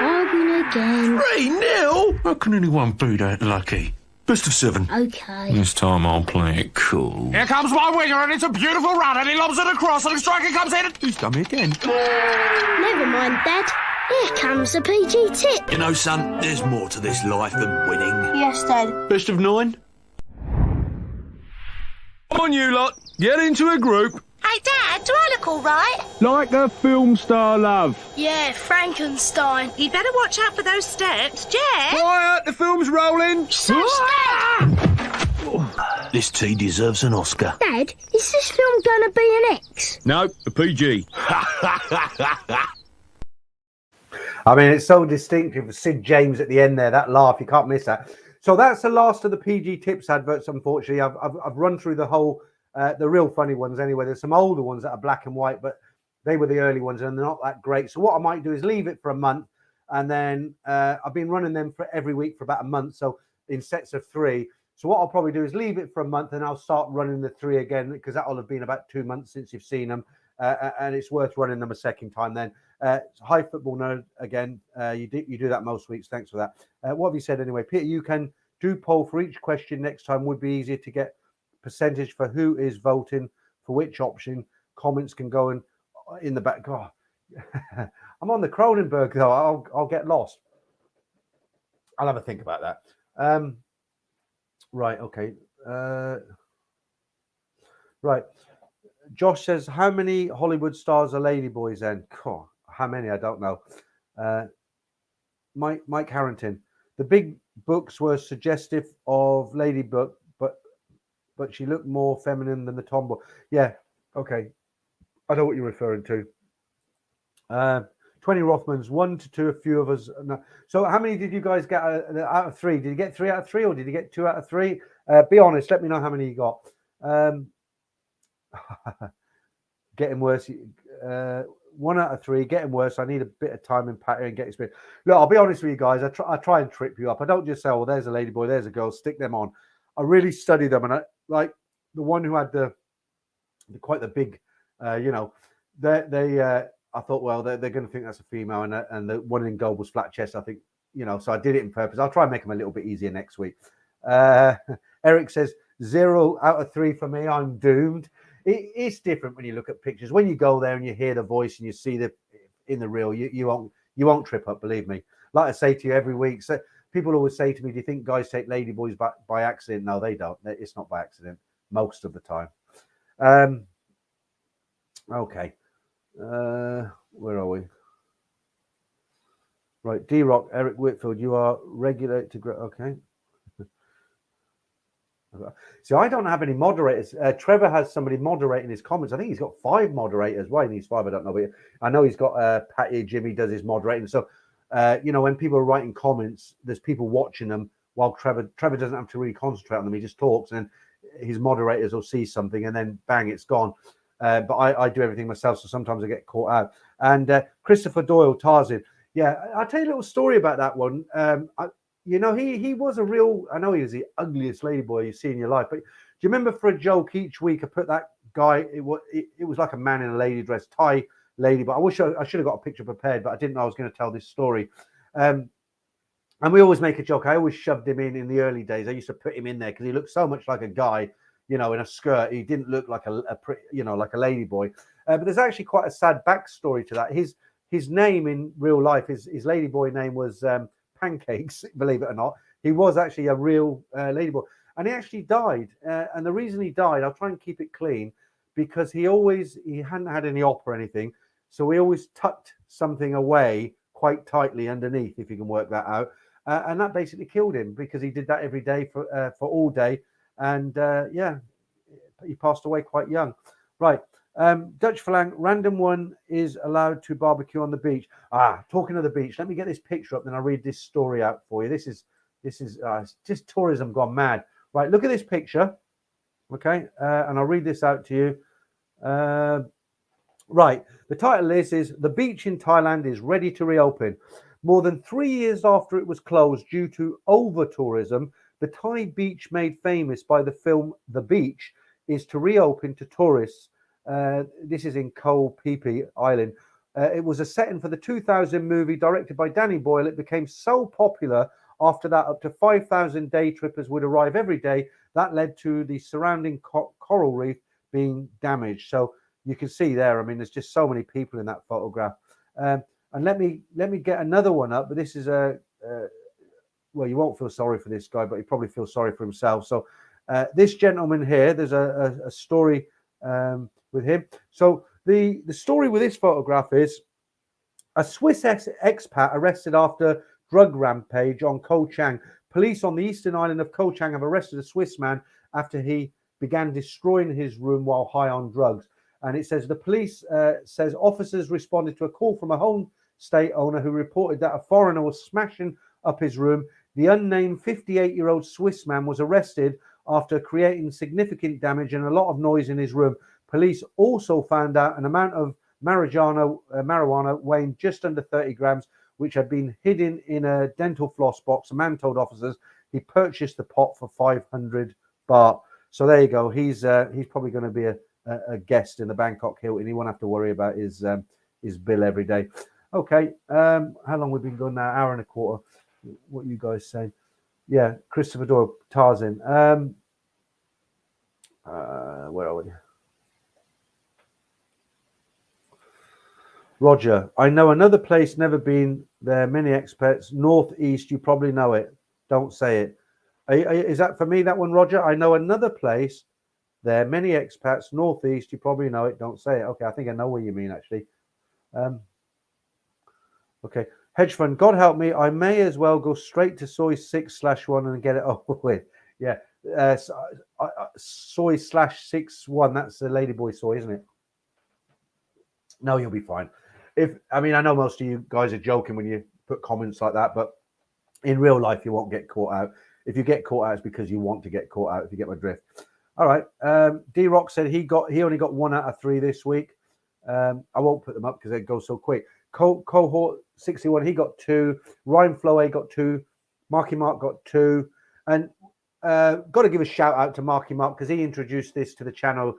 Arguing again. 3-0? How can anyone be that lucky? Best of 7. Okay. This time I'll play it cool. Here comes my winger, and it's a beautiful run, and he lobs it across, and the striker comes in. He's done me again. Never mind, Dad. Here comes the PG tip. You know, son, there's more to this life than winning. Yes, Dad. Best of 9. Come on, you lot. Get into a group. Hey, Dad, do I look all right? Like a film star, love. Yeah, Frankenstein. You'd better watch out for those steps. Jeff! Quiet, the film's rolling. So scared. This tea deserves an Oscar. Dad, is this film gonna be an X? No, a PG. I mean, it's so distinctive with Sid James at the end there. That laugh, you can't miss that. So that's the last of the PG Tips adverts, unfortunately. I've run through the whole, the real funny ones anyway. There's some older ones that are black and white, but they were the early ones and they're not that great. So what I might do is leave it for a month. And then I've been running them for every week for about a month. So in sets of 3. So what I'll probably do is leave it for a month and I'll start running the 3 again, because that'll have been about 2 months since you've seen them. And it's worth running them a second time then. Hi, Football Nerd, again. You do that most weeks. Thanks for that. What have you said anyway? Peter, you can do poll for each question next time. Would be easier to get percentage for who is voting for which option. Comments can go in the back. God, I'm on the Cronenberg, though. I'll get lost. I'll have a think about that. Right, okay. Right. Josh says, how many Hollywood stars are ladyboys then? God, how many? I don't know. Mike Harrington. The big books were suggestive of Ladybug, but she looked more feminine than the tomboy. Yeah, okay. I know what you're referring to. 20 Rothmans, 1 to 2, a few of us. No. So how many did you guys get out of 3? Did you get 3 out of 3 or did you get 2 out of 3? Be honest. Let me know how many you got. Getting worse. 1 out of 3, getting worse. I need a bit of time in Patia and get experience. Look, I'll be honest with you guys. I try and trip you up. I don't just say, "Oh, there's a ladyboy, there's a girl, stick them on." I really study them, and I like the one who had the quite the big, they. I thought, well, they're going to think that's a female, and the one in gold was flat chest. I think, so I did it in purpose. I'll try and make them a little bit easier next week. Eric says 0 out of 3 for me. I'm doomed. It's different when you look at pictures. When you go there and you hear the voice and you see in the reel, you won't trip up. Believe me. Like I say to you every week. So people always say to me, "Do you think guys take ladyboys by accident?" No, they don't. It's not by accident most of the time. Okay. Where are we? Right, D-Rock, Eric Whitfield, you are regulated to grow. Okay. See, I don't have any moderators. Trevor has somebody moderating his comments. I think he's got 5 moderators. Why he needs 5, I don't know. But I know he's got Patia, Jimmy does his moderating. So, when people are writing comments, there's people watching them while Trevor doesn't have to really concentrate on them. He just talks and his moderators will see something and then bang, it's gone. But I do everything myself, so sometimes I get caught out. And Christopher Doyle, Tarzan. Yeah, I'll tell you a little story about that one. He was a real, I know he was the ugliest ladyboy you see in your life, but do you remember for a joke each week I put that guy, it was like a man in a lady dress, Thai lady, but I wish I should have got a picture prepared, but I didn't know I was going to tell this story. And we always make a joke. I always shoved him in the early days. I used to put him in there because he looked so much like a guy, in a skirt. He didn't look like like a lady boy. But there's actually quite a sad backstory to that. His name in real life, his lady boy name was Pancakes. Believe it or not, he was actually a real lady boy, and he actually died. And the reason he died, I'll try and keep it clean, because he hadn't had any op or anything, so he always tucked something away quite tightly underneath, if you can work that out. And that basically killed him, because he did that every day for all day. And he passed away quite young. Right. Dutch Falang, random one is allowed to barbecue on the beach. Talking of the beach, let me get this picture up, then I'll read this story out for you. This is it's just tourism gone mad. Right, look at this picture. Okay, and I'll read this out to you. Right, the title is The Beach in Thailand is Ready to Reopen. More than 3 years after it was closed due to over-tourism, the Thai beach made famous by the film The Beach is to reopen to tourists. This is in Koh Phi Phi Island It was a setting for the 2000 movie directed by Danny Boyle. It became so popular after that, up to 5,000 day trippers would arrive every day. That led to the surrounding coral reef being damaged. So you can see there, I mean, there's just so many people in that photograph. And let me get another one up, but this is well, you won't feel sorry for this guy, but he probably feels sorry for himself. So this gentleman here, there's a story with him. So the story with this photograph is a Swiss expat arrested after drug rampage on Koh Chang. Police on the eastern island of Koh Chang have arrested a Swiss man after he began destroying his room while high on drugs. And it says the police says officers responded to a call from a homestay owner who reported that a foreigner was smashing up his room. The unnamed 58-year-old Swiss man was arrested after creating significant damage and a lot of noise in his room. Police also found out an amount of marijuana weighing just under 30 grams, which had been hidden in a dental floss box. A man told officers he purchased the pot for 500 baht. So there you go. He's probably going to be a guest in the Bangkok Hilton. He won't have to worry about his bill every day. Okay, how long we've been going now? Hour and a quarter. What are you guys saying? Yeah, Christopher Doyle, Tarzan. Where are we? Roger, I know another place, never been there. Many experts, northeast. You probably know it. Don't say it. Is that for me, that one, Roger? I know another place there. Many expats, northeast. You probably know it. Don't say it. Okay, I think I know what you mean, actually. Okay. Hedge fund, God help me. I may as well go straight to soy 6/1 and get it over with. Yeah. Soy /61. That's the ladyboy soy, isn't it? No, you'll be fine. I know most of you guys are joking when you put comments like that, but in real life, you won't get caught out. If you get caught out, it's because you want to get caught out, if you get my drift. All right. D-Rock said he only got 1 out of 3 this week. I won't put them up because they go so quick. Cohort 61, he got 2. Ryan Floe got 2. Marky Mark got 2. And got to give a shout out to Marky Mark because he introduced this to the channel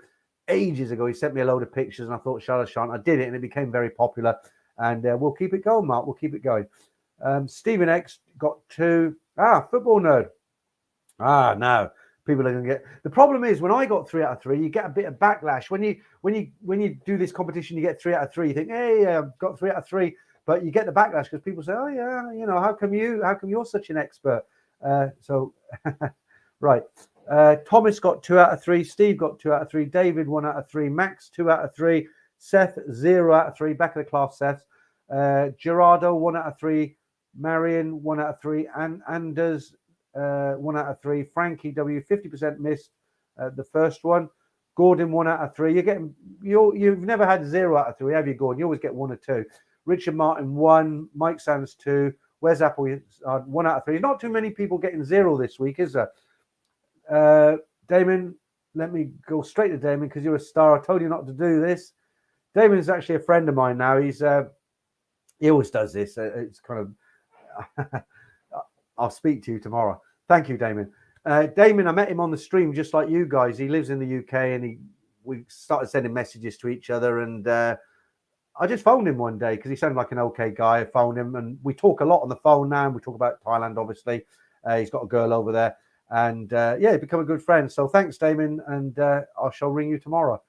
ages ago. He sent me a load of pictures and I thought, Shan, I did it and it became very popular. And we'll keep it going, Mark. We'll keep it going. Stephen X got 2. Football nerd. Now people are going to get. The problem is when I got 3 out of 3, you get a bit of backlash. When you do this competition, you get 3 out of 3. You think, hey, I've got 3 out of 3, but you get the backlash because people say, oh yeah, how come you're such an expert? Right. Thomas got 2 out of 3. Steve got 2 out of 3. David 1 out of 3. Max 2 out of 3. Seth 0 out of 3. Back of the class, Seth. Gerardo 1 out of 3. Marion 1 out of 3. And Anders 1 out of 3. Frankie W 50% missed the first one. Gordon 1 out of 3. You've never had 0 out of 3, have you, Gordon? You always get 1 or 2. Richard Martin 1. Mike Sands 2. Where's Apple? 1 out of 3. Not too many people getting 0 this week, is there? Damon, let me go straight to Damon because you're a star. I told you not to do this. Damon is actually a friend of mine now. He always does this. It's kind of I'll speak to you tomorrow. Thank you, Damon. Damon, I met him on the stream just like you guys. He lives in the UK and we started sending messages to each other and I just phoned him one day because he sounded like an okay guy. I phoned him and we talk a lot on the phone now and we talk about Thailand, obviously. He's got a girl over there. And become a good friend. So thanks, Damon, and I shall ring you tomorrow.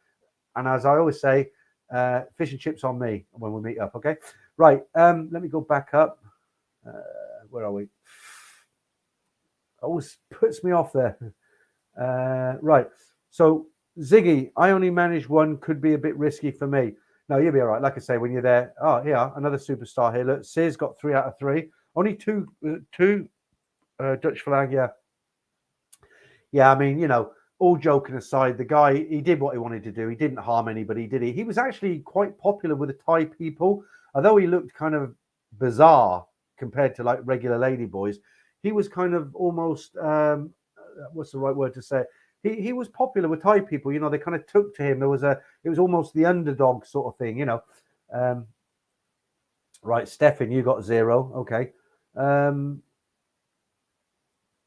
And as I always say, fish and chips on me when we meet up. Okay, right. Let me go back up. Where are we? Always puts me off there. Right. So Ziggy, I only managed 1. Could be a bit risky for me. No, you'll be all right. Like I say, when you're there. Oh, yeah, another superstar here. Look, Sis got 3 out of 3. Only two Dutch flag. Yeah. Yeah, I mean, all joking aside, the guy, he did what he wanted to do. He didn't harm anybody, did he? He was actually quite popular with the Thai people. Although he looked kind of bizarre compared to like regular ladyboys, he was kind of almost, what's the right word to say? He was popular with Thai people. They kind of took to him. It was almost the underdog sort of thing, Right, Stefan, you got 0. Okay.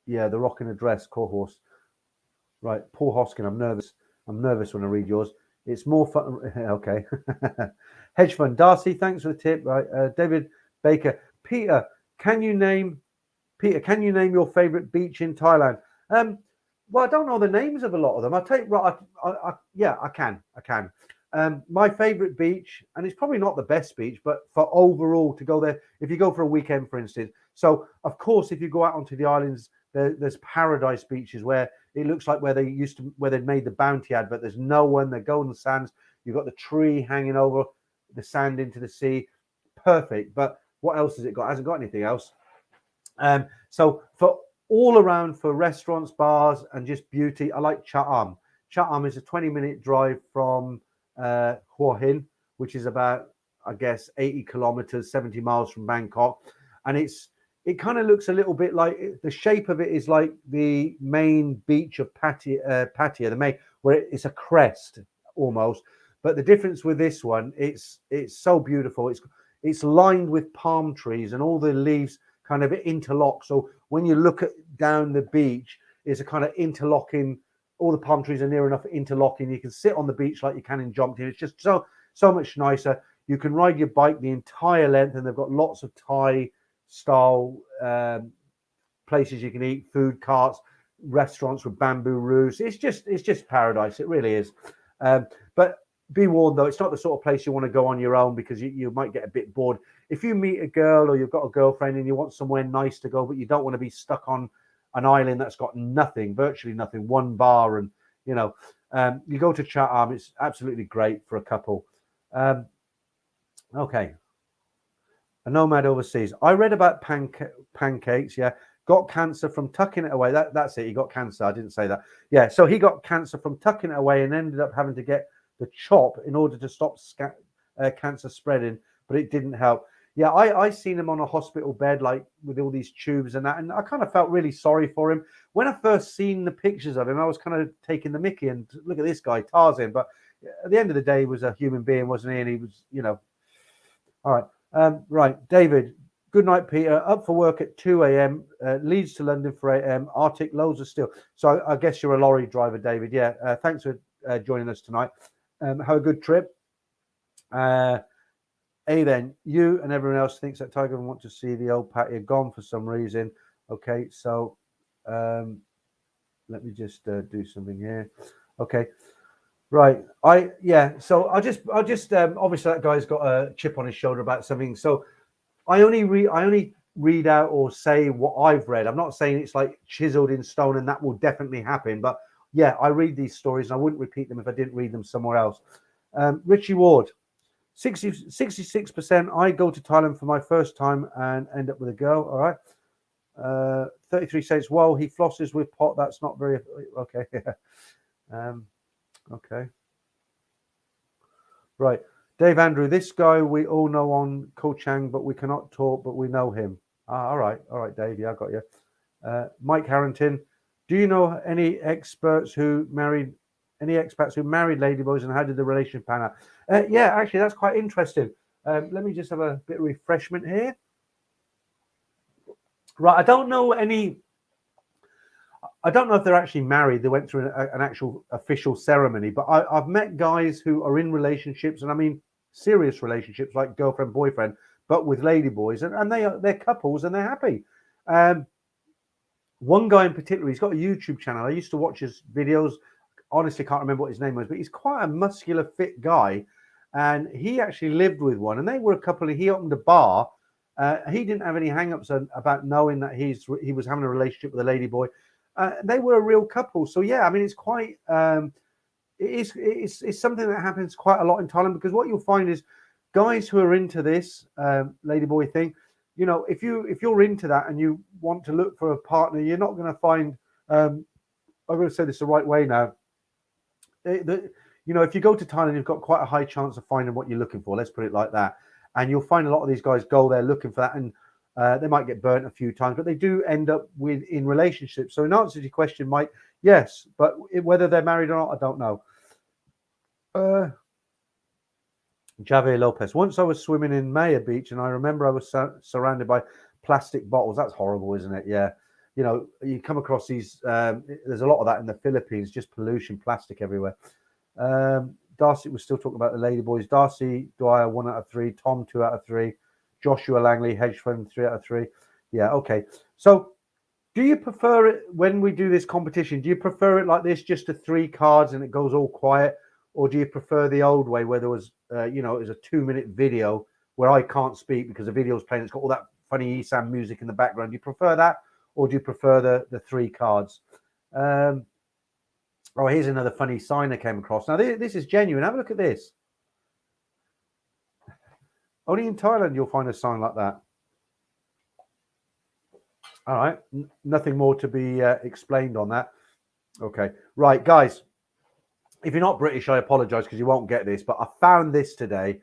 Yeah, the Rock in a Dress, Core Horse. Right, Paul Hoskin, I'm nervous when I read yours. It's more fun. Okay. Hedge fund. Darcy, thanks for the tip. Right. David Baker. Peter, can you name your favorite beach in Thailand? Well, I don't know the names of a lot of them. I'll tell you, right, I can. My favorite beach, and it's probably not the best beach, but for overall to go there, if you go for a weekend, for instance. So, of course, if you go out onto the islands, there's paradise beaches where it looks like where they made the Bounty advert. There's no one, they're golden sands. You've got the tree hanging over the sand into the sea. Perfect. But what else has it got? It hasn't got anything else. So for all around, for restaurants, bars, and just beauty, I like Chatham. Chatham is a 20-minute drive from Hua Hin, which is about, I guess, 80 kilometers, 70 miles from Bangkok. And it kind of looks a little bit like, the shape of it is like the main beach of Patia, where it's a crest almost. But the difference with this one, it's so beautiful. It's lined with palm trees, and all the leaves kind of interlock. So when you look down the beach, it's a kind of interlocking. All the palm trees are near enough interlocking. You can sit on the beach like you can in Jomtien. It's just so much nicer. You can ride your bike the entire length, and they've got lots of Thai style places you can eat, food carts, restaurants with bamboo roofs. It's just paradise. It really is. But be warned, though, it's not the sort of place you want to go on your own, because you might get a bit bored. If you meet a girl or you've got a girlfriend and you want somewhere nice to go, but you don't want to be stuck on an island that's got nothing, virtually nothing, one bar, and you go to Chatham. It's absolutely great for a couple. Okay. A nomad overseas. I read about pancakes. Yeah, got cancer from tucking it away. That's it. He got cancer. I didn't say that. Yeah, so he got cancer from tucking it away and ended up having to get the chop in order to stop cancer spreading, but it didn't help. Yeah, I seen him on a hospital bed, like with all these tubes and that, and I kind of felt really sorry for him. When I first seen the pictures of him, I was kind of taking the mickey and look at this guy, Tarzan. But at the end of the day, he was a human being, wasn't he? And he was, all right. Right, David. Good night, Peter. Up for work at 2 a.m. Leeds to London for 8 a.m. Arctic, loads of steel. So I guess you're a lorry driver, David. Yeah. Thanks for joining us tonight. Have a good trip. Then you and everyone else thinks that Tiger want to see the old Patia gone for some reason. Okay, so let me just do something here. Okay, right. So I just obviously that guy's got a chip on his shoulder about something. So I only read out or say what I've read. I'm not saying it's like chiseled in stone and that will definitely happen, but yeah, I read these stories and I wouldn't repeat them if I didn't read them somewhere else. Richie Ward. 66%. I go to Thailand for my first time and end up with a girl. All right. 33 says, "Whoa, he flosses with pot. That's not very okay." Okay. Right. Dave Andrew. This guy we all know on Ko Chang, but we cannot talk, but we know him. All right, Dave. Yeah, I got you. Mike Harrington. Do you know any expats who married ladyboys, and how did the relationship pan out? Yeah, actually, that's quite interesting. Let me just have a bit of refreshment here. Right, I don't know if they're actually married. They went through an actual official ceremony, but I've met guys who are in relationships, and I mean serious relationships, like girlfriend, boyfriend, but with ladyboys, and they're couples and they're happy. One guy in particular, he's got a YouTube channel. I used to watch his videos. Honestly, can't remember what his name was, but he's quite a muscular, fit guy. And he actually lived with one, and they were a couple. He opened a bar. He didn't have any hang-ups about knowing that he was having a relationship with a ladyboy. They were a real couple. So yeah, I mean, it's quite. It's something that happens quite a lot in Thailand, because what you'll find is guys who are into this ladyboy thing. If you're into that and you want to look for a partner, you're not going to find. I'm going to say this the right way now. If you go to Thailand, you've got quite a high chance of finding what you're looking for. Let's put it like that. And you'll find a lot of these guys go there looking for that, and they might get burnt a few times, but they do end up in relationships. So in answer to your question, Mike, yes, but whether they're married or not, I don't know. Javier Lopez. Once I was swimming in Maya Beach, and I remember I was surrounded by plastic bottles. That's horrible, isn't it? Yeah. You come across these. There's a lot of that in the Philippines. Just pollution, plastic everywhere. Darcy, we're still talking about the Ladyboys. Darcy Dwyer, 1 out of 3. Tom, 2 out of 3. Joshua Langley, Hedge Fund, 3 out of 3. Yeah, okay. So do you prefer it when we do this competition? Do you prefer it like this, just the 3 cards and it goes all quiet? Or do you prefer the old way where there was, it was a 2-minute video where I can't speak because the video's playing? It's got all that funny ESAM music in the background. Do you prefer that? Or do you prefer the 3 cards? Oh, here's another funny sign I came across. Now, this is genuine. Have a look at this. Only in Thailand you'll find a sign like that. All right. Nothing more to be explained on that. Okay. Right, guys. If you're not British, I apologize because you won't get this. But I found this today.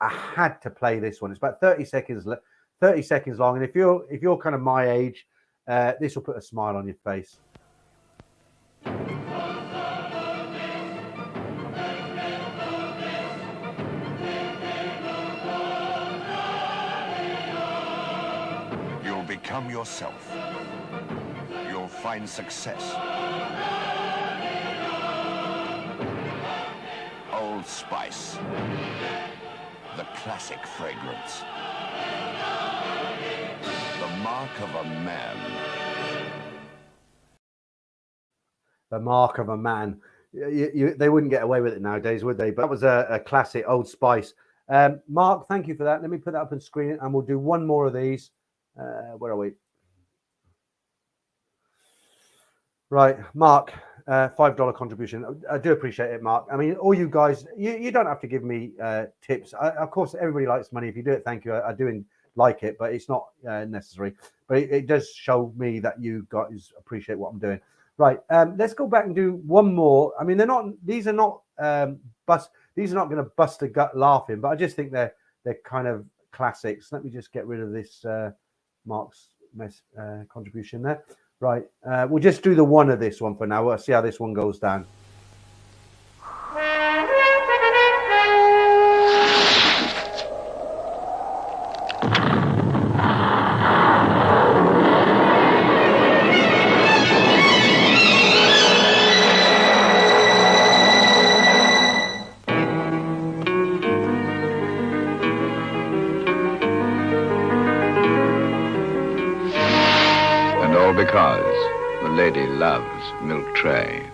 I had to play this one. It's about 30 seconds long. And if you're kind of my age, this will put a smile on your face. You'll become yourself. You'll find success. Old Spice. The classic fragrance. The mark of a man. The mark of a man. They wouldn't get away with it nowadays, would they? But that was a classic, Old Spice. Mark, thank you for that. Let me put that up and screen it, and we'll do one more of these. Where are we? Right, Mark, $5 contribution. I do appreciate it, Mark. I mean, all you guys, you don't have to give me tips. Of course, everybody likes money. If you do it, thank you. I do like it, but it's not necessary. But it does show me that you guys appreciate what I'm doing. Right, let's go back and do one more. I mean, these are not going to bust a gut laughing, but I just think they're kind of classics. Let me just get rid of this Mark's contribution there. Right, we'll just do the one of this one for now. We'll see how this one goes down. Because the lady loves milk tray.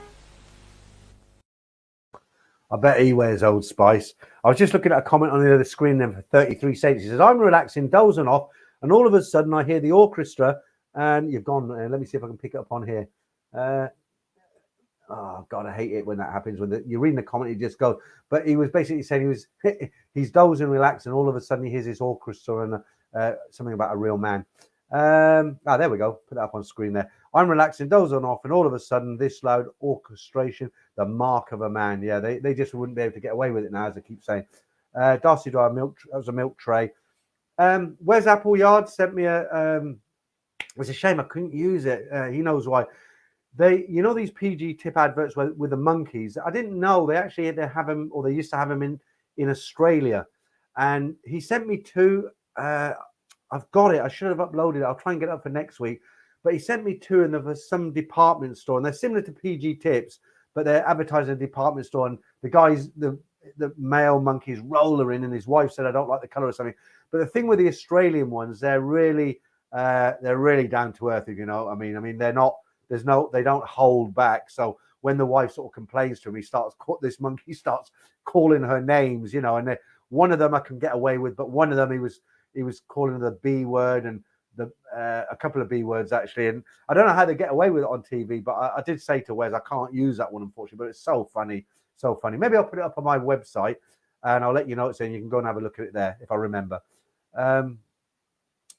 I bet he wears Old Spice. I was just looking at a comment on the other screen then for 33 cents. He says, I'm relaxing, dozing off, and all of a sudden I hear the orchestra, and you've gone. Let me see if I can pick it up on here. Oh, God, I hate it when that happens. When you're reading the comment, it just goes. But he was basically saying he's dozing, relaxing, and all of a sudden he hears this orchestra and something about a real man. There we go. Put that up on screen there. I'm relaxing, dozing off, and all of a sudden, this loud orchestration, the mark of a man. Yeah, they just wouldn't be able to get away with it now, as I keep saying. Darcy Dwyer, milk. That was a milk tray. Where's Appleyard? Sent me a. It was a shame I couldn't use it. He knows why. These PG tip adverts with the monkeys. I didn't know they have them, or they used to have them in Australia, and he sent me 2. I've got it. I should have uploaded it. I'll try and get it up for next week. But he sent me 2, and there was some department store, and they're similar to PG Tips, but they're advertising a department store. And the guys, the male monkey's rollering, and his wife said, "I don't like the color" or something. But the thing with the Australian ones, they're really down to earth. If you know what I mean. I mean, they're not. They don't hold back. So when the wife sort of complains to him, this monkey starts calling her names, and one of them I can get away with, but one of them he was calling the B word and a couple of B words actually, and I don't know how they get away with it on TV. But I did say to Wes, I can't use that one unfortunately. But it's so funny. Maybe I'll put it up on my website, and I'll let you know it's in. You can go and have a look at it there if I remember.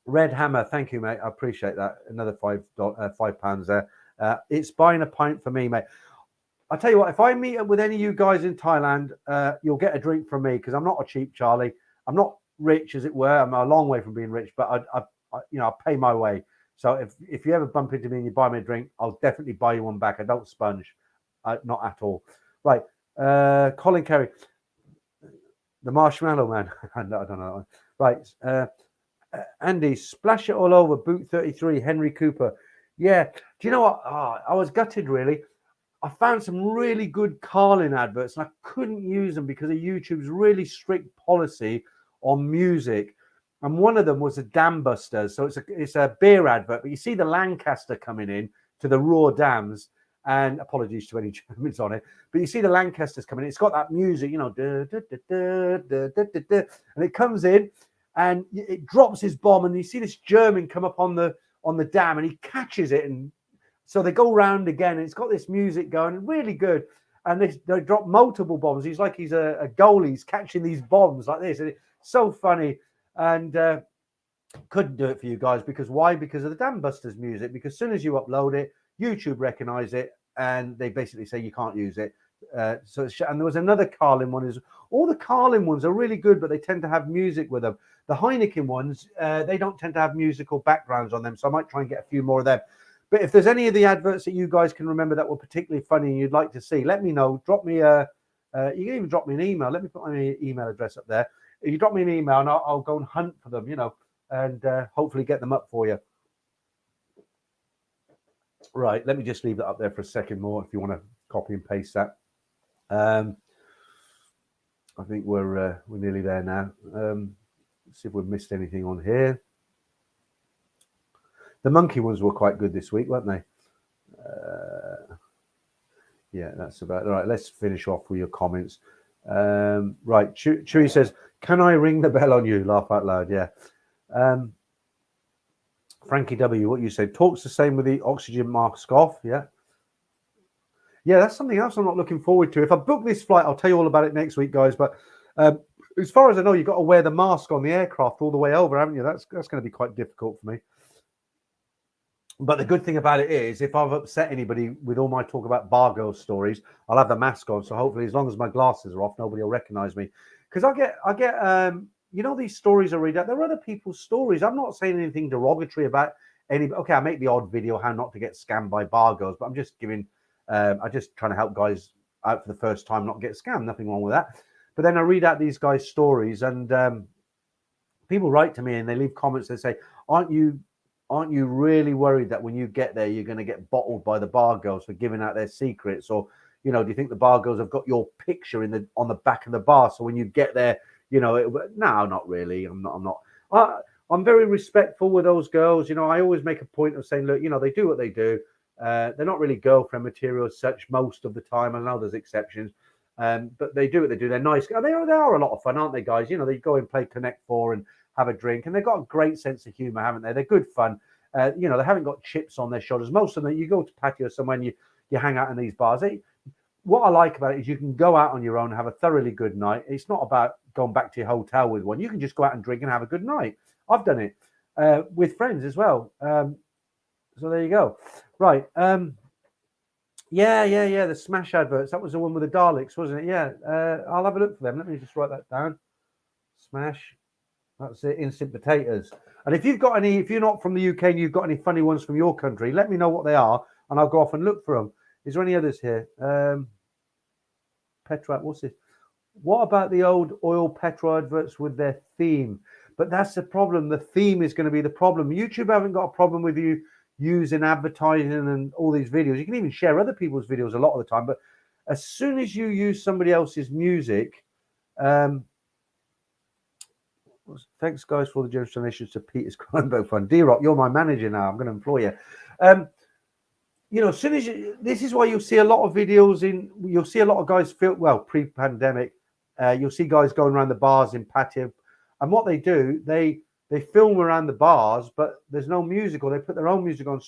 Red Hammer, thank you, mate. I appreciate that. Another £5 there. It's buying a pint for me, mate. I'll tell you what, if I meet up with any of you guys in Thailand, you'll get a drink from me because I'm not a cheap Charlie. I'm not rich, as it were. I'm a long way from being rich, but I pay my way. So if you ever bump into me and you buy me a drink, I'll definitely buy you one back. I don't sponge, not at all. Right, Colin Kerry, the Marshmallow Man. I don't know. Right, Andy, splash it all over. Boot 33, Henry Cooper. Yeah, do you know what? I was gutted really. I found some really good Carlin adverts, and I couldn't use them because of YouTube's really strict policy on music. And one of them was the Dam Busters. So it's a beer advert, but you see the Lancaster coming in to the raw dams. And apologies to any Germans on it, but you see the Lancasters coming in. It's got that music, you know, and it comes in and it drops his bomb, and you see this German come up on the dam, and he catches it, and so they go round again, and it's got this music going, really good. And they drop multiple bombs. He's like he's a goalie. He's catching these bombs like this, and it's so funny. And couldn't do it for you guys because why? Because of the Dam Busters music. Because as soon as you upload it, YouTube recognize it, and they basically say you can't use it. And there was another Carlin one. Is all the Carlin ones are really good, but they tend to have music with them. The Heineken ones, they don't tend to have musical backgrounds on them, so I might try and get a few more of them. But if there's any of the adverts that you guys can remember that were particularly funny and you'd like to see, let me know. Drop me you can even drop me an email. Let me put my email address up there. If you drop me an email, and I'll go and hunt for them, you know, and hopefully get them up for you. Right, let me just leave that up there for a second more if you want to copy and paste that. I think we're nearly there now. Let's see if we've missed anything on here. The monkey ones were quite good this week, weren't they? Yeah, that's about all right. Let's finish off with your comments. Right, Chewy says, "Can I ring the bell on you?" Laugh out loud. Yeah. Frankie W, what you said, talks the same with the oxygen mask off. Yeah, that's something else I'm not looking forward to. If I book this flight, I'll tell you all about it next week, guys. But as far as I know, you've got to wear the mask on the aircraft all the way over, haven't you? That's going to be quite difficult for me. But the good thing about it is, if I've upset anybody with all my talk about bar girl stories, I'll have the mask on. So hopefully, as long as my glasses are off, nobody will recognize me. Because I get you know, these stories I read out, they're other people's stories. I'm not saying anything derogatory about any. Okay, I make the odd video how not to get scammed by bar girls, but I'm just giving. I'm just trying to help guys out for the first time not get scammed. Nothing wrong with that. But then I read out these guys' stories, and people write to me and they leave comments. They say, "Aren't you really worried that when you get there, you're going to get bottled by the bar girls for giving out their secrets? Or, you know, do you think the bar girls have got your picture on the back of the bar, so when you get there, you know, no, not really. I'm not. I'm very respectful with those girls. You know, I always make a point of saying, look, you know, they do what they do. They're not really girlfriend material as such most of the time. I know there's exceptions, but they do what they do. They're nice. They are a lot of fun, aren't they, guys? You know, they go and play Connect Four and have a drink, and they've got a great sense of humor, haven't they? They're good fun. You know, they haven't got chips on their shoulders. Most of them, you go to Patia somewhere and you hang out in these bars. What I like about it is you can go out on your own and have a thoroughly good night. It's not about going back to your hotel with one. You can just go out and drink and have a good night. I've done it with friends as well. So there you go. Right. Yeah. The Smash adverts. That was the one with the Daleks, wasn't it? Yeah. I'll have a look for them. Let me just write that down. Smash. That's it. Instant potatoes. And if you've got any, if you're not from the UK and you've got any funny ones from your country, let me know what they are, and I'll go off and look for them. Is there any others here? Petra, what's this? What about the old oil petrol adverts with their theme? But that's the problem. The theme is going to be the problem. YouTube haven't got a problem with you using advertising and all these videos. You can even share other people's videos a lot of the time. But as soon as you use somebody else's music, thanks, guys, for the generous donations to Peter's Cronenberg Fund. D-Rock, you're my manager now. I'm going to employ you. You know, as soon as this is why you'll see a lot of videos you'll see a lot of guys pre-pandemic, you'll see guys going around the bars in Patia, and what they do, they film around the bars, but there's no music, or they put their own music on.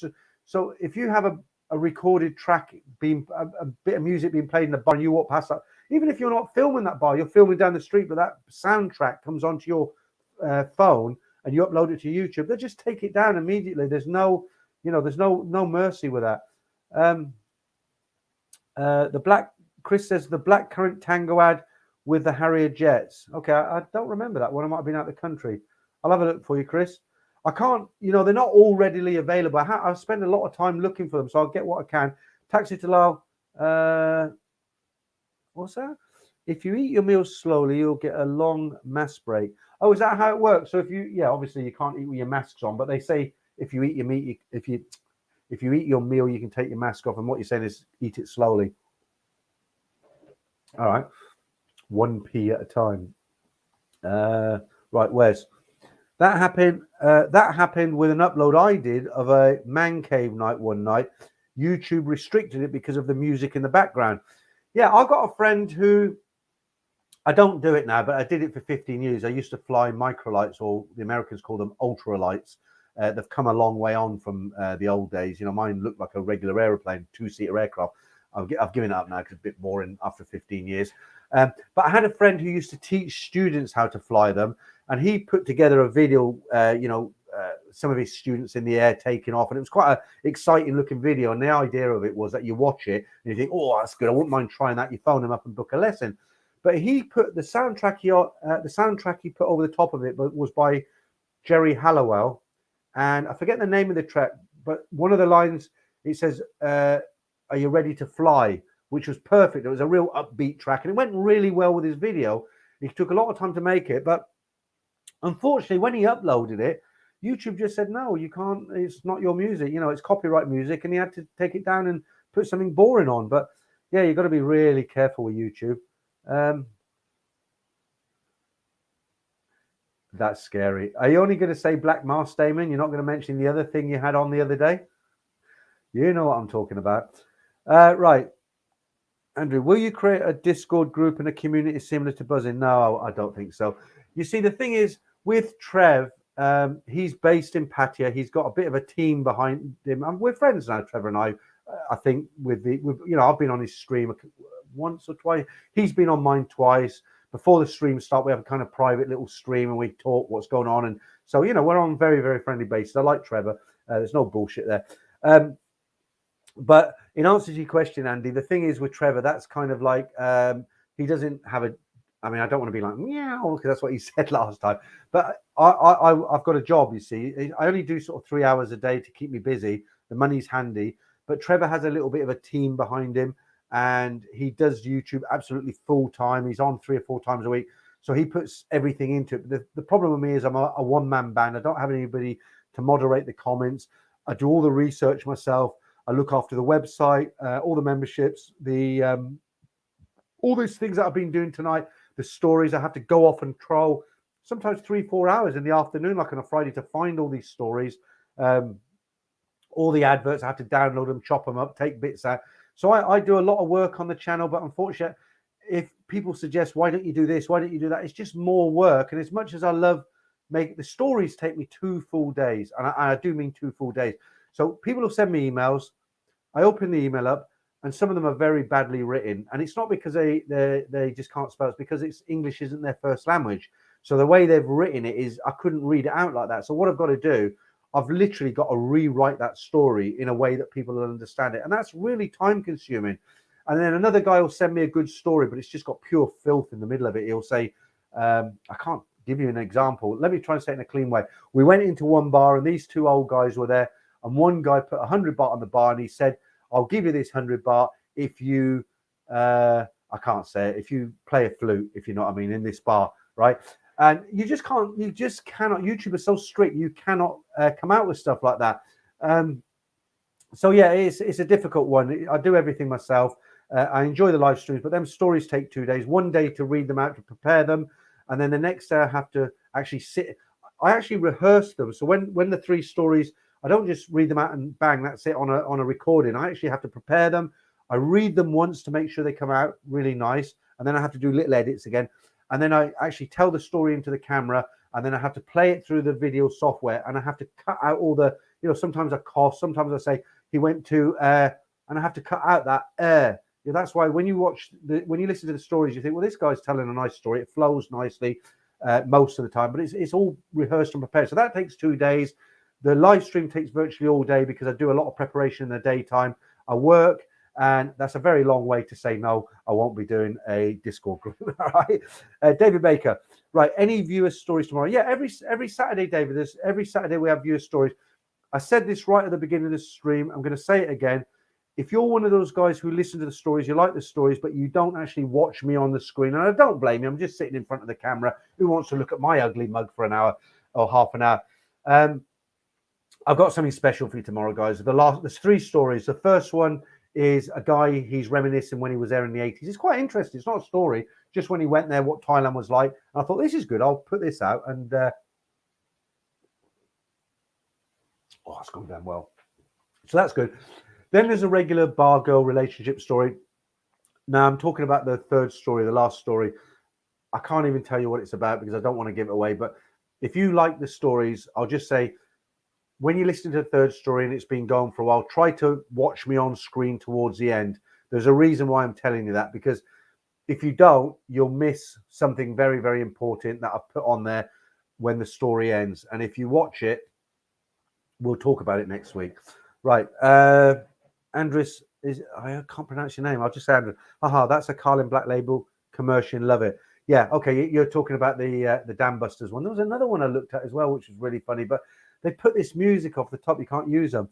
So if you have a recorded track a bit of music being played in the bar, and you walk past that, even if you're not filming that bar, you're filming down the street, but that soundtrack comes onto your phone and you upload it to YouTube, they just take it down immediately. There's no mercy with that. Chris says the black current Tango ad with the Harrier jets. Okay, I don't remember that one. I might have been out of the country. I'll have a look for you, Chris. I can't, they're not all readily available. I spend a lot of time looking for them, so I'll get what I can. Taxi to Lal. What's that? If you eat your meals slowly, you'll get a long mass break. Oh, is that how it works? So if you, obviously you can't eat with your masks on, but they say if you eat your meat, if you if you eat your meal, you can take your mask off. And what you're saying is eat it slowly. All right. 1p at a time. Right, Wes. That happened with an upload I did of a man cave night one night. YouTube restricted it because of the music in the background. Yeah, I've got a friend who, I don't do it now, but I did it for 15 years. I used to fly microlights, or the Americans call them ultralights. They've come a long way on from the old days. You know, mine looked like a regular aeroplane, 2-seater aircraft. I've given it up now because it's a bit boring after 15 years. But I had a friend who used to teach students how to fly them, and he put together a video, some of his students in the air taking off, and it was quite an exciting looking video. And the idea of it was that you watch it and you think, oh, that's good, I wouldn't mind trying that. You phone him up and book a lesson. But he put the soundtrack he put over the top of it, but was by Jerry Halliwell, and I forget the name of the track, but one of the lines, it says, are you ready to fly? Which was perfect. It was a real upbeat track, and it went really well with his video. He took a lot of time to make it, but unfortunately, when he uploaded it, YouTube just said, no, you can't, it's not your music, you know, it's copyright music, and he had to take it down and put something boring on. But yeah, you've got to be really careful with YouTube. That's scary. Are you only going to say Black Mask, Damon? You're not going to mention the other thing you had on the other day? You know what I'm talking about. Right. Andrew, will you create a Discord group and a community similar to Buzzing? No, I don't think so. You see, the thing is, with Trev, he's based in Patia. He's got a bit of a team behind him. And we're friends now, Trevor and I think, I've been on his stream once or twice. He's been on mine twice. Before the stream start, we have a kind of private little stream and we talk what's going on. And so, we're on very, very friendly basis. I like Trevor. There's no bullshit there. But in answer to your question, Andy, the thing is with Trevor, that's kind of like he doesn't have a. I mean, I don't want to be like meow because that's what he said last time. But I've got a job. You see, I only do sort of 3 hours a day to keep me busy. The money's handy, but Trevor has a little bit of a team behind him, and he does YouTube absolutely full time. He's on 3 or 4 times a week, so he puts everything into it. But the problem with me is I'm a one-man band. I don't have anybody to moderate the comments. I do all the research myself. I look after the website, all the memberships, all these things that I've been doing tonight, the stories. I have to go off and troll sometimes 3-4 hours in the afternoon, like on a Friday, to find all these stories. All the adverts, I have to download them, chop them up, take bits out. So I do a lot of work on the channel, but unfortunately, if people suggest, why don't you do this? Why don't you do that? It's just more work. And as much as I love the stories take me 2 full days. And I do mean 2 full days. So people will send me emails. I open the email up, and some of them are very badly written. And it's not because they just can't spell. It's because English isn't their first language. So the way they've written it is, I couldn't read it out like that. So what I've got to do, I've literally got to rewrite that story in a way that people will understand it. And that's really time consuming. And then another guy will send me a good story, but it's just got pure filth in the middle of it. He'll say, I can't give you an example. Let me try and say it in a clean way. We went into one bar and these 2 old guys were there. And one guy put 100 baht on the bar and he said, I'll give you this 100 baht if you, I can't say it, if you play a flute, if you know what I mean, in this bar, right? And you just cannot, YouTube is so strict, you cannot come out with stuff like that. So yeah, it's a difficult one. I do everything myself. I enjoy the live streams, but them stories take 2 days, 1 day to read them out, to prepare them. And then the next day I have to actually sit. I actually rehearse them. So when the 3 stories, I don't just read them out and bang, that's it on a recording. I actually have to prepare them. I read them once to make sure they come out really nice. And then I have to do little edits again. And then I actually tell the story into the camera. And then I have to play it through the video software. And I have to cut out all the, sometimes I cough. Sometimes I say, he went to, and I have to cut out that. That's why when you listen to the stories, you think, well, this guy's telling a nice story. It flows nicely most of the time. But it's all rehearsed and prepared. So that takes 2 days. The live stream takes virtually all day because I do a lot of preparation in the daytime. I work, and that's a very long way to say, no, I won't be doing a Discord group. All right. David Baker. Right. Any viewer stories tomorrow? Yeah, every Saturday, David. Every Saturday we have viewer stories. I said this right at the beginning of the stream. I'm going to say it again. If you're one of those guys who listen to the stories, you like the stories, but you don't actually watch me on the screen, and I don't blame you. I'm just sitting in front of the camera. Who wants to look at my ugly mug for an hour or half an hour? I've got something special for you tomorrow, guys. There's 3 stories. The first one is a guy, he's reminiscing when he was there in the 80s. It's quite interesting. It's not a story, just when he went there, what Thailand was like. And I thought, this is good. I'll put this out. And it's gone down well. So that's good. Then there's a regular bar-girl relationship story. Now I'm talking about the third story, the last story. I can't even tell you what it's about because I don't want to give it away. But if you like the stories, I'll just say, when you listen to the third story and it's been going for a while, try to watch me on screen towards the end. There's a reason why I'm telling you that, because if you don't, you'll miss something very, very important that I've put on there when the story ends. And if you watch it, we'll talk about it next week. Right. Andres I can't pronounce your name. I'll just say Andres. That's a Carlin Black Label commercial. Love it. Yeah. Okay. You're talking about the Dam Busters one. There was another one I looked at as well, which was really funny, but they put this music off the top. You can't use them.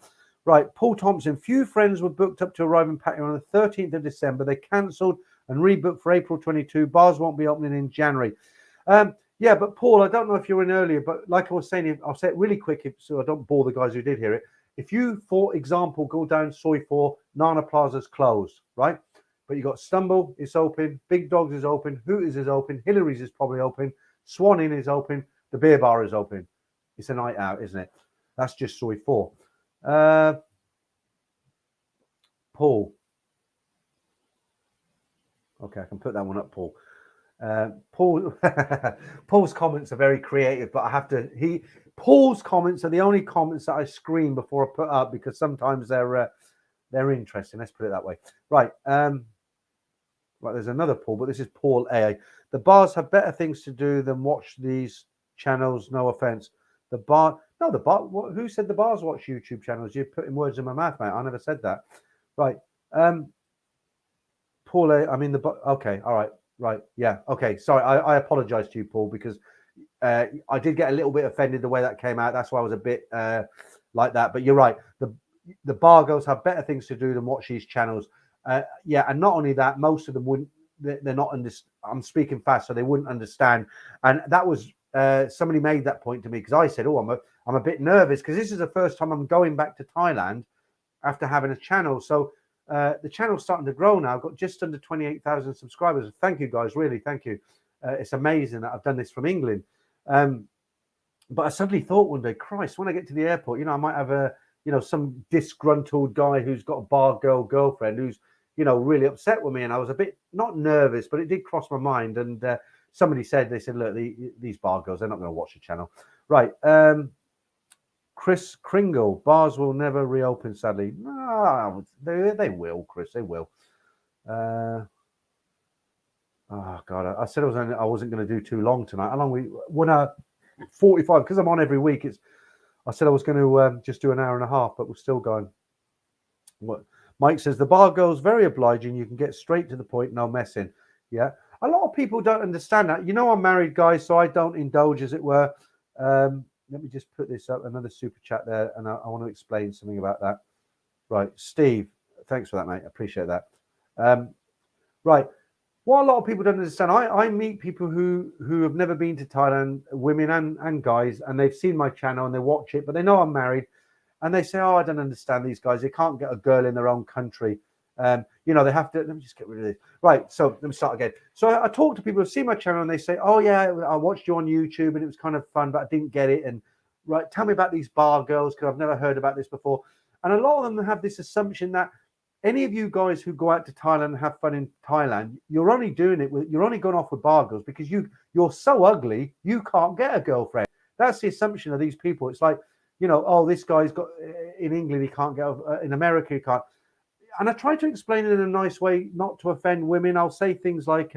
Right. Paul Thompson. Few friends were booked up to arrive in Patia on the 13th of December. They cancelled and rebooked for April 22. Bars won't be opening in January. Yeah, but Paul, I don't know if you're in earlier, but like I was saying, I'll say it really quick so I don't bore the guys who did hear it. If you, for example, go down Soy 4, Nana Plaza's closed, right? But you got Stumble, it's open. Big Dogs is open. Hooters is open. Hillary's is probably open. Swan Inn is open. The Beer Bar is open. It's a night out, isn't it? That's just Soy 4. Paul. Okay, I can put that one up, Paul. Paul's comments are very creative, but I have to. Paul's comments are the only comments that I screen before I put up because sometimes they're interesting. Let's put it that way. Right. Right. There's another Paul, but this is Paul A. The bars have better things to do than watch these channels. No offense. Who said the bars watch YouTube channels? You're putting words in my mouth, mate. I never said that. Right. Paul A. Okay. All right. Right. Yeah. Okay. Sorry. I apologize to you, Paul, because I did get a little bit offended the way that came out. That's why I was a bit like that. But you're right. The bar girls have better things to do than watch these channels. Yeah. And not only that, most of them wouldn't. They're not. I'm speaking fast, so they wouldn't understand. And that was somebody made that point to me because I said, "Oh, I'm a bit nervous because this is the first time I'm going back to Thailand after having a channel." So. The channel's starting to grow now. I've got just under 28,000 subscribers. Thank you, guys. Really, thank you. It's amazing that I've done this from England. But I suddenly thought one day, Christ, when I get to the airport, I might have some disgruntled guy who's got a bar girlfriend who's, really upset with me. And I was a bit, not nervous, but it did cross my mind. And somebody said, look, these bar girls, they're not going to watch the channel. Right. Chris Kringle, bars will never reopen, sadly. No, they will, Chris. They will. Oh God, I said I wasn't going to do too long tonight. How long 45 because I'm on every week. I said I was going to just do an hour and a half, but we're still going. What Mike says, the bar girl's very obliging. You can get straight to the point, no messing. Yeah, a lot of people don't understand that. I'm married, guys, so I don't indulge, as it were. Let me just put this up, another super chat there, and I want to explain something about that. Right, Steve, thanks for that, mate. I appreciate that. Right, what a lot of people don't understand, I meet people who have never been to Thailand, women and guys, and they've seen my channel and they watch it, but they know I'm married, and they say, "Oh, I don't understand these guys. They can't get a girl in their own country. They have to." Let me just get rid of this. Right, so let me start again. So I talk to people who see my channel and they say, "Oh yeah, I watched you on YouTube and it was kind of fun, but I didn't get it." And right, tell me about these bar girls because I've never heard about this before. And a lot of them have this assumption that any of you guys who go out to Thailand and have fun in Thailand, you're only doing it you're only going off with bar girls because you're so ugly you can't get a girlfriend. That's the assumption of these people. It's like, oh, this guy's got in England, he can't get in America, he can't. And I try to explain it in a nice way, not to offend women. I'll say things like,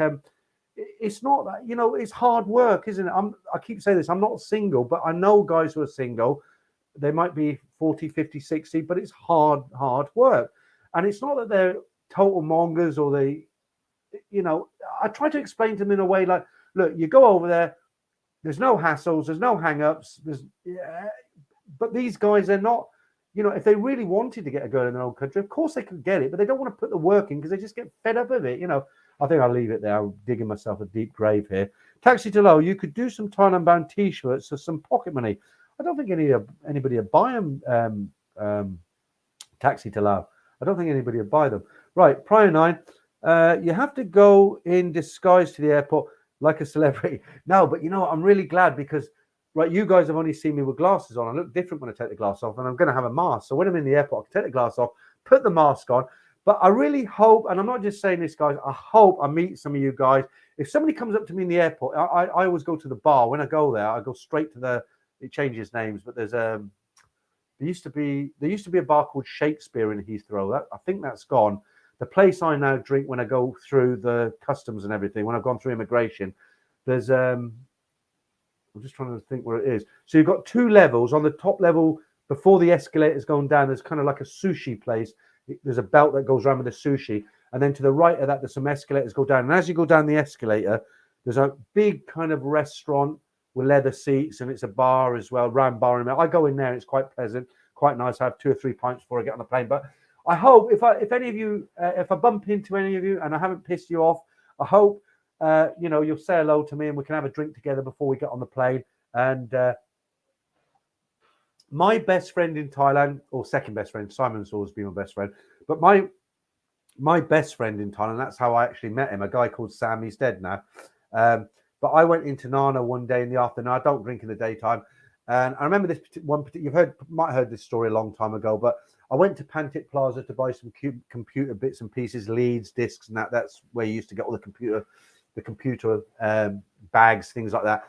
it's not that, it's hard work, isn't it? I keep saying this, I'm not single, but I know guys who are single. They might be 40, 50, 60, but it's hard work. And it's not that they're total mongers or I try to explain to them in a way like, look, you go over there, there's no hassles, there's no hang-ups, but these guys, they're not, if they really wanted to get a girl in their own country, of course they could get it, but they don't want to put the work in because they just get fed up of it. I think I'll leave it there. I'm digging myself a deep grave here. Taxi to Low, you could do some Thailand-bound T-shirts for some pocket money. I don't think anybody would buy them. Taxi to Lao. I don't think anybody would buy them. Right, prior 9. You have to go in disguise to the airport like a celebrity. No, but you know what? I'm really glad because, right, you guys have only seen me with glasses on. I look different when I take the glass off, and I'm going to have a mask. So when I'm in the airport, I can take the glass off, put the mask on. But I really hope, and I'm not just saying this, guys, I hope I meet some of you guys. If somebody comes up to me in the airport, I always go to the bar. When I go there, I go straight to it changes names, but there's there used to be a bar called Shakespeare in Heathrow. I think that's gone. The place I now drink when I go through the customs and everything, when I've gone through immigration, there's I'm just trying to think where it is. So you've got 2 levels. On the top level, before the escalator's going down, there's kind of like a sushi place. There's a belt that goes around with the sushi. And then to the right of that, there's some escalators go down. And as you go down the escalator, there's a big kind of restaurant with leather seats, and it's a bar as well, round bar. I go in there, and it's quite pleasant, quite nice. I have 2 or 3 pints before I get on the plane. But I hope if any of you, if I bump into any of you and I haven't pissed you off, I hope you'll say hello to me and we can have a drink together before we get on the plane. And my best friend in Thailand, or second best friend, Simon's always been my best friend, but my best friend in Thailand, that's how I actually met him, a guy called Sam. He's dead now. But I went into Nana one day in the afternoon. I don't drink in the daytime. And I remember this one, might have heard this story a long time ago, but I went to Pantit Plaza to buy some computer bits and pieces, leads, discs, and that's where you used to get all the computer bags, things like that.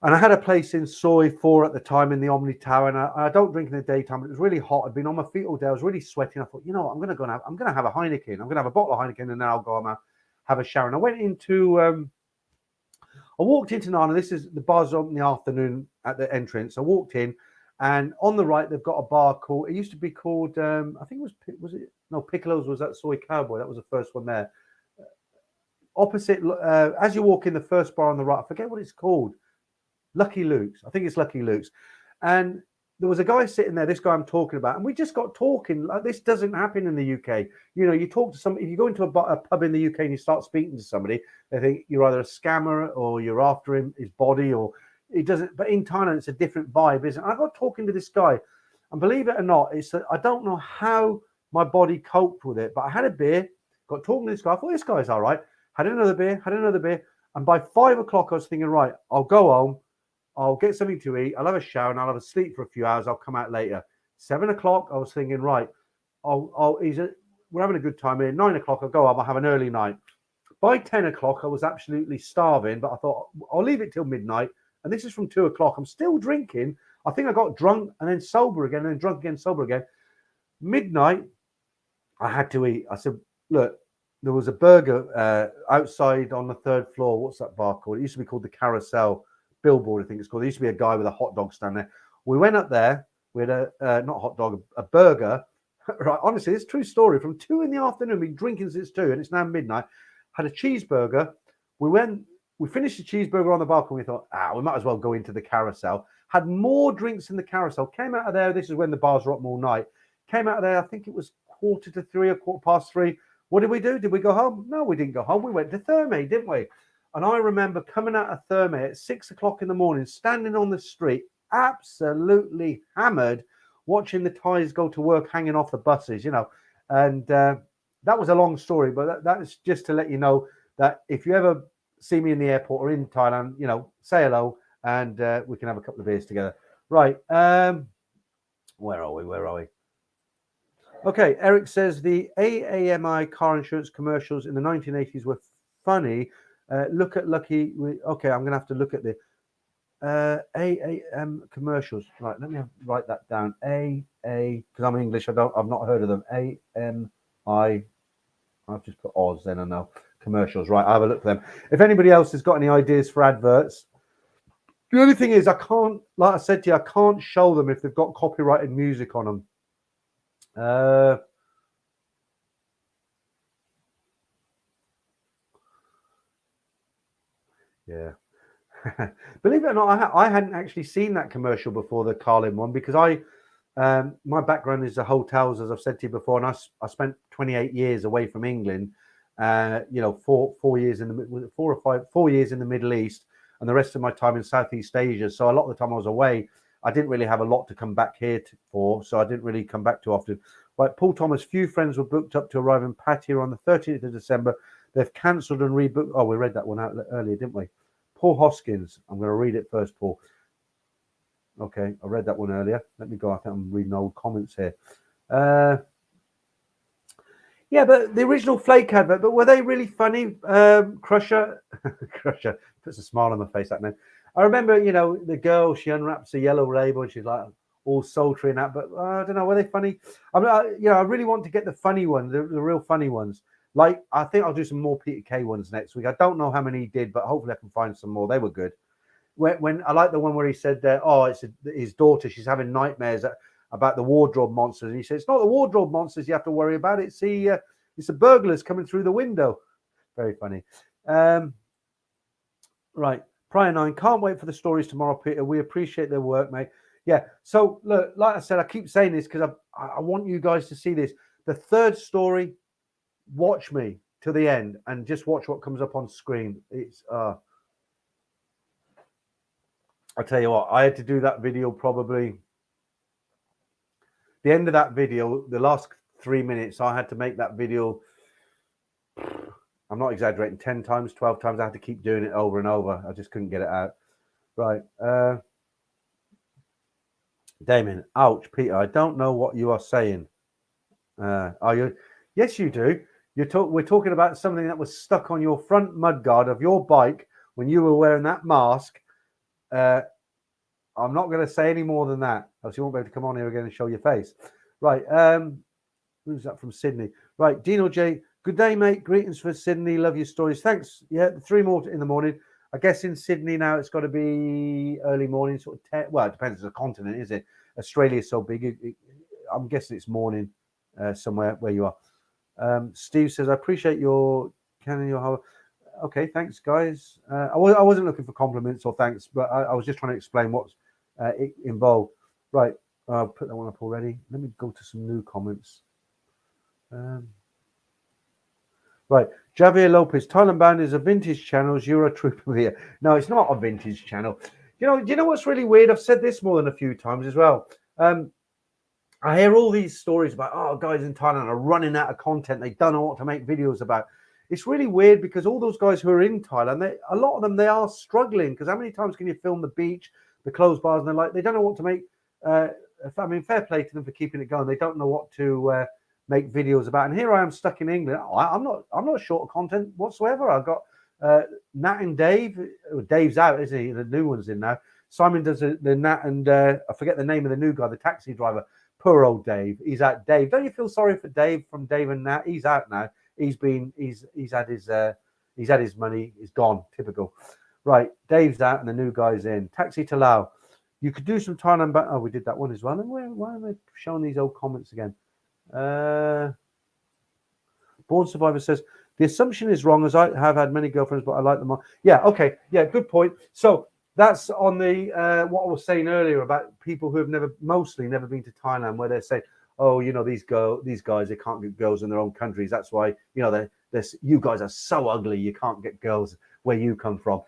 And I had a place in Soi 4 at the time in the Omni Tower, and I don't drink in the daytime, but it was really hot. I'd been on my feet all day. I was really sweating. I thought, you know what, I'm going to have a Heineken. I'm going to have a bottle of Heineken, and then I'll go and have a shower. And I went into, I walked into Nana. This is the bar's open in the afternoon at the entrance. I walked in, and on the right, they've got a bar called, it used to be called, I think Piccolo's was that Soy Cowboy. That was the first one there. Opposite, as you walk in, the first bar on the right, I forget what it's called. Lucky Luke's. I think it's Lucky Luke's. And there was a guy sitting there, this guy I'm talking about, and we just got talking. Like, this doesn't happen in the UK. You talk to somebody, if you go into a pub in the UK and you start speaking to somebody, they think you're either a scammer or you're after his body, or it doesn't. But in Thailand, it's a different vibe, isn't it? I got talking to this guy, and believe it or not, I don't know how my body coped with it, but I had a beer, got talking to this guy. I thought, this guy's all right. Had another beer. And by 5 o'clock, I was thinking, right, I'll go home. I'll get something to eat. I'll have a shower and I'll have a sleep for a few hours. I'll come out later. 7 o'clock, I was thinking, right, we're having a good time here. 9 o'clock, I'll go up. I'll have an early night. By 10 o'clock, I was absolutely starving, but I thought I'll leave it till midnight. And this is from 2 o'clock. I'm still drinking. I think I got drunk and then sober again, and then drunk again, sober again. Midnight, I had to eat. I said, look, there was a burger outside on the 3rd floor. What's that bar called? It used to be called the Carousel. Billboard, I think it's called. There used to be a guy with a hot dog stand there. We went up there. We had not a hot dog, a burger. Right, honestly, it's a true story. From 2 in the afternoon, we've been drinking since 2, and it's now midnight. Had a cheeseburger. We finished the cheeseburger on the balcony. We thought, we might as well go into the Carousel. Had more drinks in the Carousel. Came out of there. This is when the bars were open all night. Came out of there. I think it was 2:45 or 3:15. What did we do? Did we go home? No, we didn't go home. We went to Thermae, didn't we? And I remember coming out of Thermae at 6 o'clock in the morning, standing on the street, absolutely hammered, watching the Thais go to work, hanging off the buses, And that was a long story, but that's just to let you know that if you ever see me in the airport or in Thailand, say hello, and we can have a couple of beers together. Right. Where are we? Okay. Eric says the AAMI car insurance commercials in the 1980s were funny. Look at Lucky. Okay, I'm going to have to look at the AAM commercials. Right, let me write that down. Because I'm English, I've not heard of them. AMI. I've just put Oz then, I know. Commercials. Right, I'll have a look for them. If anybody else has got any ideas for adverts, the only thing is I can't, like I said to you, I can't show them if they've got copyrighted music on them. Yeah. Believe it or not, I hadn't actually seen that commercial before, the Carlin one, because my background is the hotels, as I've said to you before, and I spent 28 years away from England. 4 years in the 4 or 5 4 years in the Middle East, and the rest of my time in Southeast Asia. So a lot of the time I was away, I didn't really have a lot to come back here for, so I didn't really come back too often. Right, Paul Thomas, few friends were booked up to arrive in Patia on the 13th of December. They've cancelled and rebooked. Oh, we read that one out earlier, didn't we? Paul Hoskins. I'm going to read it first, Paul. Okay, I read that one earlier. Let me go. I think I'm reading old comments here. Yeah, but the original Flake advert, but were they really funny? Crusher Crusher puts a smile on my face that name. I remember, you know, the girl, she unwraps a yellow label and she's like all sultry and that, but I don't know, were they funny? I mean, you know, I really want to get the funny ones, the real funny ones. Like, I think I'll do some more Peter Kay ones next week. I don't know how many he did, but hopefully I can find some more. They were good. When I like the one where he said, it's his daughter, she's having nightmares about the wardrobe monsters. And he said, it's not the wardrobe monsters you have to worry about. It's the burglars coming through the window. Very funny. Right. Prior 9, can't wait for the stories tomorrow, Peter. We appreciate their work, mate. Yeah. So, look, like I said, I keep saying this because I want you guys to see this. The third story, watch me to the end and just watch what comes up on screen. It's, I tell you what, I had to do that video probably. The end of that video, the last 3 minutes, I had to make that video. I'm not exaggerating, 10 times, 12 times. I had to keep doing it over and over. I just couldn't get it out. Right. Damien, ouch, Peter, I don't know what you are saying. Are you? Yes, you do. We're talking about something that was stuck on your front mudguard of your bike when you were wearing that mask. I'm not going to say any more than that, else you won't be able to come on here again and show your face. Right. Who's that from Sydney? Right. Dino J. Good day, mate. Greetings for Sydney. Love your stories. Thanks. Yeah, 3 more in the morning. I guess in Sydney now it's got to be early morning, sort of 10. Well, it depends. It's a continent, is it? Australia's so big. I'm guessing it's morning somewhere where you are. Steve says, I appreciate your canning your. Okay, thanks, guys. I wasn't looking for compliments or thanks, but I was just trying to explain what's it involved. Right. I'll put that one up already. Let me go to some new comments. Right, Javier Lopez, Thailand Bound is a vintage channel. You're a trooper here. No, it's not a vintage channel. You know what's really weird? I've said this more than a few times as well. I hear all these stories about, guys in Thailand are running out of content. They don't know what to make videos about. It's really weird because all those guys who are in Thailand, a lot of them, they are struggling because how many times can you film the beach, the closed bars, and they're like, they don't know what to make. I mean, fair play to them for keeping it going. They don't know what to make videos about. And here I am stuck in England. I'm not short of content whatsoever. I've got Nat and Dave. Dave's out, isn't he? The new one's in now. Simon does the Nat and I forget the name of the new guy, the taxi driver. Poor old Dave. He's out. Dave, don't you feel sorry for Dave from Dave and Nat? He's out now. He's had his money. He's gone. Typical. Right. Dave's out and the new guy's in. Taxi to Lao. You could do some Thailand back. Oh, we did that one as well. And why am I showing these old comments again? Born Survivor says the assumption is wrong, as I have had many girlfriends, but I like them all. Yeah, okay, yeah, good point. So that's on the what I was saying earlier about people who have mostly never been to Thailand, where they're saying, oh, you know, these guys, they can't get girls in their own countries. That's why, you know, you guys are so ugly, you can't get girls where you come from.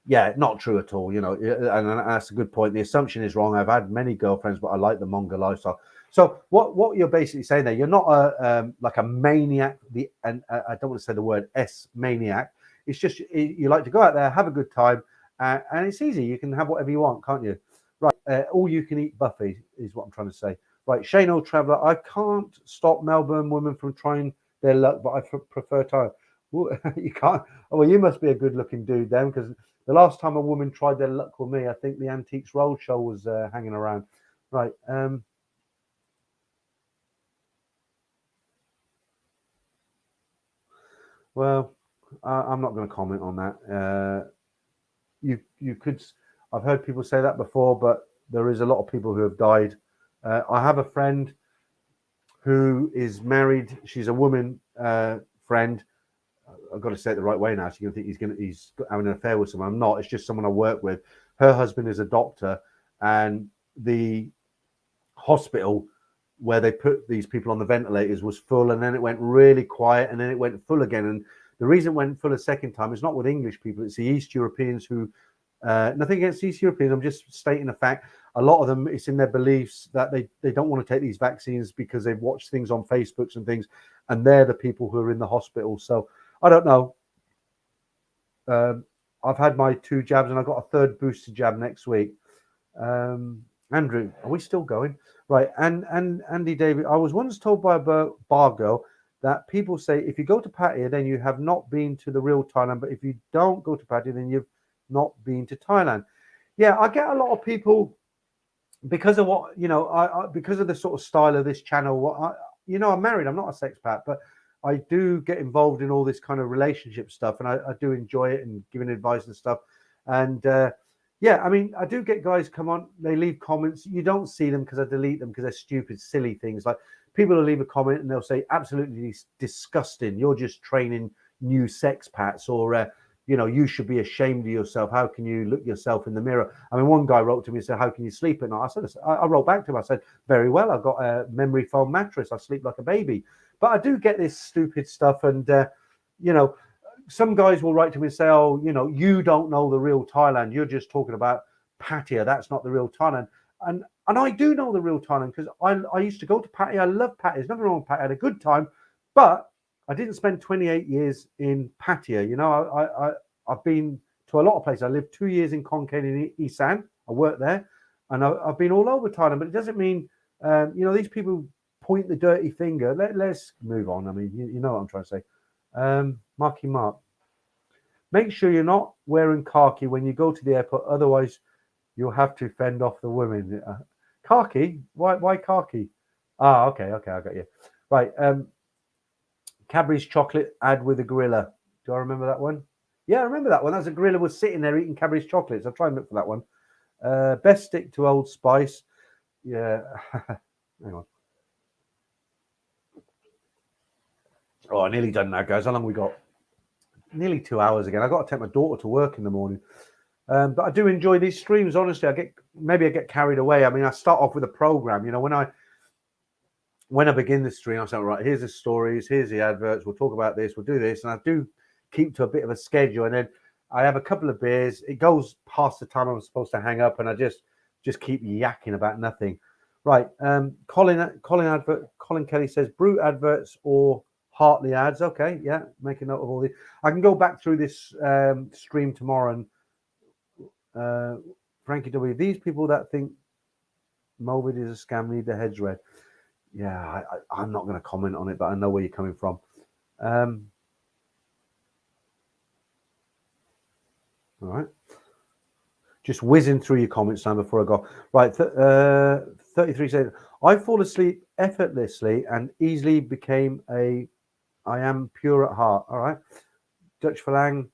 Yeah, not true at all, you know, and that's a good point. The assumption is wrong. I've had many girlfriends, but I like the Monga lifestyle. So what you're basically saying there, you're not like a maniac. And I don't want to say the word maniac. It's just you like to go out there, have a good time, and it's easy. You can have whatever you want, can't you? Right, all you can eat buffet is what I'm trying to say. Right, Shane Old Traveller, I can't stop Melbourne women from trying their luck, but I prefer Thailand. Well, you can't. Oh, well, you must be a good-looking dude then, because the last time a woman tried their luck with me, I think the Antiques Roadshow was hanging around. Right. Well, I'm not going to comment on that. You could. I've heard people say that before, but there is a lot of people who have died. I have a friend who is married. She's a woman friend. I've got to say it the right way now. So you're going to think he's having an affair with someone. I'm not. It's just someone I work with. Her husband is a doctor, and the hospital where they put these people on the ventilators was full, and then it went really quiet, and then it went full again. And the reason it went full a second time is not with English people; it's the East Europeans who Nothing against East Europeans. I'm just stating a fact. A lot of them, it's in their beliefs that they don't want to take these vaccines because they've watched things on Facebooks and things, and they're the people who are in the hospital. So I don't know. I've had my 2 jabs and I've got a 3rd booster jab next week. Andrew, are we still going? Right. And Andy David, I was once told by a bar girl that people say if you go to Patia, then you have not been to the real Thailand. But if you don't go to Patia, then you've not been to Thailand. Yeah, I get a lot of people because of what, I because of the sort of style of this channel. I'm married. I'm not a sexpat, but I do get involved in all this kind of relationship stuff, and I do enjoy it and giving advice and stuff. And yeah, I mean, I do get guys come on, they leave comments. You don't see them because I delete them because they're stupid, silly things. Like people will leave a comment and they'll say, absolutely disgusting. You're just training new sexpats, or, you should be ashamed of yourself. How can you look yourself in the mirror? I mean, one guy wrote to me and said, how can you sleep at night? I wrote back to him. I said, very well. I've got a memory foam mattress. I sleep like a baby. But I do get this stupid stuff. And, some guys will write to me and say, oh, you don't know the real Thailand. You're just talking about Patia. That's not the real Thailand. And I do know the real Thailand because I used to go to Patia. I love Patia. There's nothing wrong with Patia. I had a good time. But I didn't spend 28 years in Patia. I've been to a lot of places. I lived 2 years in Konkan in Isan. I worked there. And I've been all over Thailand. But it doesn't mean, these people point the dirty finger. Let's move on. I mean, you know what I'm trying to say. Marky Mark, make sure you're not wearing khaki when you go to the airport, otherwise you'll have to fend off the women. Khaki? Why khaki? Okay, I got you. Right. Cadbury's chocolate ad with a gorilla. Do I remember that one? Yeah, I remember that one. That's a gorilla was sitting there eating Cadbury's chocolates. I'll try and look for that one. Best stick to Old Spice. Yeah. Hang on. Oh, I nearly done that, guys. How long we got? Nearly 2 hours again. I got to take my daughter to work in the morning. But I do enjoy these streams. Honestly, I get carried away. I mean, I start off with a program. When I begin the stream, I say, right, here's the stories, here's the adverts. We'll talk about this. We'll do this, and I do keep to a bit of a schedule. And then I have a couple of beers. It goes past the time I'm supposed to hang up, and I just keep yakking about nothing. Right. Colin Kelly says Brute adverts or Hartley ads. Okay, yeah, make a note of all these. I can go back through this stream tomorrow and Frankie W. These people that think Movid is a scam need their heads read. Yeah, I'm not going to comment on it, but I know where you're coming from. All right. Just whizzing through your comments now before I go. Right, 33 says, I fall asleep effortlessly and easily became I am pure at heart. All right. Dutch Falang.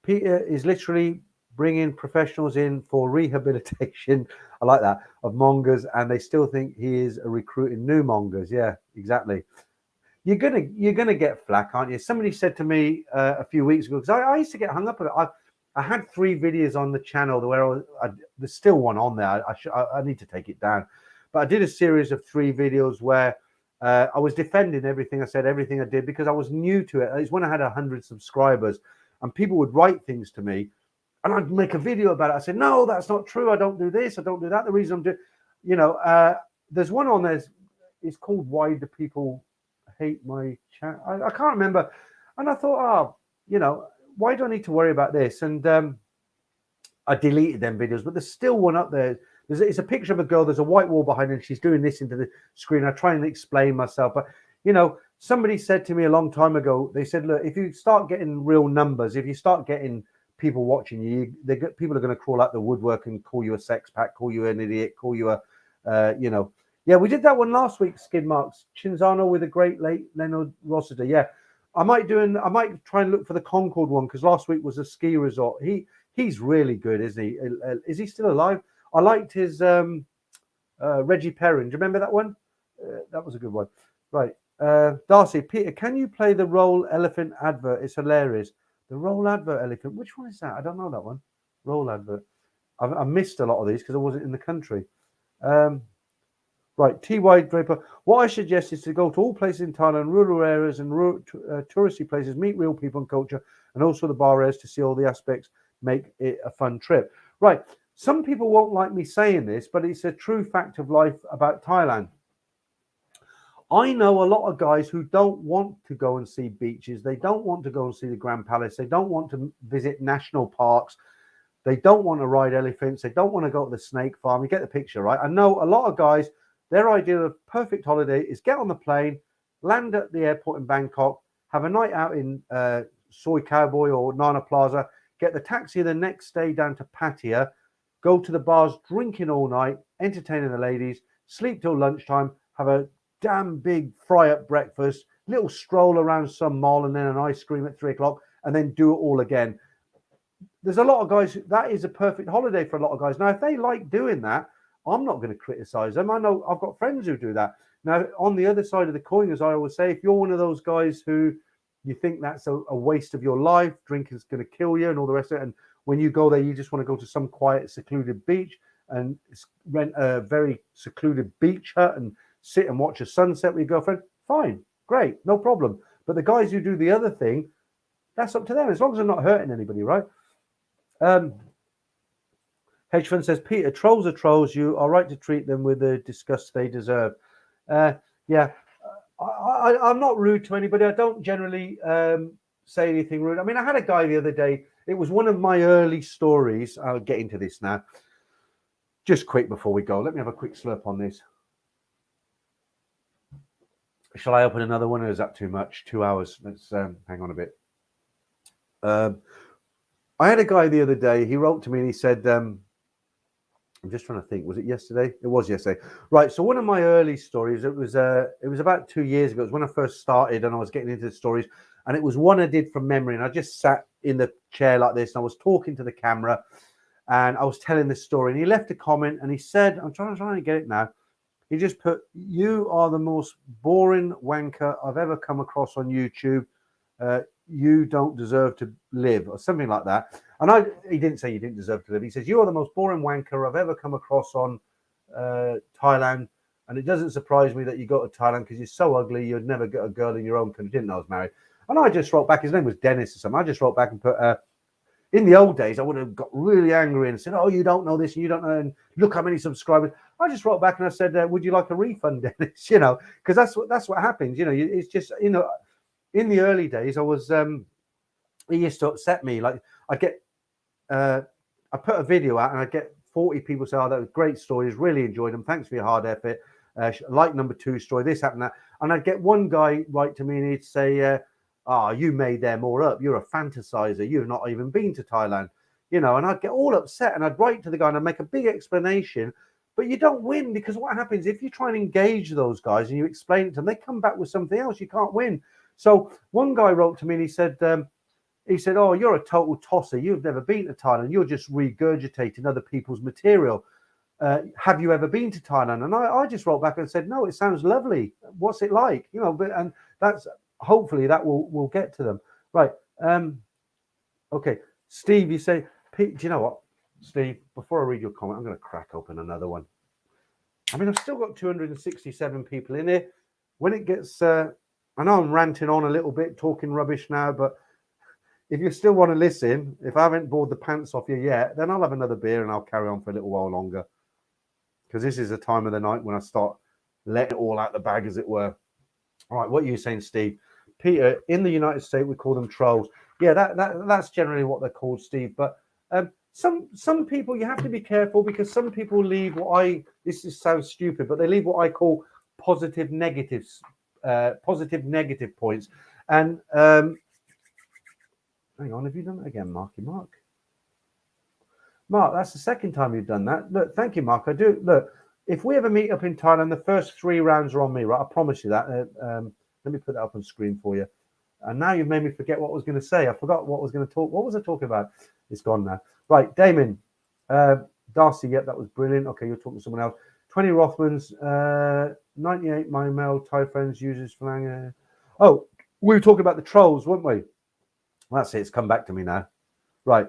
Peter is literally bringing professionals in for rehabilitation. I like that, of mongers, and they still think he is recruiting new mongers. Yeah, exactly. You're gonna get flack, aren't you? Somebody said to me a few weeks ago, because I used to get hung up on it. I had 3 videos on the channel where there's still one on there. I need to take it down, but I did a series of 3 videos where I was defending everything I said, everything I did, because I was new to it. It's when I had 100 subscribers, and people would write things to me, and I'd make a video about it. I said, no, that's not true. I don't do this. I don't do that. The reason I'm doing, there's one on there. It's called Why Do People Hate My Chat? I can't remember. And I thought, why do I need to worry about this? And I deleted them videos, but there's still one up there. It's a picture of a girl. There's a white wall behind her, and she's doing this into the screen. I try and explain myself, but somebody said to me a long time ago. They said, look, if you start getting real numbers, if you start getting people watching you, people are going to crawl out the woodwork and call you a sex pack, call you an idiot, call you a, Yeah, we did that one last week. Skid marks. Chinzano with a great late Leonard Rossiter. Yeah, I might try and look for the Concord one, because last week was a ski resort. He's really good, isn't he? Is he still alive? I liked his Reggie Perrin. Do you remember that one? That was a good one. Right. Darcy, Peter, can you play the Roll Elephant advert? It's hilarious. The Roll advert elephant. Which one is that? I don't know that one. Roll advert. I missed a lot of these because I wasn't in the country. Right. T.Y. Draper. What I suggest is to go to all places in Thailand, rural areas and touristy places, meet real people and culture, and also the bar areas to see all the aspects make it a fun trip. Right. Some people won't like me saying this, but it's a true fact of life about Thailand. I know a lot of guys who don't want to go and see beaches. They don't want to go and see the Grand Palace. They don't want to visit national parks. They don't want to ride elephants. They don't want to go to the snake farm. You get the picture, right? I know a lot of guys, their idea of perfect holiday is get on the plane, land at the airport in Bangkok, have a night out in Soy Cowboy or Nana Plaza, get the taxi the next day down to Patia, go to the bars, drinking all night, entertaining the ladies, sleep till lunchtime, have a damn big fry-up breakfast, little stroll around some mall, and then an ice cream at 3 o'clock, and then do it all again. There's a lot of guys, that is a perfect holiday for a lot of guys. Now, if they like doing that, I'm not going to criticize them. I know I've got friends who do that. Now, on the other side of the coin, as I always say, if you're one of those guys who you think that's a waste of your life, drinking's going to kill you and all the rest of it, and when you go there, you just want to go to some quiet, secluded beach and rent a very secluded beach hut and sit and watch a sunset with your girlfriend, fine, great, no problem. But the guys who do the other thing, that's up to them, as long as they're not hurting anybody, right? Hedge Fund says, Peter, trolls are trolls. You are right to treat them with the disgust they deserve. Yeah, I'm not rude to anybody. I don't generally say anything rude. I mean, I had a guy the other day. It was one of my early stories. I'll get into this now. Just quick before we go. Let me have a quick slurp on this. Shall I open another one, or is that too much? 2 hours. Let's hang on a bit. I had a guy the other day. He wrote to me and he said, I'm just trying to think. Was it yesterday? It was yesterday. Right. So one of my early stories, it was about 2 years ago. It was when I first started and I was getting into the stories. And it was one I did from memory. And I just sat in the chair like this and I was talking to the camera and I was telling this story. And he left a comment and he said, I'm trying to get it now. He just put, "You are the most boring wanker I've ever come across on YouTube. You don't deserve to live," or something like that. And he didn't say you didn't deserve to live. He says, "You are the most boring wanker I've ever come across on Thailand. And it doesn't surprise me that you go to Thailand because you're so ugly, you'd never get a girl in your own country." Didn't know I was married. And I just wrote back, his name was Dennis or something. I just wrote back and put, in the old days, I would have got really angry and said, "Oh, you don't know this and you don't know, and look how many subscribers." I just wrote back and I said, "Would you like a refund, Dennis?" You know, because that's what happens. You know, it's just, you know, in the early days, I was, it used to upset me. Like I get, I put a video out and I get 40 people say, "Oh, that was great stories, really enjoyed them. Thanks for your hard effort. Like number 2 story, this happened, that." And I'd get one guy write to me and he'd say, "Oh, you made them all up. You're a fantasizer. You've not even been to Thailand." You know, and I'd get all upset and I'd write to the guy and I'd make a big explanation. But you don't win, because what happens if you try and engage those guys and you explain it to them, they come back with something else. You can't win. So one guy wrote to me and he said, "Oh, you're a total tosser. You've never been to Thailand. You're just regurgitating other people's material. Have you ever been to Thailand?" And I just wrote back and said, "No, it sounds lovely. What's it like?" You know, and that's, hopefully that will get to them. Right. Okay. Steve, you say, "Pete, do you know what, Steve, before I read your comment, I'm going to crack open another one." I mean, I've still got 267 people in here. When it gets, I know I'm ranting on a little bit, talking rubbish now, but if you still want to listen, if I haven't bored the pants off you yet, then I'll have another beer and I'll carry on for a little while longer. Because this is the time of the night when I start letting it all out the bag, as it were. All right, what are you saying, Steve? Peter, in the United States, we call them trolls. Yeah, that's generally what they're called, Steve. But some people, you have to be careful, because some people leave this sounds stupid, but they leave what I call positive negative points. And hang on, have you done that again, Marky Mark? Mark, that's the second time you've done that. Look, thank you, Mark. I do. Look, if we ever meet up in Thailand, the first 3 rounds are on me, right? I promise you that. Let me put that up on screen for you. And now you've made me forget what I was going to say. I forgot what I was going to talk. What was I talking about? It's gone now. Right, Damon. Darcy, yep, that was brilliant. Okay, you're talking to someone else. 20 Rothmans, 98 my male Thai friends uses flang. Oh, we were talking about the trolls, weren't we? Well, that's it. It's come back to me now. Right.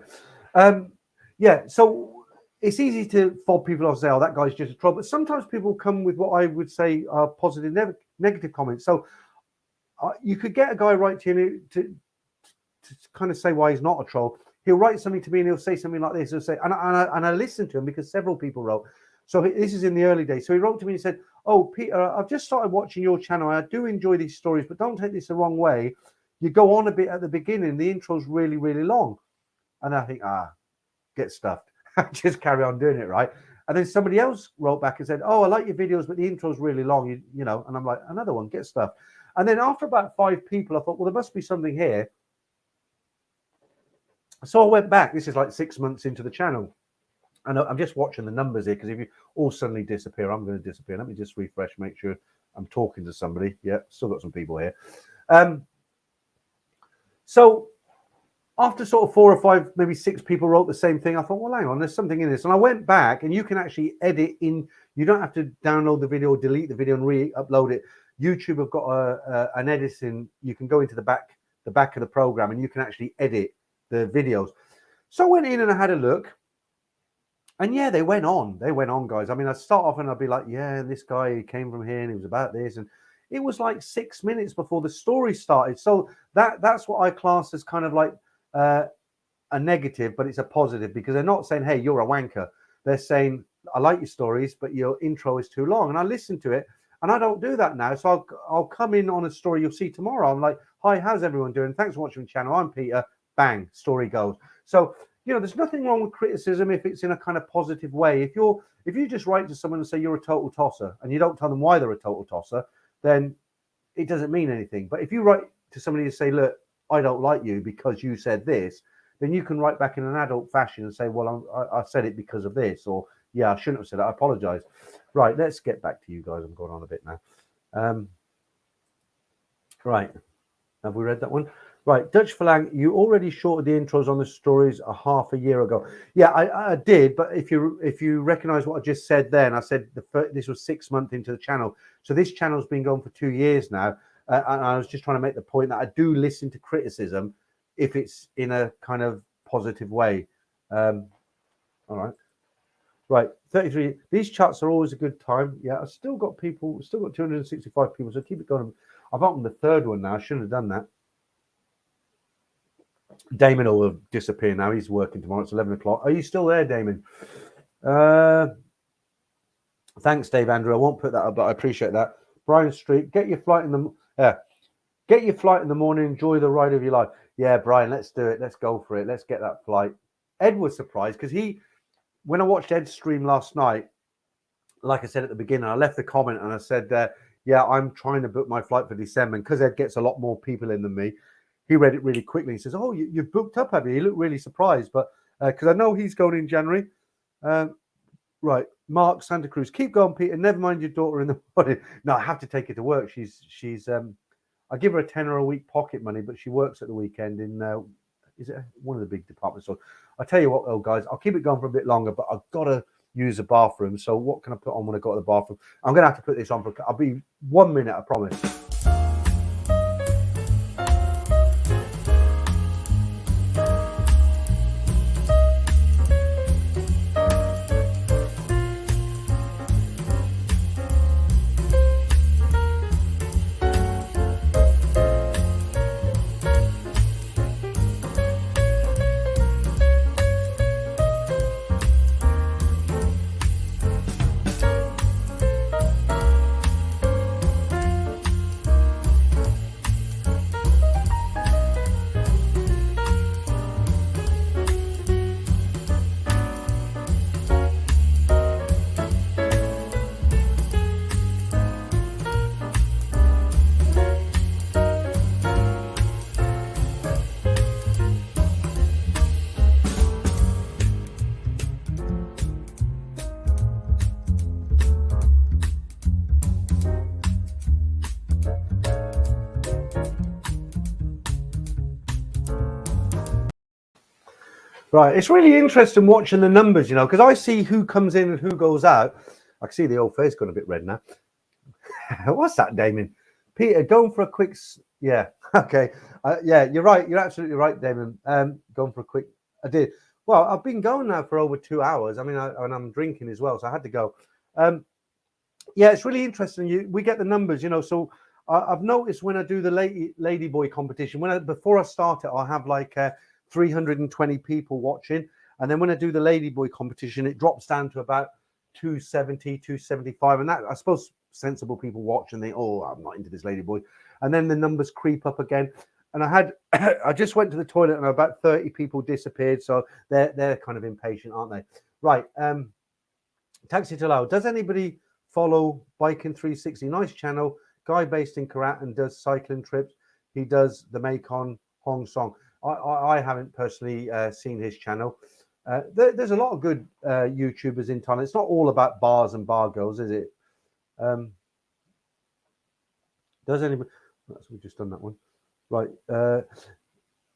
Yeah, so it's easy to fob people off and say, "Oh, that guy's just a troll." But sometimes people come with what I would say are positive, negative comments. So you could get a guy right to you to kind of say why he's not a troll. he'll write something to me and he'll say something like this. He'll say, and I listened to him because several people wrote. So this is in the early days. So he wrote to me and said, "Oh, Peter, I've just started watching your channel. I do enjoy these stories, but don't take this the wrong way. You go on a bit at the beginning. The intro's really, really long." And I think, get stuffed. Just carry on doing it, right? And then somebody else wrote back and said, "Oh, I like your videos, but the intro's really long, you know." And I'm like, another one, get stuffed. And then after about 5 people, I thought, well, there must be something here. So I went back. This is like 6 months into the channel. And I'm just watching the numbers here, because if you all suddenly disappear, I'm going to disappear. Let me just refresh, make sure I'm talking to somebody. Yeah, still got some people here. So after sort of 4 or 5, maybe 6 people wrote the same thing, I thought, well, hang on, there's something in this. And I went back, and you can actually edit in. You don't have to download the video, delete the video, and re-upload it. YouTube have got an editing. You can go into the back of the program, and you can actually edit the videos. So I went in and I had a look. And yeah, they went on, guys. I mean, I'd start off and I'd be like, yeah, this guy came from here and he was about this. And it was like 6 minutes before the story started. So that's what I class as kind of like a negative, but it's a positive, because they're not saying, hey, you're a wanker. They're saying, I like your stories, but your intro is too long. And I listen to it, and I don't do that now. So I'll come in on a story you'll see tomorrow. I'm like, hi, how's everyone doing? Thanks for watching the channel. I'm Peter. Bang, story goes. So, you know, there's nothing wrong with criticism if it's in a kind of positive way. If you just write to someone and say you're a total tosser, and you don't tell them why they're a total tosser, then it doesn't mean anything. But if you write to somebody and say, look, I don't like you because you said this, then you can write back in an adult fashion and say, well, I said it because of this, or yeah, I shouldn't have said it. I apologize. Right, let's get back to you guys. I'm going on a bit now. Right, have we read that one? Right, Dutch Falang, you already shorted the intros on the stories a half a year ago. Yeah, I did, but if you recognize what I just said then, I said this was 6 months into the channel. So this channel's been going for 2 years now, and I was just trying to make the point that I do listen to criticism if it's in a kind of positive way. All right. Right, 33. These chats are always a good time. Yeah, I've still got 265 people, so keep it going. I've opened the third one now. I shouldn't have done that. Damon will disappear now. He's working tomorrow. It's 11 o'clock. Are you still there, Damon? Thanks, Dave Andrew. I won't put that up, but I appreciate that. Brian Street, get your flight in the morning. Enjoy the ride of your life. Yeah, Brian, let's do it. Let's go for it. Let's get that flight. Ed was surprised because when I watched Ed's stream last night, like I said at the beginning, I left the comment and I said, yeah, I'm trying to book my flight for December. And because Ed gets a lot more people in than me, he read it really quickly. He says, oh, you've booked up, have you? He looked really surprised. But because I know he's going in January. Right. Mark, Santa Cruz. Keep going, Peter. Never mind your daughter in the morning. No, I have to take her to work. She's I give her a tenner a week pocket money, but she works at the weekend in is it one of the big department stores? I tell you what, though, guys, I'll keep it going for a bit longer, but I've got to use the bathroom. So what can I put on when I go to the bathroom? I'm going to have to put this on. I'll be 1 minute, I promise. Right, it's really interesting watching the numbers, you know, because I see who comes in and who goes out. I can see the old face going a bit red now. What's that, Damon? Peter, going for a quick... Yeah, okay. Yeah, you're right. You're absolutely right, Damon. Going for a quick... I did. Well, I've been going now for over 2 hours. I mean, and I'm drinking as well, so I had to go. Yeah, it's really interesting. We get the numbers, you know, so I've noticed when I do the Ladyboy competition, before I start it, I'll have like 320 people watching. And then when I do the Ladyboy competition, it drops down to about 270, 275. And that, I suppose, sensible people watch and think, oh, I'm not into this Ladyboy. And then the numbers creep up again. And I just went to the toilet and about 30 people disappeared. So they're kind of impatient, aren't they? Right. Taxi to Lao. Does anybody follow Biking 360? Nice channel. Guy based in Karat and does cycling trips. He does the Mekong Hong Song. I haven't personally seen his channel. There's a lot of good YouTubers in Thailand. It's not all about bars and bar girls, is it? Does anybody? We've just done that one. Right.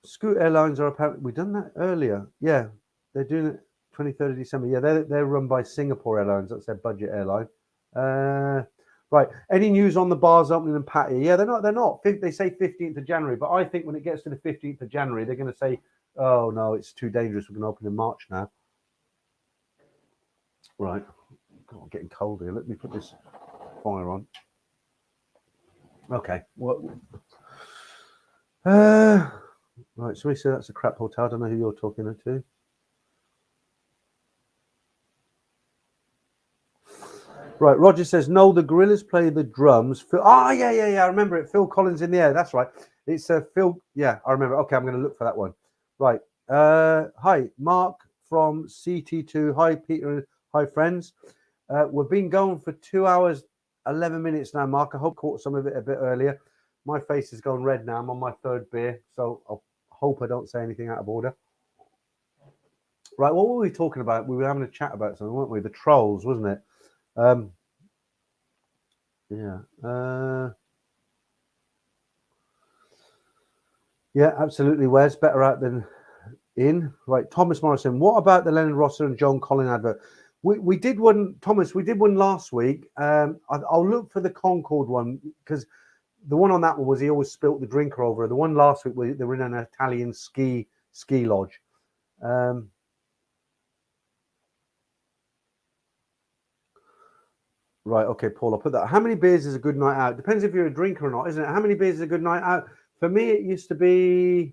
Scoot Airlines are apparently, we've done that earlier. Yeah, they're doing it 23rd of December. Yeah, they're run by Singapore Airlines. That's their budget airline. Right. Any news on the bars opening in Patia? Yeah, they're not. They say 15th of January, but I think when it gets to the 15th of January, they're going to say, oh no, it's too dangerous. We're going to open in March now. Right. God, I'm getting cold here. Let me put this fire on. Okay. What? Right. So we say that's a crap hotel. I don't know who you're talking to. Right, Roger says, no, the Gorillas play the drums. Phil, yeah, I remember it. Phil Collins in the Air, that's right. It's Phil, yeah, I remember. Okay, I'm going to look for that one. Right, hi, Mark from CT2. Hi, Peter. Hi, friends. We've been going for 2 hours, 11 minutes now, Mark. I hope I caught some of it a bit earlier. My face is going red now. I'm on my third beer, so I hope I don't say anything out of order. Right, what were we talking about? We were having a chat about something, weren't we? The trolls, wasn't it? Yeah, absolutely. Wes, better out than in. Right, Thomas Morrison. What about the Leonard Rosser and John Collin advert? We did one, Thomas. We did one last week. I'll look for the Concord one because the one on that one was he always spilt the drinker over. The one last week they were in an Italian ski lodge. Right, okay, Paul, I'll put that. How many beers is a good night out? Depends if you're a drinker or not, isn't it? How many beers is a good night out? For me, it used to be,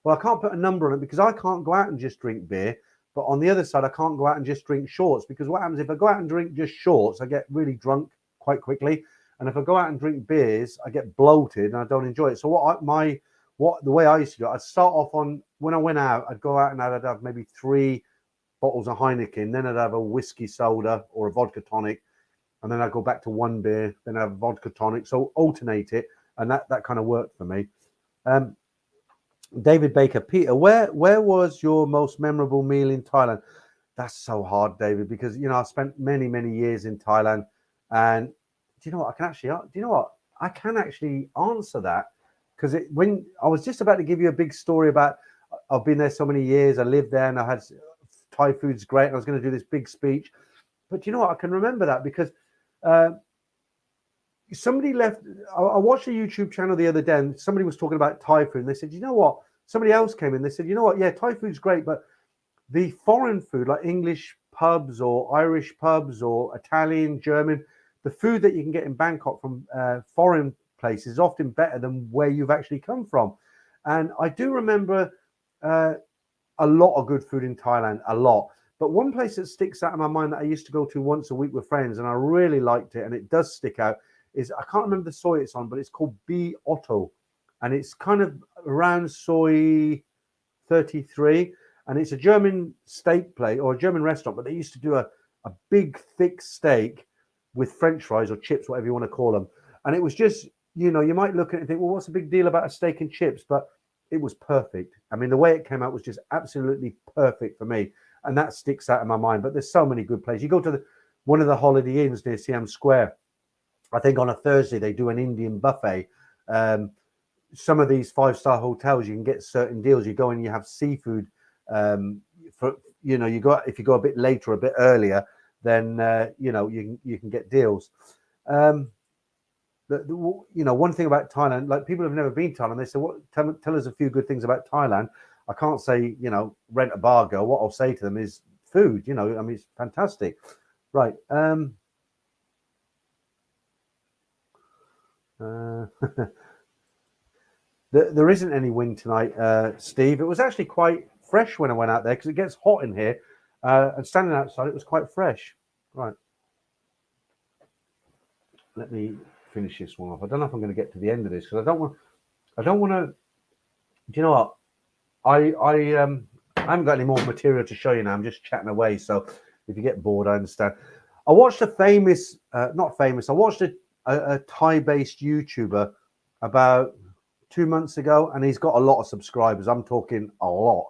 well, I can't put a number on it because I can't go out and just drink beer. But on the other side, I can't go out and just drink shorts because what happens if I go out and drink just shorts, I get really drunk quite quickly. And if I go out and drink beers, I get bloated and I don't enjoy it. So the way I used to do it, I'd start off on, when I went out, I'd go out and I'd have maybe 3 bottles of Heineken. Then I'd have a whiskey soda or a vodka tonic. And then I go back to 1 beer, then I have vodka tonic. So alternate it, and that kind of worked for me. David Baker, Peter, where was your most memorable meal in Thailand? That's so hard, David, because I spent many years in Thailand, and do you know what? I can actually answer that because when I was just about to give you a big story about I've been there so many years, I lived there, and I had Thai food's great, and I was going to do this big speech, but you know what? I can remember that because. Somebody left. I watched a YouTube channel the other day, and somebody was talking about Thai food, and they said, "You know what?" Somebody else came in. They said, "You know what? Yeah, Thai food's great, but the foreign food, like English pubs or Irish pubs or Italian, German, the food that you can get in Bangkok from foreign places is often better than where you've actually come from." And I do remember a lot of good food in Thailand, a lot. But one place that sticks out in my mind that I used to go to once a week with friends, and I really liked it, and it does stick out, is I can't remember the soy it's on, but it's called B Otto, and it's kind of around soy 33, and it's a German steak plate or a German restaurant, but they used to do a big thick steak with French fries or chips, whatever you want to call them, and it was just you might look at it and think, well, what's the big deal about a steak and chips? But it was perfect. I mean, the way it came out was just absolutely perfect for me. And that sticks out in my mind. But there's so many good places. You go to one of the Holiday Inns near Siam Square. I think on a Thursday they do an Indian buffet. Some of these 5-star hotels, you can get certain deals. You go and you have seafood. You go if you go a bit later, a bit earlier, then you can get deals. One thing about Thailand, like people have never been to Thailand, they say, "What? Tell us a few good things about Thailand." I can't say, rent a bar girl. What I'll say to them is food, it's fantastic. Right. There isn't any wind tonight, Steve. It was actually quite fresh when I went out there because it gets hot in here. And standing outside, it was quite fresh. Right. Let me finish this one off. I don't know if I'm going to get to the end of this because I don't want to. Do you know what? I haven't got any more material to show you now. I'm just chatting away. So if you get bored, I understand. I watched a famous, not famous. I watched a Thai-based YouTuber about 2 months ago, and he's got a lot of subscribers. I'm talking a lot.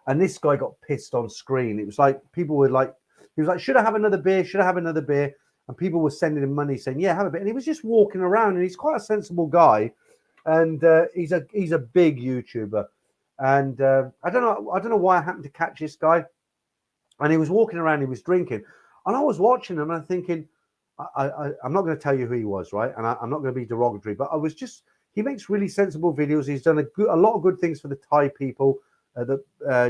And this guy got pissed on screen. It was like people were like, he was like, "Should I have another beer? Should I have another beer?" And people were sending him money saying, "Yeah, have a bit." And he was just walking around, and he's quite a sensible guy, and he's a big YouTuber. And I don't know why I happened to catch this guy. And he was walking around, he was drinking, and I was watching him and I'm thinking, I'm not going to tell you who he was, right? And I'm not going to be derogatory, but he makes really sensible videos. He's done a lot of good things for the Thai people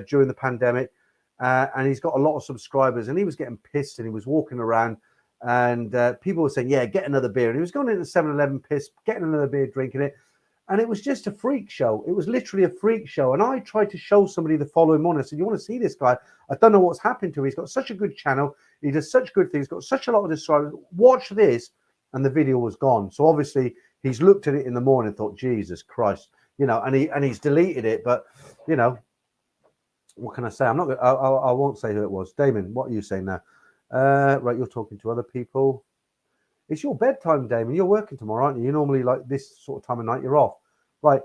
during the pandemic, and he's got a lot of subscribers. And he was getting pissed, and he was walking around, and people were saying, "Yeah, get another beer." And he was going into 7-Eleven pissed, getting another beer, drinking it. And it was just a freak show. It was literally a freak show. And I tried to show somebody the following morning. I said, "You want to see this guy? I don't know what's happened to him. He's got such a good channel. He does such good things. He's got such a lot of subscribers. Watch this." And the video was gone. So obviously he's looked at it in the morning and thought, "Jesus Christ," and he's deleted it. But what can I say? I'm not. I won't say who it was. Damon, what are you saying now? Right, you're talking to other people. It's your bedtime, Damon. You're working tomorrow, aren't you? You're normally like this sort of time of night. You're off. Right.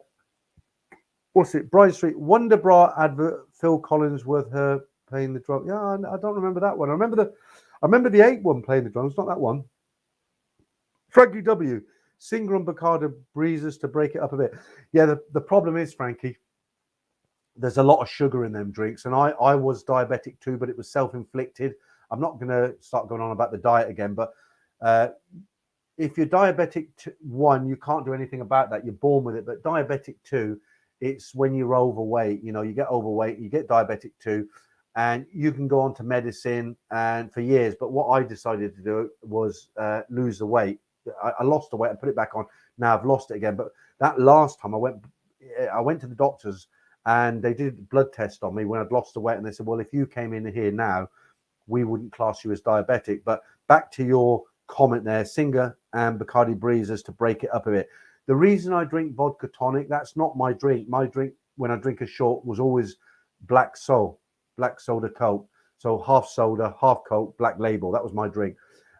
What's it? Bride Street. Wonder Bra advert. Phil Collins worth her playing the drum. Yeah, I don't remember that one. I remember the 8 one playing the drums. Not that one. Frankie W. Singer and Bacardi breezes to break it up a bit. Yeah, the problem is, Frankie, there's a lot of sugar in them drinks. And I was diabetic too, but it was self-inflicted. I'm not going to start going on about the diet again, but if you're diabetic 1, you can't do anything about that. You're born with it. But diabetic 2, it's when you're overweight. You get overweight, you get diabetic 2, and you can go on to medicine and for years. But what I decided to do was lose the weight. I lost the weight and put it back on. Now I've lost it again. But that last time I went to the doctors and they did a blood test on me when I'd lost the weight. And they said, "Well, if you came in here now, we wouldn't class you as diabetic." But back to your comment there, Singer and Bacardi breezers to break it up a bit. The reason I drink vodka tonic, that's not my drink. My drink when I drink a short was always black soda Coke. So half soda, half Coke, black label. That was my drink.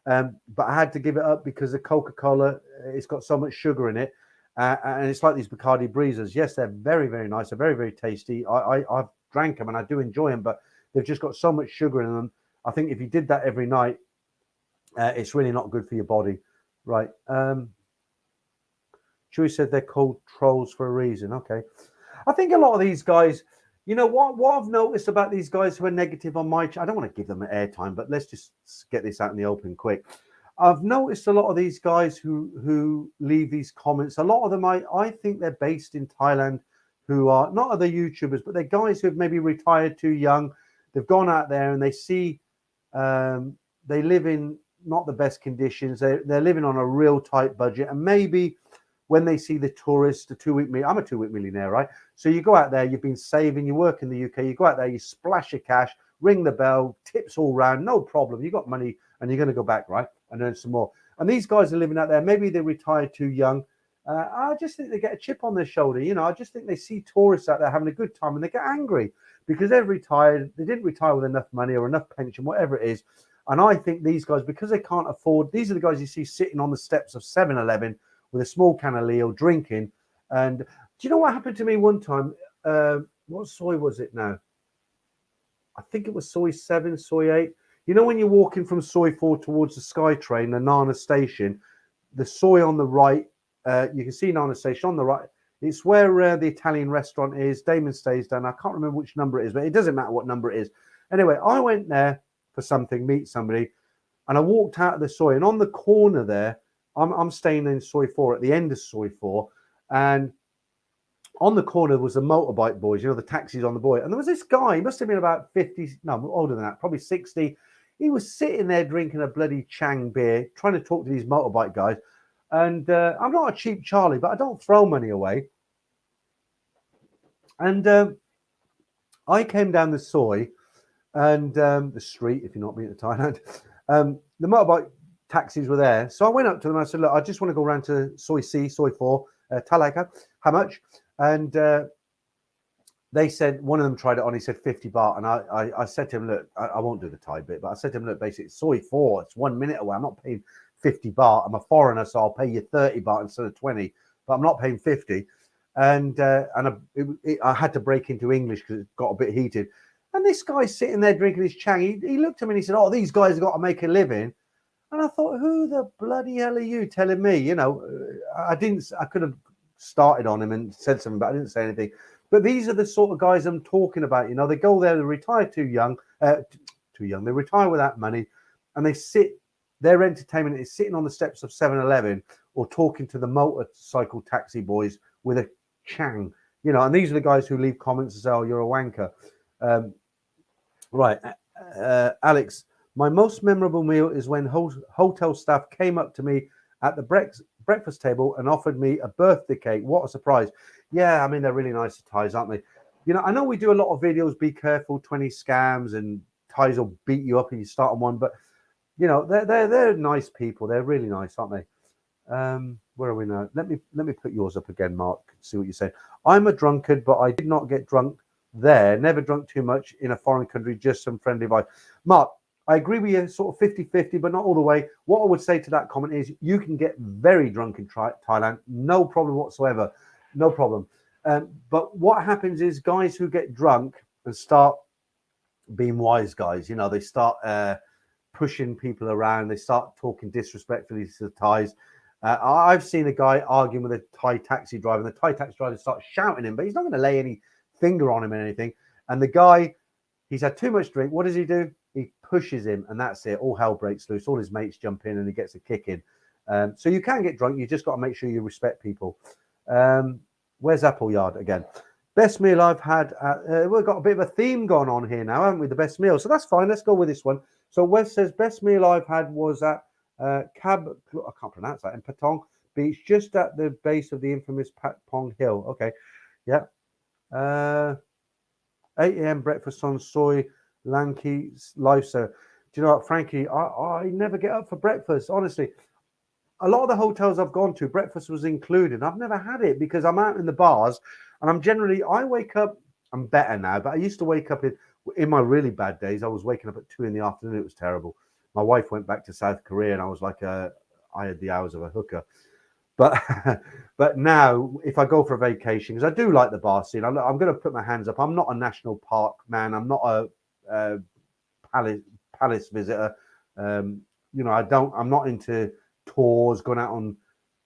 But I had to give it up because the Coca-Cola, it's got so much sugar in it. And it's like these Bacardi breezers. Yes, they're very, very nice. They're very, very tasty. I've drank them and I do enjoy them, but they've just got so much sugar in them. I think if you did that every night, it's really not good for your body. Right. Chewy said they're called trolls for a reason. Okay. I think a lot of these guys, what I've noticed about these guys who are negative on my channel, I don't want to give them airtime, but let's just get this out in the open quick. I've noticed a lot of these guys who leave these comments. A lot of them, I think they're based in Thailand, who are not other YouTubers, but they're guys who have maybe retired too young. They've gone out there and they see they live in not the best conditions. They're living on a real tight budget. And maybe when they see the tourists, the 2-week millionaire, I'm a 2-week millionaire, right? So you go out there, you've been saving, you work in the UK, you go out there, you splash your cash, ring the bell, tips all round, no problem. You got money and you're going to go back, right? And earn some more. And these guys are living out there. Maybe they retired too young. I just think they get a chip on their shoulder. I just think they see tourists out there having a good time and they get angry because they've retired. They didn't retire with enough money or enough pension, whatever it is. And I think these guys, because they can't afford, these are the guys you see sitting on the steps of 7-Eleven with a small can of Leo drinking. And do you know what happened to me one time? What soy was it now? I think it was soy 7, soy 8. When you're walking from soy 4 towards the SkyTrain, the Nana station, the soy on the right, you can see Nana station on the right. It's where the Italian restaurant is. Damon stays down. I can't remember which number it is, but it doesn't matter what number it is. Anyway, I went there for something, meet somebody, and I walked out of the soy. And on the corner there, I'm staying in soy 4 at the end of soy 4, and on the corner was the motorbike boys, the taxis on the boy. And there was this guy, he must have been about 50, no, older than that, probably 60. He was sitting there drinking a bloody Chang beer, trying to talk to these motorbike guys. And I'm not a cheap Charlie, but I don't throw money away. And I came down the soy and the street, if you're not being to Thailand. The motorbike taxis were there. So I went up to them and I said, look, I just want to go around to soy C, soy 4, Talaika. How much? And they said, one of them tried it on, he said 50 baht. And I said to him, look, I won't do the Thai bit, but I said to him, look, basically, soy 4, it's 1 minute away. I'm not paying 50 baht. I'm a foreigner, so I'll pay you 30 baht instead of 20, but I'm not paying 50. And I had to break into English because it got a bit heated. And this guy's sitting there drinking his Chang. He looked at me and he said, oh, these guys have got to make a living. And I thought, who the bloody hell are you telling me? You know, I could have started on him and said something, but I didn't say anything. But these are the sort of guys I'm talking about. You know, they go there, they retire too young. They retire without money, and they sit. Their entertainment is sitting on the steps of 7-Eleven or talking to the motorcycle taxi boys with a Chang. You know, and these are the guys who leave comments and say, "Oh, you're a wanker." Right, Alex. My most memorable meal is when hotel staff came up to me at the breakfast table and offered me a birthday cake. What a surprise. Yeah, I mean, they're really nice Thais, aren't they? You know, I know we do a lot of videos, be careful, 20 scams, and Thais will beat you up and you start on one, but, you know, they're nice people. They're really nice, aren't they? Where are we now? Let me put yours up again, Mark, see what you say. I'm a drunkard, but I did not get drunk there. Never drunk too much in a foreign country, just some friendly advice. Mark, I agree with you, sort of 50-50, but not all the way. What I would say to that comment is you can get very drunk in Thailand, no problem whatsoever, no problem. But what happens is guys who get drunk and start being wise guys, you know, they start pushing people around, they start talking disrespectfully to the Thais. I've seen a guy arguing with a Thai taxi driver, and the Thai taxi driver starts shouting him, but he's not going to lay any finger on him or anything. And the guy, he's had too much drink. What does he do? He pushes him, and that's it. All hell breaks loose. All his mates jump in, and he gets a kick in. So you can get drunk. You just got to make sure you respect people. Where's Appleyard again? Best meal I've had. We've got a bit of a theme going on here now, haven't we? The best meal. So that's fine. Let's go with this one. So Wes says, best meal I've had was at I can't pronounce that, in Patong Beach, just at the base of the infamous Patpong Hill. Okay. Yeah. 8 a.m. breakfast on soy lanky life. So do you know what, Frankie, I never get up for breakfast, honestly. A lot of the hotels I've gone to, breakfast was included. I've never had it because I'm out in the bars, and I wake up, I'm better now, but I used to wake up in my really bad days. I was waking up at 2 in the afternoon. It was terrible. My wife went back to South Korea, and I was like I had the hours of a hooker. But now, if I go for a vacation, because I do like the bar scene, I'm going to put my hands up. I'm not a national park man. I'm not a palace visitor. You know, I'm not into tours, going out on,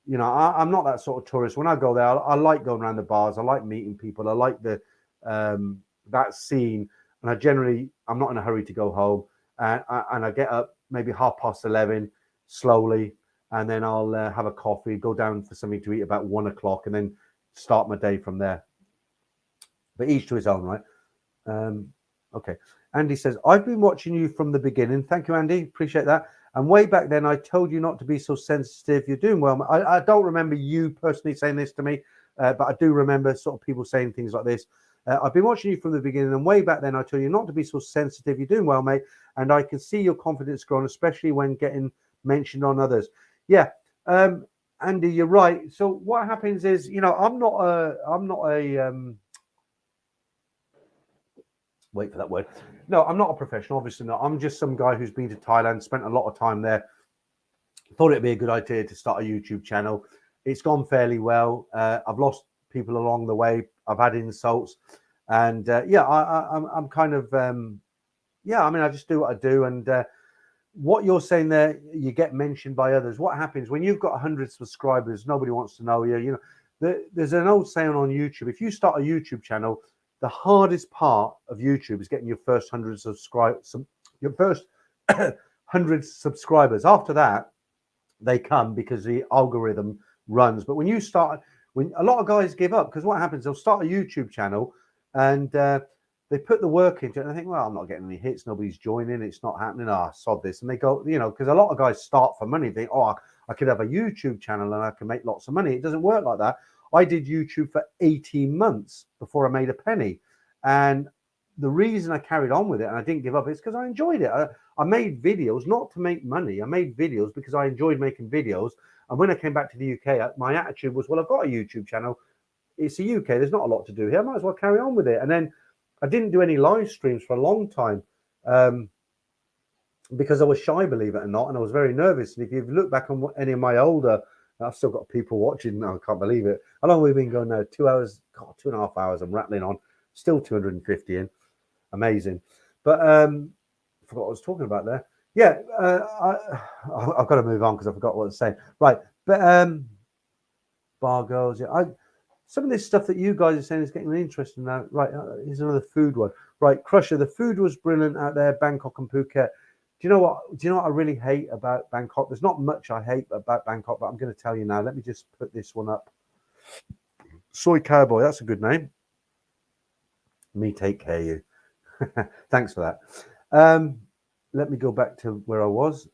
you know, I'm not that sort of tourist. When I go there, I like going around the bars. I like meeting people. I like the that scene. And I'm not in a hurry to go home. And I get up maybe 11:30 slowly. And then I'll have a coffee, go down for something to eat about 1 o'clock, and then start my day from there. But each to his own, right? Okay. Andy says, I've been watching you from the beginning. Thank you, Andy. Appreciate that. And way back then, I told you not to be so sensitive. You're doing well. I don't remember you personally saying this to me, but I do remember sort of people saying things like this. I've been watching you from the beginning, and way back then, I told you not to be so sensitive. You're doing well, mate. And I can see your confidence growing, especially when getting mentioned on others. Yeah, Andy, you're right. So what happens is, you know, I'm not a wait for that word. No, I'm not a professional, obviously not. I'm just some guy who's been to Thailand, spent a lot of time there. Thought it'd be a good idea to start a YouTube channel. It's gone fairly well. I've lost people along the way. I've had insults, and I'm kind of I mean, I just do what I do, and what you're saying there, you get mentioned by others. What happens when you've got 100 subscribers? Nobody wants to know you. You know, there's an old saying on YouTube: if you start a YouTube channel, the hardest part of YouTube is getting your first 100 subscribers. After that, they come because the algorithm runs. But when a lot of guys give up, because what happens? They'll start a YouTube channel and they put the work into it, and I think, well, I'm not getting any hits, nobody's joining, it's not happening. Sod this. And they go, you know, because a lot of guys start for money. They think, I could have a YouTube channel and I can make lots of money. It doesn't work like that. I did YouTube for 18 months before I made a penny. And the reason I carried on with it and I didn't give up is because I enjoyed it. I made videos not to make money. I made videos because I enjoyed making videos. And when I came back to the UK, my attitude was, well, I've got a YouTube channel. It's the UK. There's not a lot to do here. I might as well carry on with it. And then I didn't do any live streams for a long time because I was shy, believe it or not, and I was very nervous. And if you look back on any of my older, I've still got people watching now. I can't believe it. How long have we been going now? 2 hours, God, 2.5 hours. I'm rattling on. Still 250 in. Amazing. But I forgot what I was talking about there. Yeah, I've got to move on because I forgot what I was saying. Right, but bar girls, yeah. Some of this stuff that you guys are saying is getting really interesting now. Right, here's another food one. Right, Crusher, the food was brilliant out there, Bangkok and Phuket. Do you know what I really hate about Bangkok? There's not much I hate about Bangkok, but I'm going to tell you now. Let me just put this one up. Soy Cowboy, that's a good name. Me take care of you. Thanks for that. Let me go back to where I was.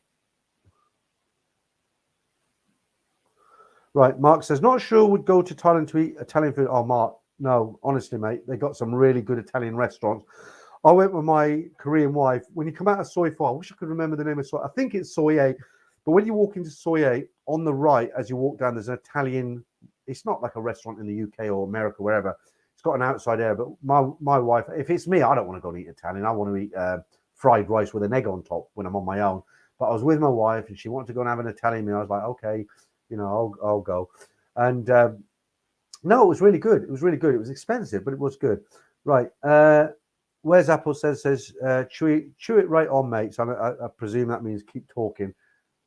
Right, Mark says, not sure would go to Thailand to eat Italian food. Oh, Mark, no, honestly, mate, they got some really good Italian restaurants. I went with my Korean wife. When you come out of Soi 4, I wish I could remember the name of Soi. I think it's Soi 8. But when you walk into Soi 8, on the right, as you walk down, there's an Italian. It's not like a restaurant in the UK or America, wherever. It's got an outside area. But my wife, if it's me, I don't want to go and eat Italian. I want to eat fried rice with an egg on top when I'm on my own. But I was with my wife, and she wanted to go and have an Italian meal. I was like, okay, I'll go. And no, it was really good. It was really good. It was expensive, but it was good. Right. Where's Apple says chew it right on, mate. So I presume that means keep talking.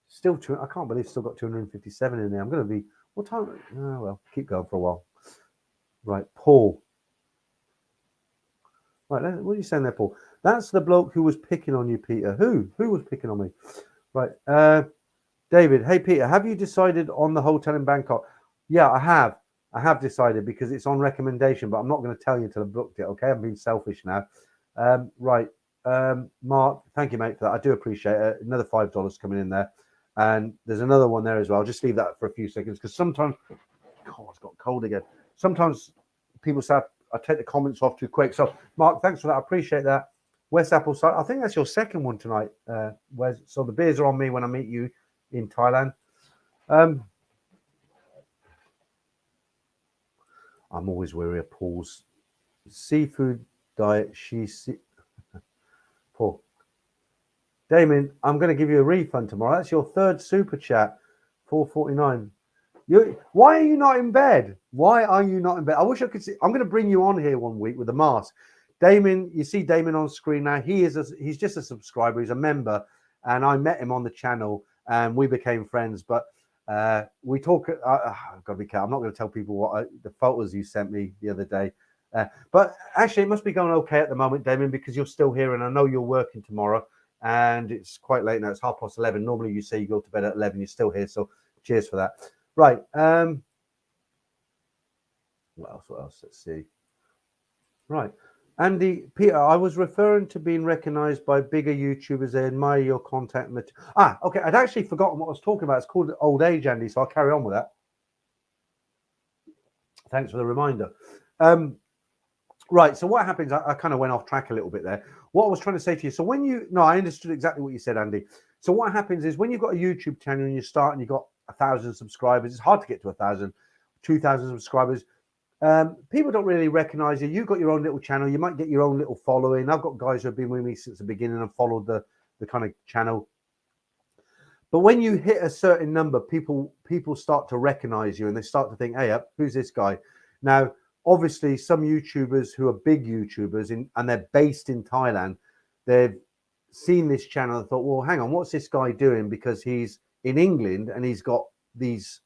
Still, I can't believe still got 257 in there. I'm going to be, what time? Oh, well, keep going for a while. Right, Paul. Right, what are you saying there, Paul? That's the bloke who was picking on you, Peter. Who was picking on me? Right, David. Hey, Peter, have you decided on the hotel in Bangkok? Yeah, I have. I have decided because it's on recommendation, but I'm not going to tell you until I've booked it. Okay, I'm being selfish now. Right, Mark, thank you, mate, for that. I do appreciate it. Another $5 coming in there, and there's another one there as well. I'll just leave that for a few seconds because sometimes, God, it's got cold again. Sometimes people say I take the comments off too quick. So, Mark, thanks for that. I appreciate that. West Appleside, I think that's your second one tonight. Wes. So the beers are on me when I meet you in Thailand. I'm always weary of Paul's seafood diet. Paul. Damien, I'm going to give you a refund tomorrow. That's your third super chat, $4.49. Why are you not in bed? Why are you not in bed? I wish I could see. I'm going to bring you on here one week with a mask. Damien, you see Damien on screen now. He's just a subscriber. He's a member, and I met him on the channel, and we became friends. But we talk. I've got to be careful. I'm not going to tell people what the photos you sent me the other day. But actually, it must be going okay at the moment, Damien, because you're still here, and I know you're working tomorrow, and it's quite late now. It's 11:30. Normally, you say you go to bed at 11. You're still here, so cheers for that. Right. What else? Let's see. Right. Andy, Peter, I was referring to being recognized by bigger YouTubers. They admire your content. Okay. I'd actually forgotten what I was talking about. It's called old age, Andy. So I'll carry on with that. Thanks for the reminder. Right. So what happens? I kind of went off track a little bit there. What I was trying to say to you. So I understood exactly what you said, Andy. So what happens is when you've got a YouTube channel and you start and you've got 1,000 subscribers, it's hard to get to 1,000, 2,000 subscribers. People don't really recognize you. You've got your own little channel. You might get your own little following. I've got guys who have been with me since the beginning and followed the kind of channel. But when you hit a certain number, people start to recognize you and they start to think, hey, who's this guy? Now, obviously, some YouTubers who are big YouTubers and they're based in Thailand, they've seen this channel and thought, well, hang on, what's this guy doing? Because he's in England and he's got these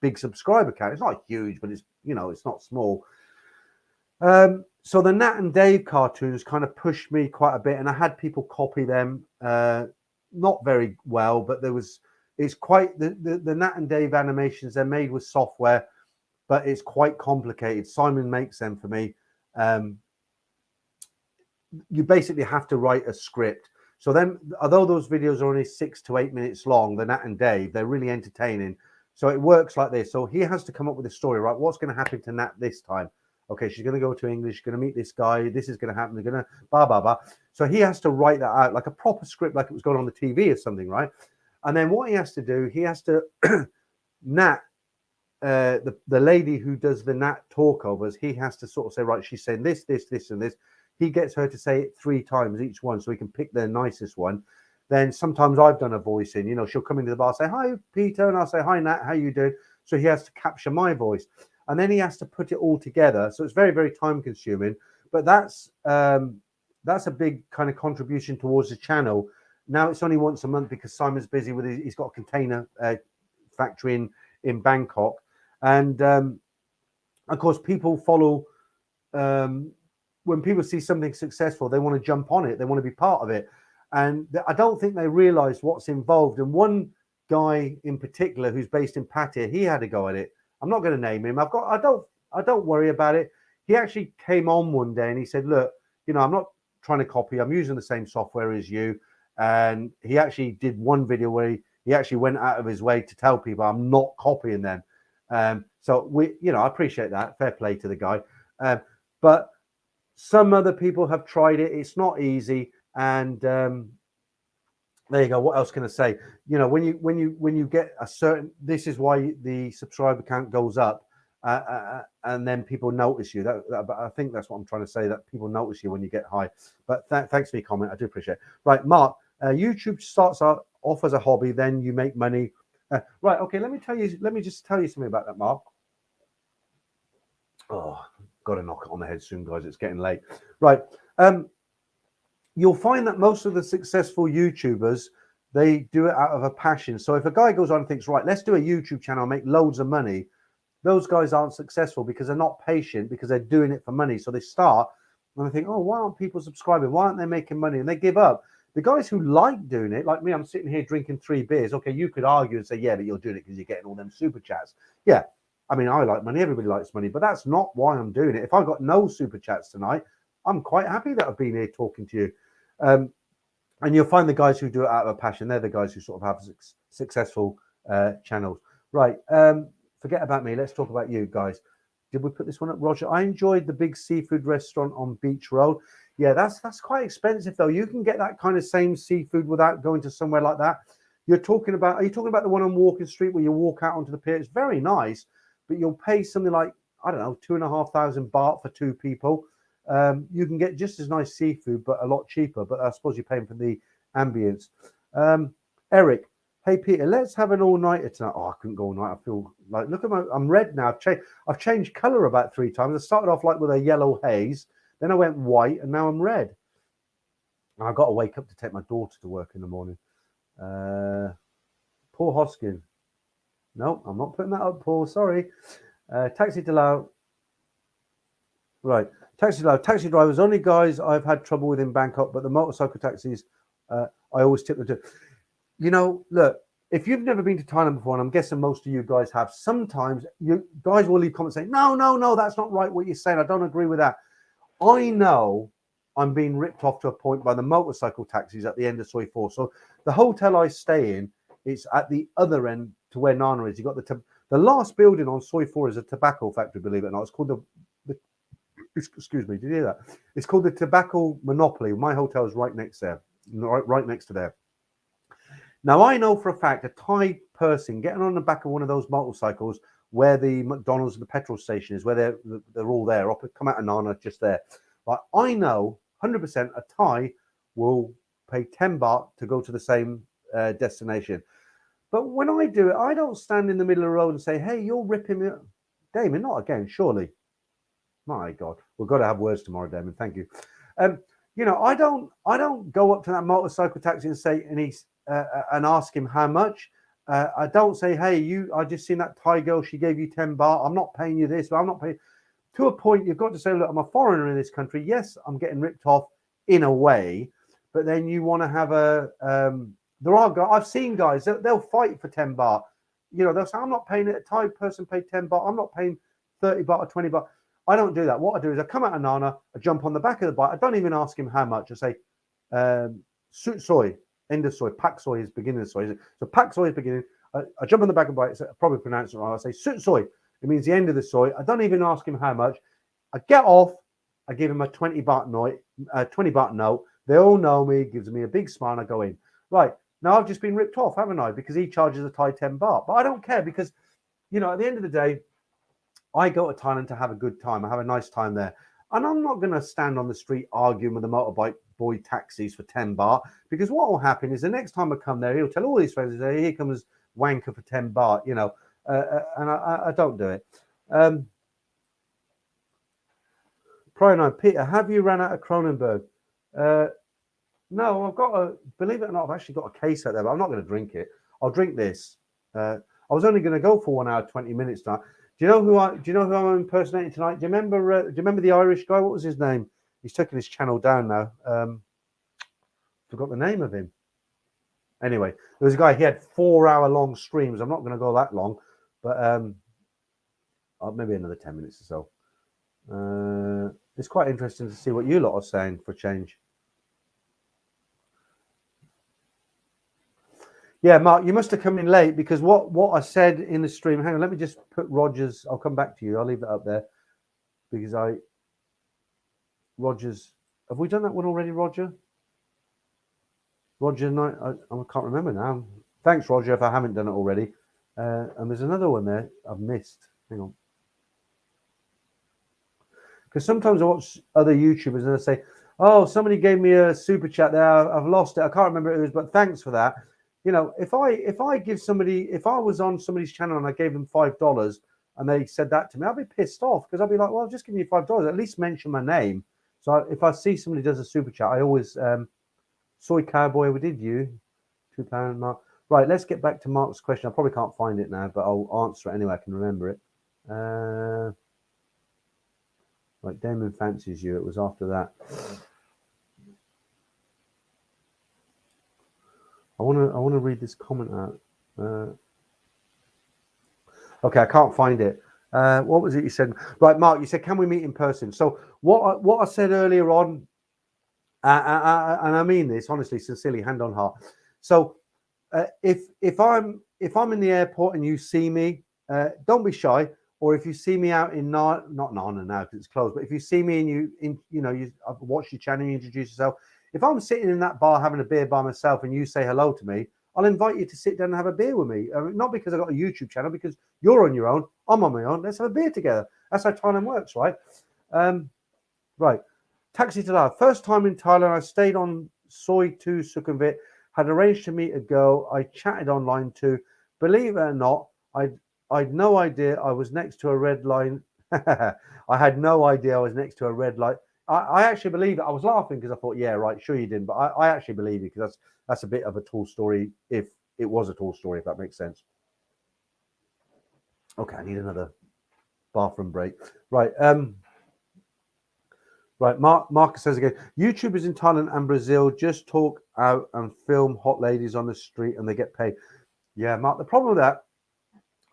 big subscriber count. It's not huge, but it's not small. So the Nat and Dave cartoons kind of pushed me quite a bit, and I had people copy them. Not very well, but it's quite the Nat and Dave animations. They're made with software, but it's quite complicated. Simon makes them for me. You basically have to write a script. So then, although those videos are only 6 to 8 minutes long, the Nat and Dave, they're really entertaining. So it works like this. So he has to come up with a story, right? What's going to happen to Nat this time? Okay, she's going to go to English, she's going to meet this guy, this is going to happen, they're going to blah, blah, blah. So he has to write that out like a proper script, like it was going on the TV or something, right? And then what he has to do, he has to, Nat, the lady who does the Nat talkovers, he has to sort of say, right, she's saying this, this, this, and this. He gets her to say it 3 times each one so he can pick the nicest one. Then sometimes I've done a voice in, you know, she'll come into the bar, say, hi, Peter, and I'll say, hi, Nat, how you doing? So he has to capture my voice. And then he has to put it all together. So it's very, very time consuming. But that's a big kind of contribution towards the channel. Now it's only once a month because Simon's busy with he's got a container factory in Bangkok. And of course, people follow when people see something successful, they want to jump on it. They want to be part of it. And I don't think they realize what's involved. And one guy in particular who's based in Patia, he had a go at it. I'm not going to name him. I don't worry about it. He actually came on one day and he said, look, you know, I'm not trying to copy. I'm using the same software as you. And he actually did one video where he actually went out of his way to tell people I'm not copying them. So we, you know, I appreciate that. Fair play to the guy. But some other people have tried it. It's not easy. And there you go. What else can I say? You know, when you get a certain, this is why the subscriber count goes up, and then people notice you. But I think that's what I'm trying to say. That people notice you when you get high. But thanks for your comment. I do appreciate it. Right, Mark. YouTube starts off as a hobby, then you make money. Right. Okay. Let me just tell you something about that, Mark. Oh, got to knock it on the head soon, guys. It's getting late. Right. You'll find that most of the successful YouTubers, they do it out of a passion. So if a guy goes on and thinks, right, let's do a YouTube channel and make loads of money, those guys aren't successful because they're not patient, because they're doing it for money. So they start and they think, oh, why aren't people subscribing? Why aren't they making money? And they give up. The guys who like doing it, like me, I'm sitting here drinking 3 beers. Okay, you could argue and say, yeah, but you're doing it because you're getting all them super chats. Yeah, I mean, I like money. Everybody likes money, but that's not why I'm doing it. If I got no super chats tonight, I'm quite happy that I've been here talking to you. And you'll find the guys who do it out of a passion. They're the guys who sort of have successful channels. Right. Forget about me. Let's talk about you guys. Did we put this one up, Roger? I enjoyed the big seafood restaurant on Beach Road. Yeah, that's quite expensive though. You can get that kind of same seafood without going to somewhere like that. Are you talking about the one on Walking Street where you walk out onto the pier? It's very nice, but you'll pay something like, I don't know, 2,500 baht for 2 people. You can get just as nice seafood, but a lot cheaper. But I suppose you're paying for the ambience. Eric, hey Peter, let's have an all-nighter tonight. Oh, I couldn't go all night. I feel like, look at I'm red now. I've changed color about 3 times. I started off like with a yellow haze, then I went white, and now I'm red. And I've got to wake up to take my daughter to work in the morning. Paul Hoskin. No, I'm not putting that up, Paul. Sorry. Taxi Delau. Right. Taxi drivers, only guys I've had trouble with in Bangkok, but the motorcycle taxis, I always tip them to. You know, look, if you've never been to Thailand before, and I'm guessing most of you guys have, sometimes you guys will leave comments saying, no, that's not right what you're saying. I don't agree with that. I know I'm being ripped off to a point by the motorcycle taxis at the end of Soi 4. So the hotel I stay in, it's at the other end to where Nana is. You got the last building on Soi 4 is a tobacco factory, believe it or not. It's called the excuse me, did you hear that? It's called the Tobacco Monopoly. My hotel is right next there, right next to there. Now, I know for a fact a Thai person getting on the back of one of those motorcycles where the McDonald's and the petrol station is, where they're all there, come out of Nana, just there. But I know 100% a Thai will pay 10 baht to go to the same destination. But when I do it, I don't stand in the middle of the road and say, hey, you're ripping me up. Damon, not again, surely. My God, we've got to have words tomorrow, Damon. Thank you. You know, I don't go up to that motorcycle taxi and say, and ask him how much. I don't say, hey, I just seen that Thai girl. She gave you 10 baht. I'm not paying you this. But I'm not paying. To a point, you've got to say, look, I'm a foreigner in this country. Yes, I'm getting ripped off in a way, but then you want to have a. There are guys. I've seen guys. They'll fight for 10 baht. You know, they'll say, I'm not paying it. A Thai person paid 10 baht. I'm not paying 30 baht or 20 baht. I don't do that. What I do is I come out of Nana, I jump on the back of the bike. I don't even ask him how much. I say, Sut soy, end of soy, pak soy is beginning of soy. So pak soy is beginning. I jump on the back of the bike, I probably pronounce it wrong. I say soy. It means the end of the soy. I don't even ask him how much. I get off. I give him a 20 baht note. They all know me. Gives me a big smile. And I go in. Right now, I've just been ripped off, haven't I? Because he charges a Thai 10 baht. But I don't care because, at the end of the day, I go to Thailand to have a good time. I have a nice time there. And I'm not going to stand on the street arguing with the motorbike boy taxis for 10 baht, because what will happen is the next time I come there, he'll tell all his friends, here comes wanker for 10 baht, and I don't do it. Prior 9, Peter, have you ran out of Kronenberg? No, believe it or not, I've actually got a case out there, but I'm not going to drink it. I'll drink this. I was only going to go for 1 hour, 20 minutes now. Do you know who I'm impersonating tonight? Do you remember the Irish guy? What was his name? He's taken his channel down now. Forgot the name of him. Anyway, there was a guy, he had 4-hour-long streams. I'm not going to go that long, but maybe another 10 minutes or so. It's quite interesting to see what you lot are saying for change. Yeah, Mark, you must have come in late because what I said in the stream, hang on, let me just put Rogers, I'll come back to you. I'll leave it up there because Rogers, have we done that one already, Roger? Roger, I can't remember now. Thanks, Roger, if I haven't done it already. And there's another one there I've missed. Hang on. Because sometimes I watch other YouTubers and they say, oh, somebody gave me a super chat there. I've lost it. I can't remember who it was, but thanks for that. If I was on somebody's channel and I gave them $5 and they said that to me, I'd be pissed off because I'd be like, well, I've just given you $5. At least mention my name. So if I see somebody does a super chat, I always, Soy Cowboy, we did you. £2, Mark. Right, let's get back to Mark's question. I probably can't find it now, but I'll answer it anyway. I can remember it. Right, Damon fancies you. It was after that. I want to read this comment out. Okay, I can't find it. What was it you said? Right, Mark, you said, can we meet in person? So what I said earlier on, and I mean this honestly, sincerely, hand on heart. So if I'm in the airport and you see me, don't be shy. Or if you see me out in not Nana now because it's closed, but if you see me and you watch your channel, you introduce yourself. If I'm sitting in that bar having a beer by myself and you say hello to me, I'll invite you to sit down and have a beer with me. Not because I've got a YouTube channel, because you're on your own, I'm on my own. Let's have a beer together. That's how Thailand works, right? Right. Taxi to Love. First time in Thailand, I stayed on Soi 2 Sukhumvit, had arranged to meet a girl I chatted online to. Believe it or not, I'd no idea I was next to a red line. I had no idea I was next to a red light. I actually believe it. I was laughing because I thought, yeah, right, sure you didn't. But I actually believe it because that's a bit of a tall story if it was a tall story, if that makes sense. Okay, I need another bathroom break. Right. Right, Marcus says again, YouTubers in Thailand and Brazil just talk out and film hot ladies on the street and they get paid. Yeah, Mark, the problem with that,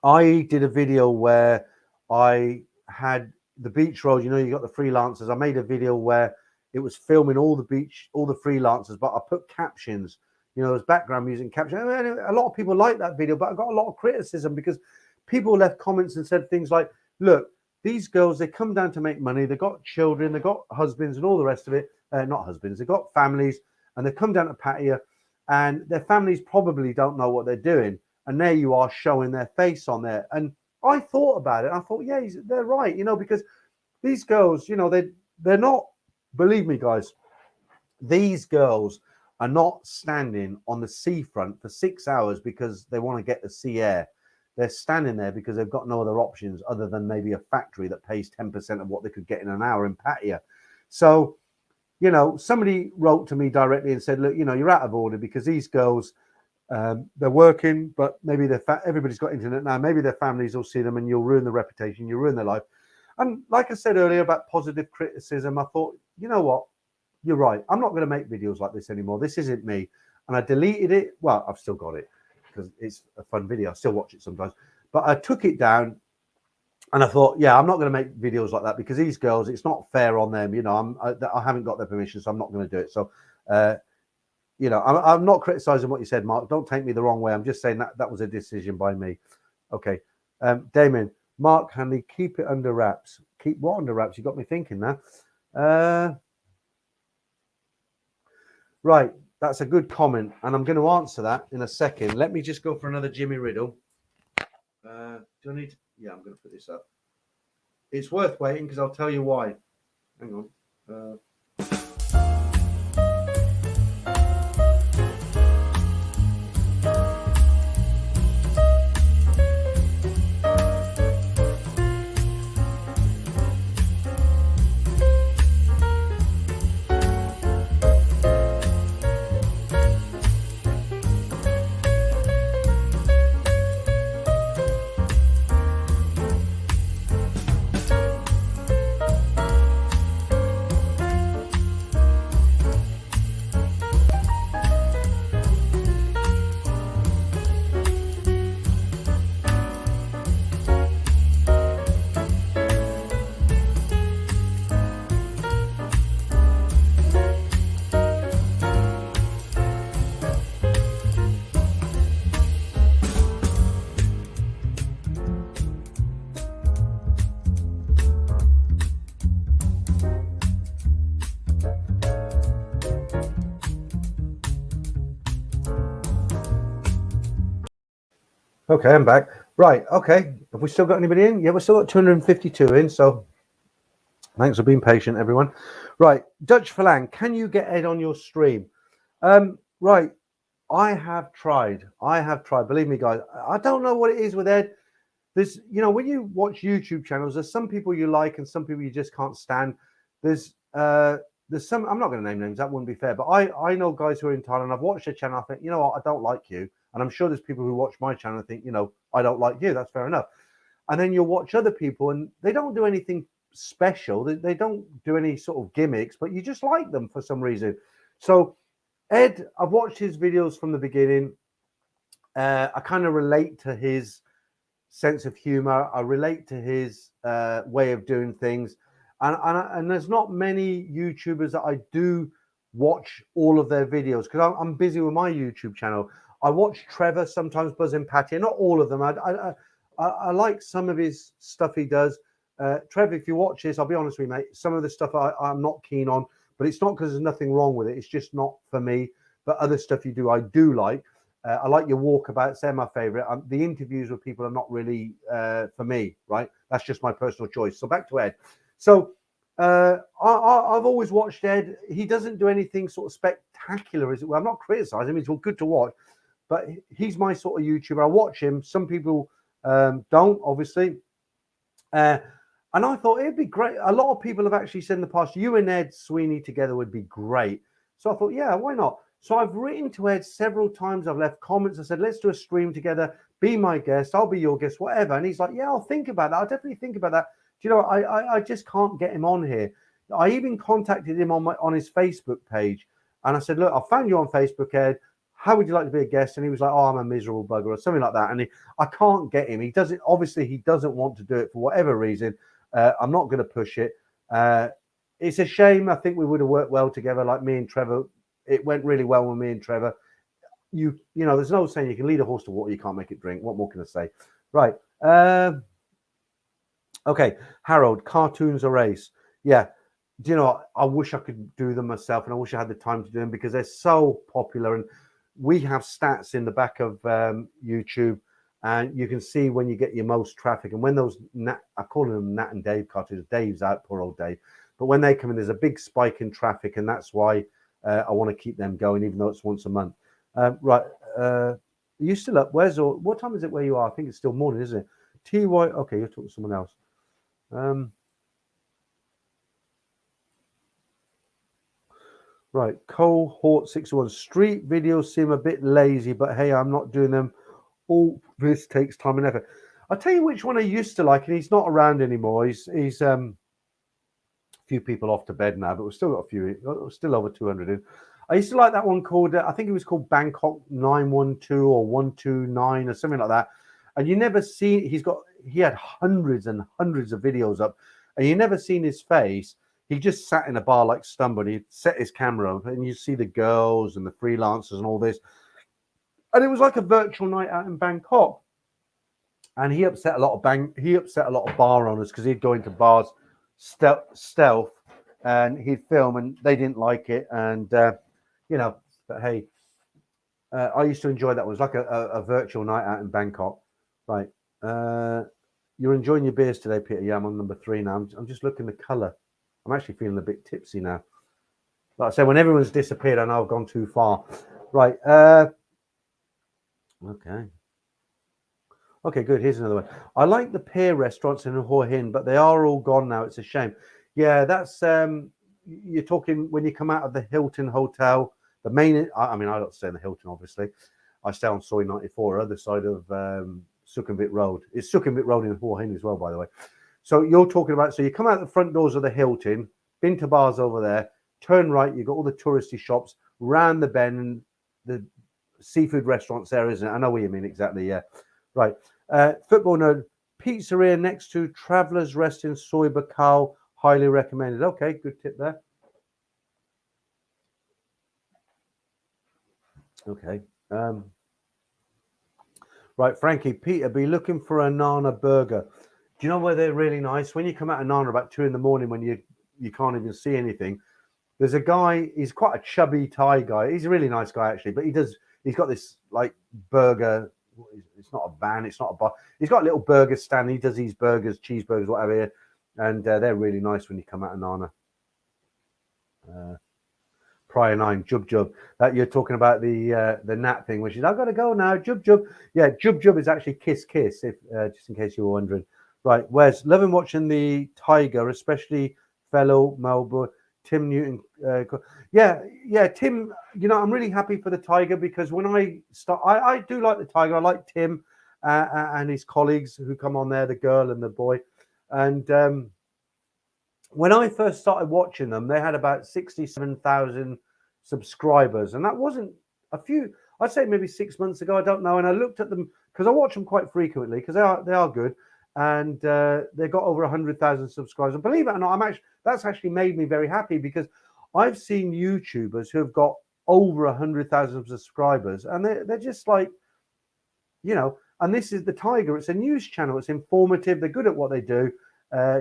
I did a video where I had the beach road, you got the freelancers. I made a video where it was filming all the freelancers, but I put captions, there's background music and captions. A lot of people like that video, but I got a lot of criticism because people left comments and said things like, look, these girls, they come down to make money. They've got children, they've got husbands and all the rest of it. Not husbands, they've got families and they come down to Patia and their families probably don't know what they're doing. And there you are showing their face on there. And I thought about it. I thought, yeah, they're right, because these girls, they're not, believe me, guys, these girls are not standing on the seafront for 6 hours because they want to get the sea air. They're standing there because they've got no other options other than maybe a factory that pays 10% of what they could get in an hour in Patia. So, somebody wrote to me directly and said, look, you're out of order because these girls, they're working, but maybe everybody's got internet now. Maybe their families will see them and you'll ruin the reputation, you'll ruin their life. And like I said earlier about positive criticism, I thought, you know what? You're right. I'm not going to make videos like this anymore. This isn't me. And I deleted it. Well, I've still got it because it's a fun video. I still watch it sometimes. But I took it down and I thought, yeah, I'm not going to make videos like that because these girls, it's not fair on them. I haven't got their permission, so I'm not going to do it. So you know, I'm not criticizing what you said, Mark. Don't take me the wrong way. I'm just saying that was a decision by me. Okay. Damien, Mark Hanley, keep it under wraps. Keep what under wraps? You got me thinking now. Right. That's a good comment. And I'm going to answer that in a second. Let me just go for another Jimmy Riddle. Do I need to? Yeah, I'm going to put this up. It's worth waiting because I'll tell you why. Hang on. Okay, I'm back. Right, okay. Have we still got anybody in? Yeah, we've still got 252 in, so thanks for being patient, everyone. Right, Dutch Phalang, can you get Ed on your stream? Right, I have tried. Believe me, guys. I don't know what it is with Ed. There's, you know, when you watch YouTube channels, there's some people you like and some people you just can't stand. There's some, I'm not going to name names, that wouldn't be fair, but I know guys who are in Thailand. I've watched their channel. I think, you know what, I don't like you. And I'm sure there's people who watch my channel and think, you know, I don't like you. That's fair enough. And then you'll watch other people and they don't do anything special. They don't do any sort of gimmicks, but you just like them for some reason. So Ed, I've watched his videos from the beginning. I kind of relate to his sense of humor. I relate to his way of doing things. And there's not many YouTubers that I do watch all of their videos because I'm busy with my YouTube channel. I watch Trevor sometimes, Buzz and Patia, not all of them. I like some of his stuff he does. Trevor, if you watch this, I'll be honest with you, mate. Some of the stuff I'm not keen on, but it's not because there's nothing wrong with it. It's just not for me. But other stuff you do, I do like. I like your walkabouts. They're my favorite. The interviews with people are not really for me, right? That's just my personal choice. So back to Ed. So I've always watched Ed. He doesn't do anything sort of spectacular, is it? Well, I'm not criticizing him. He's good to watch. But he's my sort of YouTuber. I watch him. Some people don't, obviously. And I thought it'd be great. A lot of people have actually said in the past, you and Ed Sweeney together would be great. So I thought, yeah, why not? So I've written to Ed several times. I've left comments. I said, let's do a stream together. Be my guest. I'll be your guest, whatever. And he's like, yeah, I'll think about that. I'll definitely think about that. Do you know, I just can't get him on here. I even contacted him on his Facebook page. And I said, look, I found you on Facebook, Ed. How would you like to be a guest? And he was like, oh, I'm a miserable bugger or something like that. And I can't get him. He doesn't want to do it for whatever reason. I'm not going to push it. It's a shame. I think we would have worked well together, like me and Trevor. It went really well with me and Trevor. You know, there's no saying you can lead a horse to water, you can't make it drink. What more can I say? Right. Okay. Harold, cartoons a race. Yeah. Do you know, I wish I could do them myself and I wish I had the time to do them because they're so popular. And we have stats in the back of YouTube, and you can see when you get your most traffic. And when those, I call them Nat and Dave cartoons, Dave's out, poor old Dave. But when they come in, there's a big spike in traffic, and that's why I want to keep them going, even though it's once a month. Right. Are you still up? What time is it where you are? I think it's still morning, isn't it? TY, okay, you're talking to someone else. Right, Cohort 61. Street videos seem a bit lazy, but hey, I'm not doing them. All this takes time and effort. I'll tell you which one I used to like, and he's not around anymore. He's a few people off to bed now, but we've still got a few, still over 200 in. I used to like that one called, I think it was called Bangkok 912 or 129 or something like that. And you never see, he had hundreds and hundreds of videos up, and you never seen his face. he just sat in a bar like Stumble. He'd set his camera up, and you see the girls and the freelancers and all this. And it was like a virtual night out in Bangkok. And he upset a lot of bar owners because he'd go into bars stealth, and he'd film, and they didn't like it. And but hey, I used to enjoy that. It was like a virtual night out in Bangkok. Right. You're enjoying your beers today, Peter. Yeah, I'm on number 3 now. I'm just looking at the colour. I'm actually feeling a bit tipsy now. Like I say, when everyone's disappeared, I know I've gone too far. Right. Okay, good. Here's another one. I like the pier restaurants in Hua Hin, but they are all gone now. It's a shame. Yeah, that's you're talking when you come out of the Hilton Hotel. The main, I mean, I don't stay in the Hilton, obviously. I stay on Soi 94, other side of Sukhumvit Road. It's Sukhumvit Road in Hua Hin as well, by the way. So you're talking about, so you come out the front doors of the Hilton, been to bars over there, turn right, you've got all the touristy shops, round the bend, and the seafood restaurants there, isn't it? I know what you mean exactly, yeah. Right. Football nerd, pizzeria next to Travelers Rest in Soi Buakhao, highly recommended. Okay, good tip there. Okay. Right, Frankie, Peter, be looking for a Nana burger. Do you know where they're really nice? When you come out of Nana about 2 a.m, when you can't even see anything, there's a guy, he's quite a chubby Thai guy. He's a really nice guy, actually, but he's got this like burger. It's not a van, it's not a bar. He's got a little burger stand. He does these burgers, cheeseburgers, whatever, and they're really nice when you come out of Nana. Prior 9, Jub. That you're talking about the Nat thing, which is I've got to go now. Jub. Yeah, Jub is actually kiss. If just in case you were wondering. Right, Wes, loving watching the Tiger, especially fellow Melbourne Tim Newton. Yeah, Tim. You know, I'm really happy for the Tiger because when I start, I do like the Tiger. I like Tim and his colleagues who come on there, the girl and the boy. And when I first started watching them, they had about 67,000 subscribers, and that wasn't a few. I'd say maybe 6 months ago. I don't know. And I looked at them because I watch them quite frequently because they are good, and they got over 100,000 subscribers. And believe it or not, that's actually made me very happy because I've seen YouTubers who have got over 100,000 subscribers, and they're just like, you know. And this is the Tiger. It's a news channel. It's informative. They're good at what they do.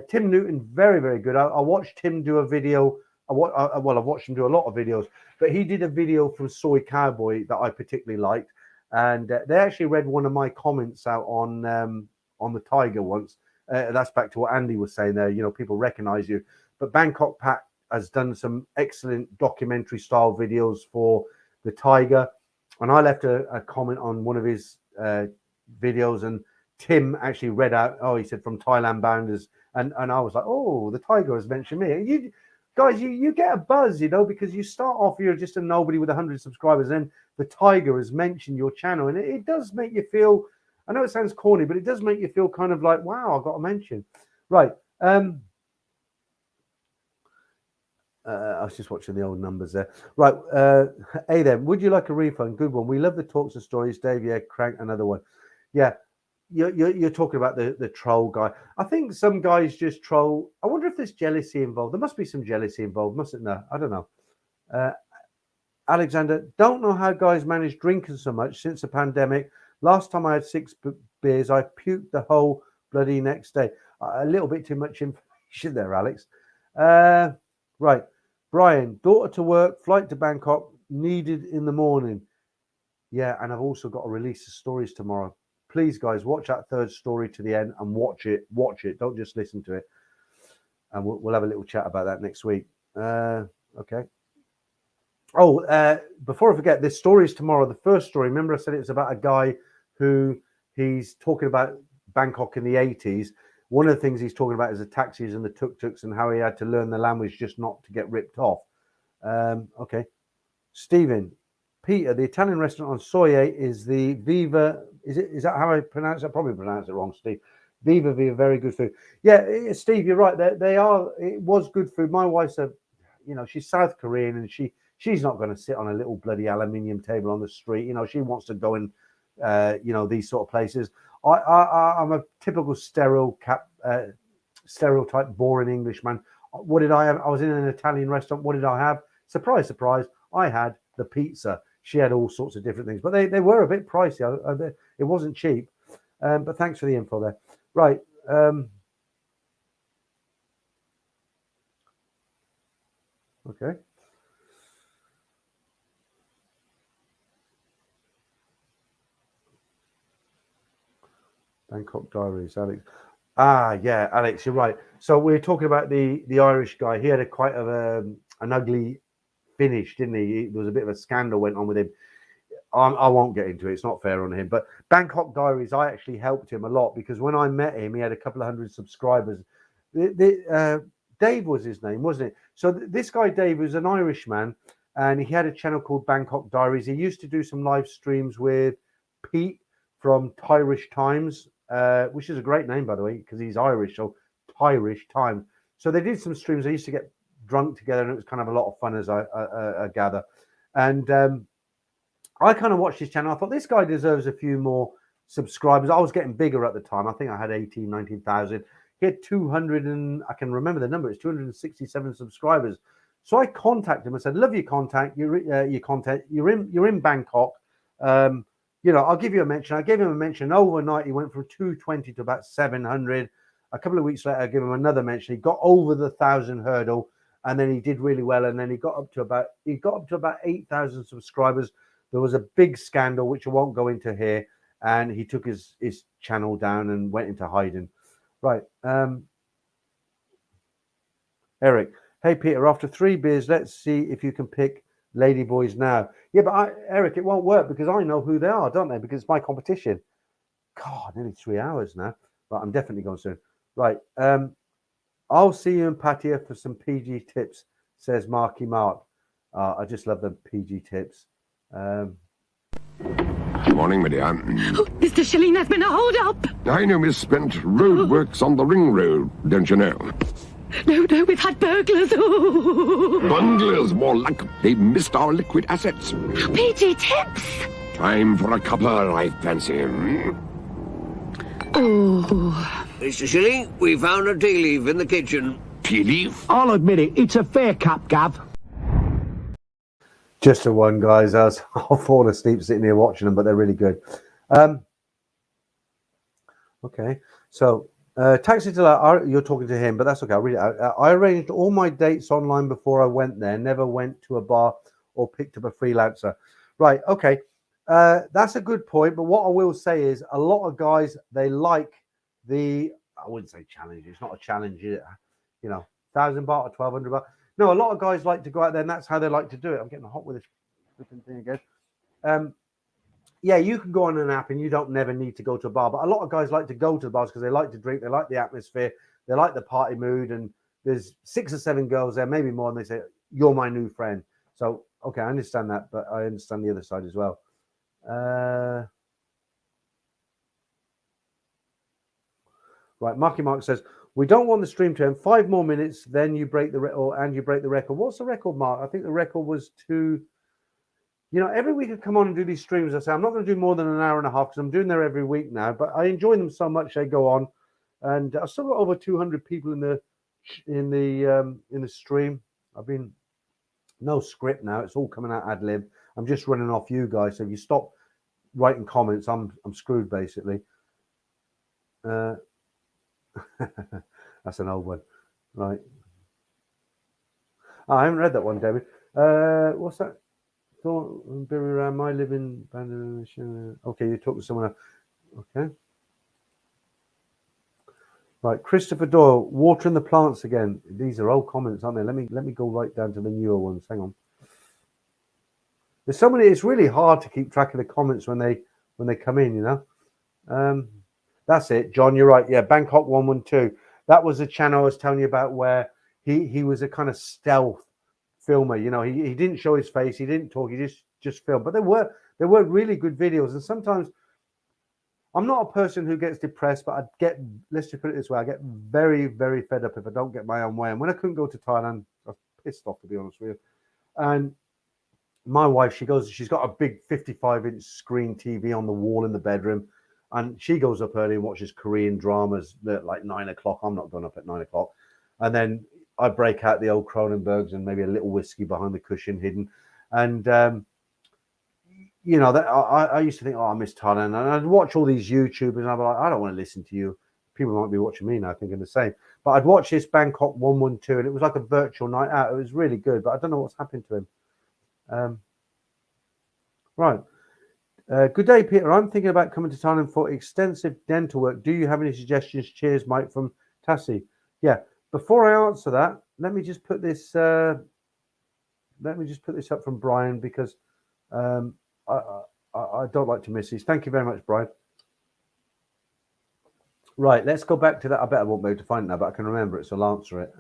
Tim Newton, very, very good. I watched Tim do a video. I've watched him do a lot of videos, but he did a video from Soy Cowboy that I particularly liked, and they actually read one of my comments out on the Tiger once. That's back to what Andy was saying there. You know, people recognize you, but Bangkok Pat has done some excellent documentary style videos for the Tiger, and I left a comment on one of his videos, and Tim actually read out, he said from Thailand Bounders, and I was like, oh, the Tiger has mentioned me. And you guys, you get a buzz, you know, because you start off, you're just a nobody with 100 subscribers, and the Tiger has mentioned your channel, and it does make you feel, I know it sounds corny, but it does make you feel kind of like, wow, I got a mention. Right. I was just watching the old numbers there. Right. Hey then, would you like a refund? Good one. We love the talks and stories, Dave. Yeah, crank another one. Yeah. You're talking about the troll guy. I think some guys just troll. I wonder if there's jealousy involved. There must be some jealousy involved, mustn't there? I don't know. Alexander, don't know how guys manage drinking so much since the pandemic. Last time I had 6 beers, I puked the whole bloody next day. A little bit too much information there, Alex. Right. Brian, daughter to work, flight to Bangkok, needed in the morning. Yeah, and I've also got to release the stories tomorrow. Please, guys, watch that third story to the end and watch it. Don't just listen to it. And we'll have a little chat about that next week. Okay. Before I forget, this story is tomorrow. The first story, remember I said it was about a guy who he's talking about Bangkok in the 80s. One of the things he's talking about is the taxis and the tuk-tuks and how he had to learn the language just not to get ripped off. Okay. Stephen, Peter, the Italian restaurant on Soye is the Viva. Is that how I pronounce it? I probably pronounce it wrong, Steve. Viva, very good food. Yeah, Steve, you're right. They are. It was good food. My wife's she's South Korean, and she's not going to sit on a little bloody aluminium table on the street. You know, she wants to go in, these sort of places. I'm a typical stereotype, boring Englishman. What did I have? I was in an Italian restaurant. What did I have? Surprise, surprise. I had the pizza. She had all sorts of different things, but they were a bit pricey. It wasn't cheap. But thanks for the info there. Right. Okay. Bangkok Diaries, Alex. Yeah, Alex, you're right. So we were talking about the Irish guy. He had an ugly finish, didn't he? There was a bit of a scandal went on with him. I won't get into it. It's not fair on him. But Bangkok Diaries, I actually helped him a lot because when I met him, he had a couple of hundred subscribers. Dave was his name, wasn't it? So this guy, Dave, was an Irishman, and he had a channel called Bangkok Diaries. He used to do some live streams with Pete from Irish Times, which is a great name, by the way, because he's Irish, so Irish Times. So they did some streams. They used to get drunk together, and it was kind of a lot of fun, as I gather. And I kind of watched his channel. I thought this guy deserves a few more subscribers. I was getting bigger at the time. I think I had 18, 19,000. He had 200 and I can remember the number. It's 267 subscribers. So I contacted him and said, "Love your content. You're in Bangkok. I'll give you a mention." I gave him a mention. Overnight, he went from 220 to about 700. A couple of weeks later, I gave him another mention. He got over the 1,000 hurdle, and then he did really well. And then he got up to about 8,000 subscribers. There was a big scandal, which I won't go into here, and he took his channel down and went into hiding. Right. Eric, hey, Peter, after 3 beers, let's see if you can pick ladyboys now. Yeah, but Eric, it won't work because I know who they are, don't they? Because it's my competition. God, nearly 3 hours now. But I'm definitely going soon. Right. I'll see you in Patia for some PG tips, says Marky Mark. I just love the PG tips. Morning, my dear. Oh, Mr. Shilling, there's been a hold-up. I know Miss Spent. Roadworks on the ring road, don't you know? No, we've had burglars. Oh. Bunglers, more like. They've missed our liquid assets. PG tips. Time for a cuppa, I fancy. Oh. Mr. Shilling, we found a tea leaf in the kitchen. Tea leaf? I'll admit it, it's a fair cup, Gav. Just a one, guys. I'll fall asleep sitting here watching them, but they're really good. Okay, so Taxi to you're talking to him, but that's okay. I'll read it out. I arranged all my dates online before I went there. Never went to a bar or picked up a freelancer. Right, okay. That's a good point. But what I will say is a lot of guys, they like I wouldn't say challenge. It's not a challenge, 1,000 baht or 1,200 baht. No, a lot of guys like to go out there, and that's how they like to do it. I'm getting hot with this flipping thing again. Yeah, you can go on an app and you don't never need to go to a bar. But a lot of guys like to go to the bars because they like to drink, they like the atmosphere, they like the party mood. And there's 6 or 7 girls there, maybe more, and they say, "You're my new friend." So, okay, I understand that, but I understand the other side as well. Right, Marky Mark says, "We don't want the stream to end. 5 more minutes, then you break the record. What's the record, Mark? I think the record was every week I come on and do these streams. I say I'm not going to do more than an hour and a half because I'm doing them every week now. But I enjoy them so much they go on, and I've still got over 200 people in the stream. I've been no script now; it's all coming out ad lib. I'm just running off you guys. So if you stop writing comments, I'm screwed basically. That's an old one, right? I haven't read that one, David. What's that? Thought be around my living. Okay, you're talking to someone else. Okay. Right, Christopher Doyle, watering the plants again. These are old comments, aren't they? Let me go right down to the newer ones. Hang on. There's so many. It's really hard to keep track of the comments when they come in. That's it, John. You're right. Yeah, Bangkok 112. That was the channel I was telling you about where he was a kind of stealth filmer. He didn't show his face. He didn't talk. He just filmed. But there were really good videos. And sometimes I'm not a person who gets depressed, but let's just put it this way, I get very, very fed up if I don't get my own way. And when I couldn't go to Thailand, I was pissed off, to be honest with you. And my wife, she's got a big 55-inch screen TV on the wall in the bedroom. And she goes up early and watches Korean dramas at like 9 o'clock. I'm not going up at 9 o'clock. And then I break out the old Kronenbergs and maybe a little whiskey behind the cushion hidden. And, you know, that I used to think, oh, I miss Thailand. And I'd watch all these YouTubers and I'd be like, I don't want to listen to you. People might be watching me now thinking the same. But I'd watch this Bangkok 112 and it was like a virtual night out. It was really good, but I don't know what's happened to him. Right. Good day, Peter. I'm thinking about coming to Thailand for extensive dental work. Do you have any suggestions? Cheers, Mike from Tassie. Yeah. Before I answer that, let me just put this. Let me just put this up from Brian because I don't like to miss these. Thank you very much, Brian. Right, let's go back to that. I bet I won't be able to find it now, but I can remember it, so I'll answer it.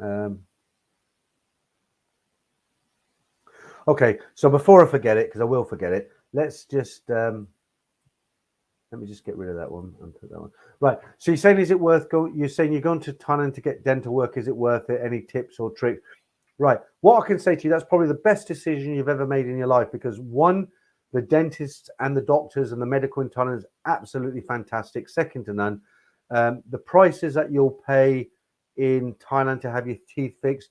Okay, so before I forget it, because I will forget it, let's just let me just get rid of that one and put that one. Right, so you're saying, is it worth going? You're saying you're going to Thailand to get dental work. Is it worth it? Any tips or tricks? Right, what I can say to you, that's probably the best decision you've ever made in your life because one, the dentists and the doctors and the medical in Thailand is absolutely fantastic, second to none. The prices that you'll pay in Thailand to have your teeth fixed,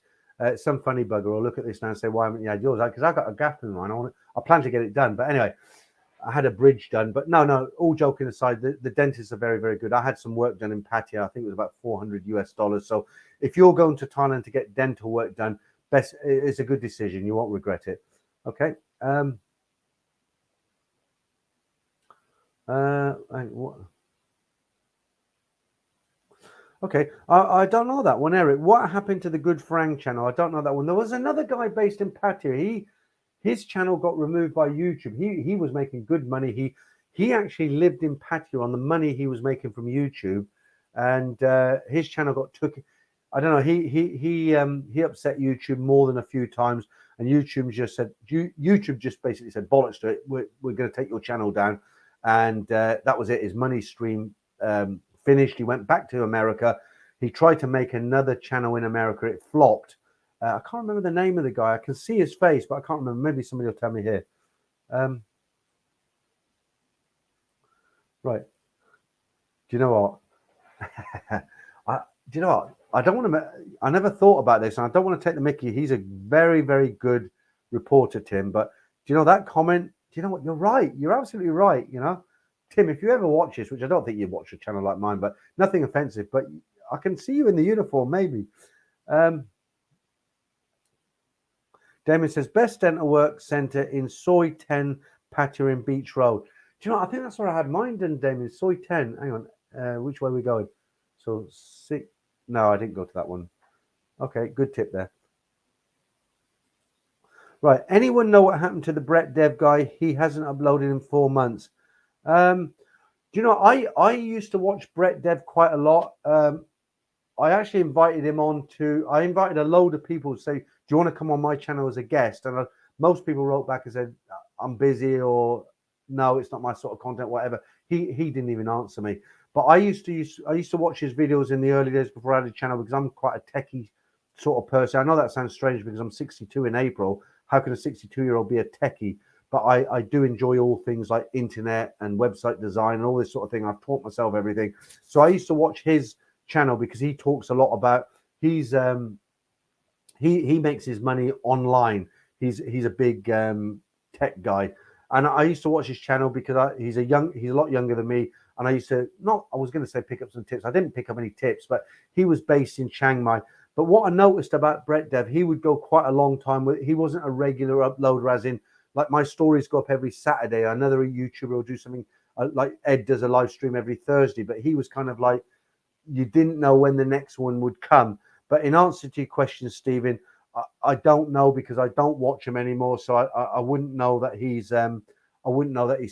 some funny bugger will look at this now and say, why haven't you had yours? Because I got a gap in mine. I plan to get it done. But anyway, I had a bridge done. But no, all joking aside, the dentists are very, very good. I had some work done in Patia. I think it was about $400 US. So if you're going to Thailand to get dental work done, it's a good decision. You won't regret it. Okay. What? Okay, I don't know that one, Eric. What happened to the Good Frang channel? I don't know that one. There was another guy based in Patia. His channel got removed by YouTube. He was making good money. He actually lived in Patia on the money he was making from YouTube, and his channel got took. I don't know. He upset YouTube more than a few times, and YouTube just basically said bollocks to it. We're going to take your channel down, and that was it. His money stream finished. He went back to America. He tried to make another channel in America. It flopped. I can't remember the name of the guy. I can see his face, but I can't remember. Maybe somebody will tell me here. Right. Do you know what? Do you know what? I don't want to. I never thought about this, and I don't want to take the mickey. He's a very, very good reporter, Tim. But do you know that comment? Do you know what? You're right. You're absolutely right. You know, Tim, if you ever watch this, which I don't think you watch a channel like mine, but nothing offensive, but I can see you in the uniform, maybe. Damon says, best dental work centre in Soy 10, Patia in Beach Road. Do you know, I think that's where I had mine done, Damon. Soy 10. Hang on. Which way are we going? So, 6. No, I didn't go to that one. Okay, good tip there. Right. Anyone know what happened to the Brett Dev guy? He hasn't uploaded in 4 months. Do you know, I used to watch Brett Dev quite a lot. I actually invited him on to, I invited a load of people to say, do you want to come on my channel as a guest? And most people wrote back and said, I'm busy, or no, it's not my sort of content, whatever. He didn't even answer me. But I used to watch his videos in the early days before I had a channel because I'm quite a techie sort of person. I know that sounds strange because I'm 62 in April. How can a 62-year-old be a techie? But I do enjoy all things like internet and website design and all this sort of thing. I've taught myself everything. So I used to watch his channel because he talks a lot about he makes his money online. He's a big tech guy, and I used to watch his channel because he's a lot younger than me, and I used to I was going to say pick up some tips. I didn't pick up any tips, but he was based in Chiang-Mai. But what I noticed about Brett Dev, he would go quite a long time. He wasn't a regular uploader, as in like my stories go up every Saturday. Another YouTuber will do something like Ed does a live stream every Thursday, but he was kind of like, you didn't know when the next one would come. But in answer to your question, Stephen, I don't know because I don't watch him anymore. So I wouldn't know that he's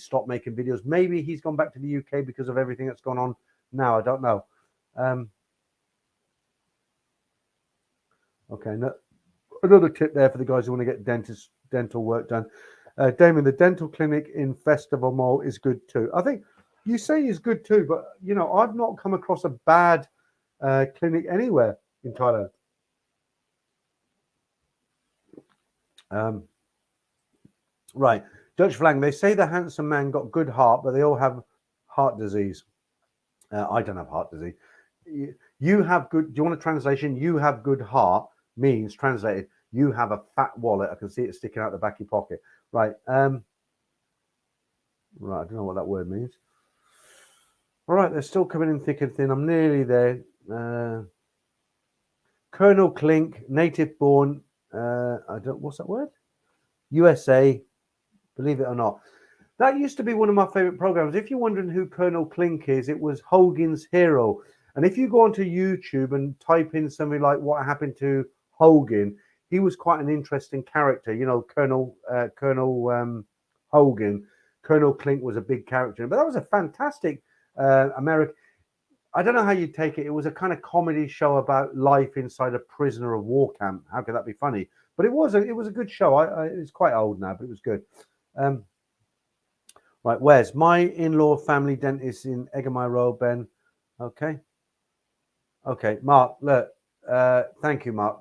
stopped making videos. Maybe he's gone back to the UK because of everything that's gone on now. I don't know. Okay, another tip there for the guys who want to get dental work done. Damon, the dental clinic in Festival Mall is good too. I think you say is good too, but you know, I've not come across a bad clinic anywhere in Thailand. Right, Dutch Flang. They say the handsome man got good heart, but they all have heart disease. I don't have heart disease. You have good. Do you want a translation? You have good heart, means, translated, you have a fat wallet. I can see it sticking out the back of your pocket. Right. Right. I don't know what that word means. All right. They're still coming in thick and thin. I'm nearly there. Colonel Clink, native born. What's that word? USA. Believe it or not. That used to be one of my favorite programs. If you're wondering who Colonel Clink is, it was Hogan's Hero. And if you go onto YouTube and type in something like what happened to Hogan, he was quite an interesting character. You know, Colonel Hogan. Colonel Clink was a big character. But that was a fantastic American. I don't know how you take it. It was a kind of comedy show about life inside a prisoner of war camp. How could that be funny? But it was a good show. It's quite old now, but it was good. Right, where's my in-law family dentist in Egamai Road, Ben? Okay, Mark. Look, thank you, Mark.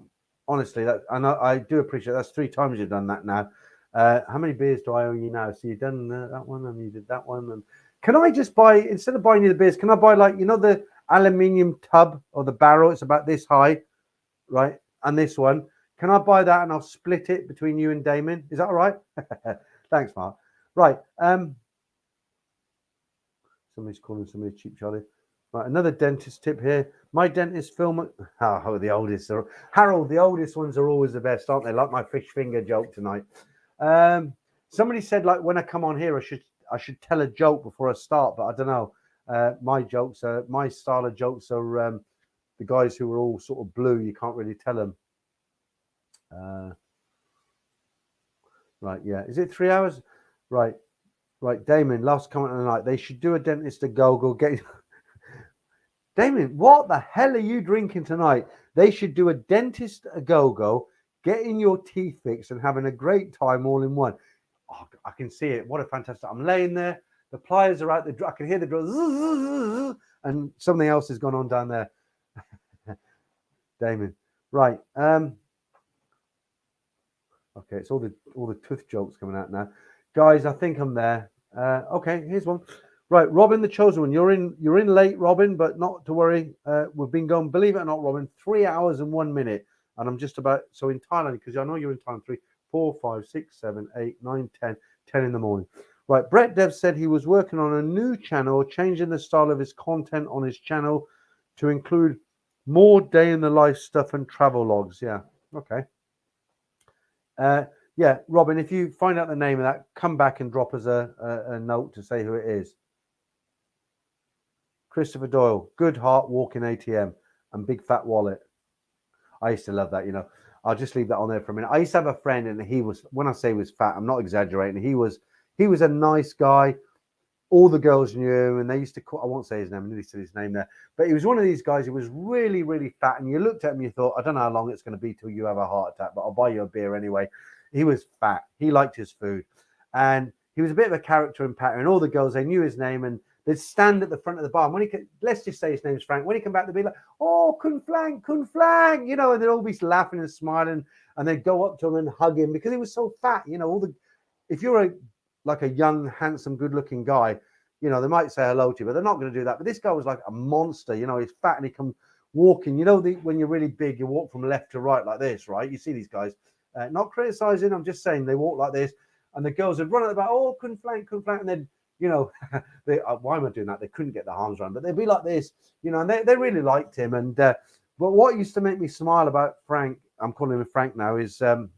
Honestly, I do appreciate it. That's 3 times you've done that now. How many beers do I owe you now? So you've done that one, and you did that one. And can I just buy, instead of buying you the beers, can I buy, like, you know, the aluminium tub or the barrel? It's about this high, right? And this one. Can I buy that and I'll split it between you and Damon? Is that all right? Thanks, Mark. Right. Somebody's calling somebody Cheap Charlie. Right, another dentist tip here. My dentist film. Oh, the oldest are Harold. The oldest ones are always the best, aren't they? Like my fish finger joke tonight. Somebody said, like, when I come on here, I should tell a joke before I start, but I don't know. My style of jokes are the guys who are all sort of blue. You can't really tell them. Right, yeah. Is it 3 hours? Right. Right, Damon, last comment of the night. They should do a dentist a go-go. Damon, what the hell are you drinking tonight? They should do a dentist a go-go, getting your teeth fixed and having a great time all in one. Oh, I can see it. What a fantastic... I'm laying there. The pliers are out. I can hear the drill. And something else has gone on down there. Damon. Right. Okay, it's all the tooth jokes coming out now. Guys, I think I'm there. Okay, here's one. Right, Robin, the chosen one. You're in late, Robin, but not to worry. We've been going, believe it or not, Robin, 3 hours and 1 minute. And I'm just about, so in Thailand, because I know you're in Thailand, 3, 4, 5, 6, 7, 8, 9, 10 in the morning. Right, Brett Dev said he was working on a new channel, changing the style of his content on his channel to include more day in the life stuff and travel logs. Yeah, okay. Yeah, Robin, if you find out the name of that, come back and drop us a note to say who it is. Christopher Doyle, good heart, walking ATM, and big fat wallet. I used to love that, you know. I'll just leave that on there for a minute. I used to have a friend, and he was, when I say he was fat, I'm not exaggerating. He was a nice guy. All the girls knew him, and they used to call, I won't say his name, I nearly said his name there, but he was one of these guys who was really, really fat, and you looked at him and you thought, I don't know how long it's going to be till you have a heart attack, but I'll buy you a beer anyway. He was fat. He liked his food, and he was a bit of a character in Patia, and all the girls, they knew his name, and they'd stand at the front of the bar. And when he could, let's just say his name's Frank. When he come back, they'd be like, "Oh, kun flank," you know, and they'd all be laughing and smiling, and they'd go up to him and hug him because he was so fat. You know, if you're like a young, handsome, good-looking guy, you know, they might say hello to you, but they're not going to do that. But this guy was like a monster. You know, he's fat, and he come walking. You know, when you're really big, you walk from left to right like this, right? You see these guys. Not criticizing, I'm just saying they walk like this, and the girls would run at the back, oh, couldn't flank, and then, you know, why am I doing that? They couldn't get their arms around, but they'd be like this, you know, and they really liked him. And but what used to make me smile about Frank, I'm calling him Frank now, is hang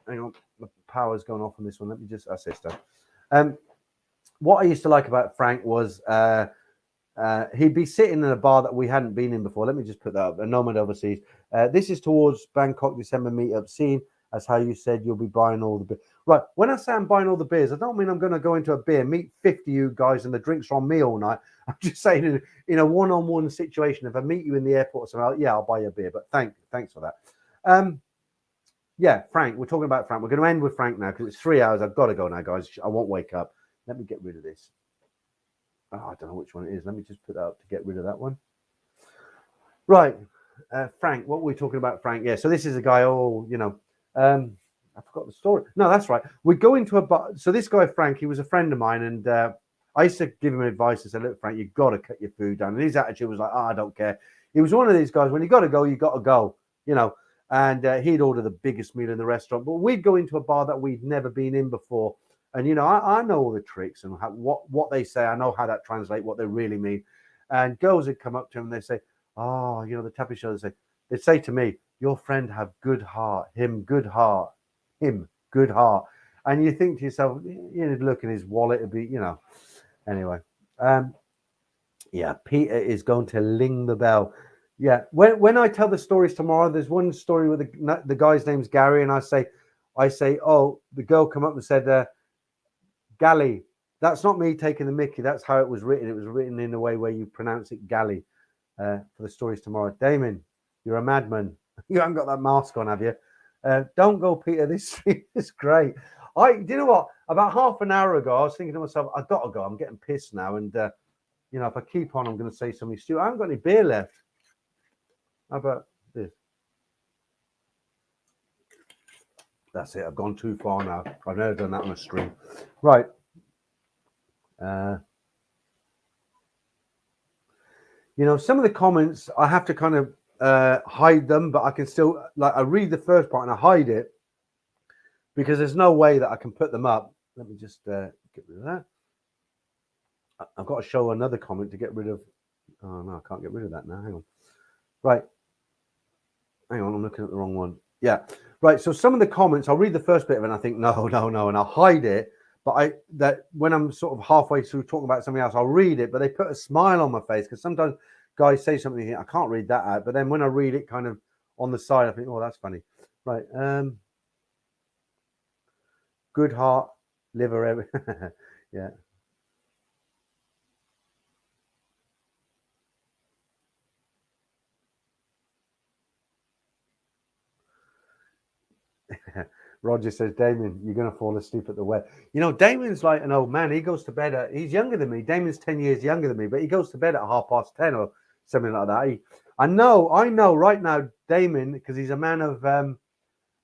on, the power's gone off on this one. Let me just assist her. What I used to like about Frank was he'd be sitting in a bar that we hadn't been in before. Let me just put that up. A Nomad Overseas. This is towards Bangkok December meetup scene. As how you said you'll be buying all the beer. Right, when I say I'm buying all the beers, I don't mean I'm going to go into a beer, meet 50 you guys, and the drinks are on me all night. I'm just saying in a one-on-one situation, if I meet you in the airport or something, yeah, I'll buy you a beer. But thanks for that. Yeah, Frank, we're talking about Frank. We're going to end with Frank now because it's 3 hours. I've got to go now, guys. I won't wake up. Let me get rid of this. Oh, I don't know which one it is. Let me just put that up to get rid of that one. Right, Frank, what were we talking about, Frank? Yeah, so this is a guy, you know, I forgot the story. No, that's right. We go into a bar. So this guy, Frank, he was a friend of mine, and I used to give him advice and say, look, Frank, you've got to cut your food down. And his attitude was like, I don't care. He was one of these guys, when you got to go, you got to go, you know. and he'd order the biggest meal in the restaurant. But we'd go into a bar that we'd never been in before, and you know, I know all the tricks and what they say. I know how that translates, what they really mean. And girls would come up to him and they say, "Oh, you know, the tappy show." They'd say to me, "Your friend have good heart, him good heart, him good heart." And you think to yourself, you know, look in his wallet, it'd be, you know. Anyway, yeah, Peter is going to ring the bell. Yeah, when I tell the stories tomorrow, there's one story with the guy's name's Gary, and I say, oh, the girl come up and said, Gally. That's not me taking the mickey. That's how it was written. It was written in a way where you pronounce it Gally. For the stories tomorrow. Damon, you're a madman. You haven't got that mask on, have you? Don't go, Peter. This is great. Do you know what? About half an hour ago, I was thinking to myself, I've got to go. I'm getting pissed now. And, you know, if I keep on, I'm going to say something stupid. I haven't got any beer left. How about this? That's it. I've gone too far now. I've never done that on a stream. Right. You know, some of the comments, I have to kind of hide them, but I can still, like, I read the first part and I hide it because there's no way that I can put them up. Let me just get rid of that. I've got to show another comment to get rid of. Oh, no, I can't get rid of that now. Hang on. Right. Hang on, I'm looking at the wrong one. Yeah. Right. So some of the comments, I'll read the first bit of it and I think, no, and I'll hide it. But when I'm sort of halfway through talking about something else, I'll read it, but they put a smile on my face because sometimes guys say something here, I can't read that out. But then when I read it kind of on the side, I think, oh, that's funny. Right. Good heart, liver, yeah. Roger says, Damien, you're going to fall asleep at the well. You know, Damien's like an old man. He goes to bed he's younger than me. Damien's 10 years younger than me, but he goes to bed at 10:30 or something like that. I know right now, Damien, because he's a man of,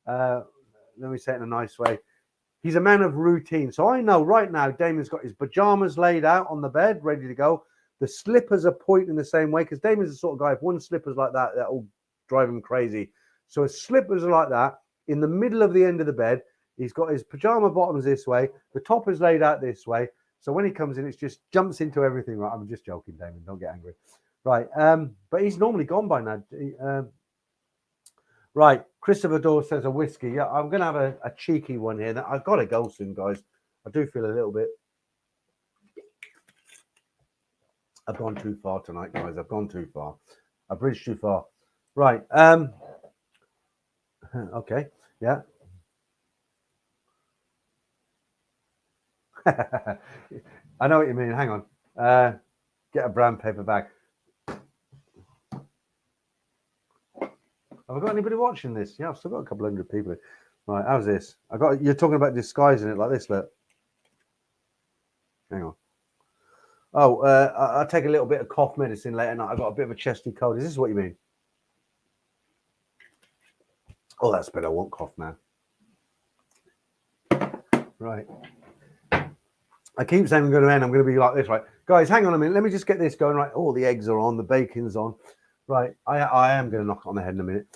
let me say it in a nice way. He's a man of routine. So I know right now, Damien's got his pajamas laid out on the bed, ready to go. The slippers are pointing the same way because Damien's the sort of guy, if one slipper's like that, that'll drive him crazy. So his slippers are like that. In the middle of the end of the bed, he's got his pajama bottoms this way. The top is laid out this way. So when he comes in, it just jumps into everything. Right, I'm just joking, Damien. Don't get angry. Right, but he's normally gone by now. Right, Christopher Dawes says a whiskey. Yeah, I'm going to have a cheeky one here. I've got to go soon, guys. I do feel a little bit. I've gone too far tonight, guys. I've gone too far. I bridged too far. Right. Okay. Yeah. I know what you mean. Hang on. Get a brown paper bag. Have I got anybody watching this? Yeah, I've still got a couple hundred people. Right, how's this? You're talking about disguising it like this, look. Hang on. Oh, I'll take a little bit of cough medicine later night. I've got a bit of a chesty cold. Is this what you mean? Oh, that's better. I won't cough now. Right. I keep saying I'm going to end. I'm going to be like this, right? Guys, hang on a minute. Let me just get this going. Right. Oh, the eggs are on. The bacon's on. Right. I am going to knock it on the head in a minute.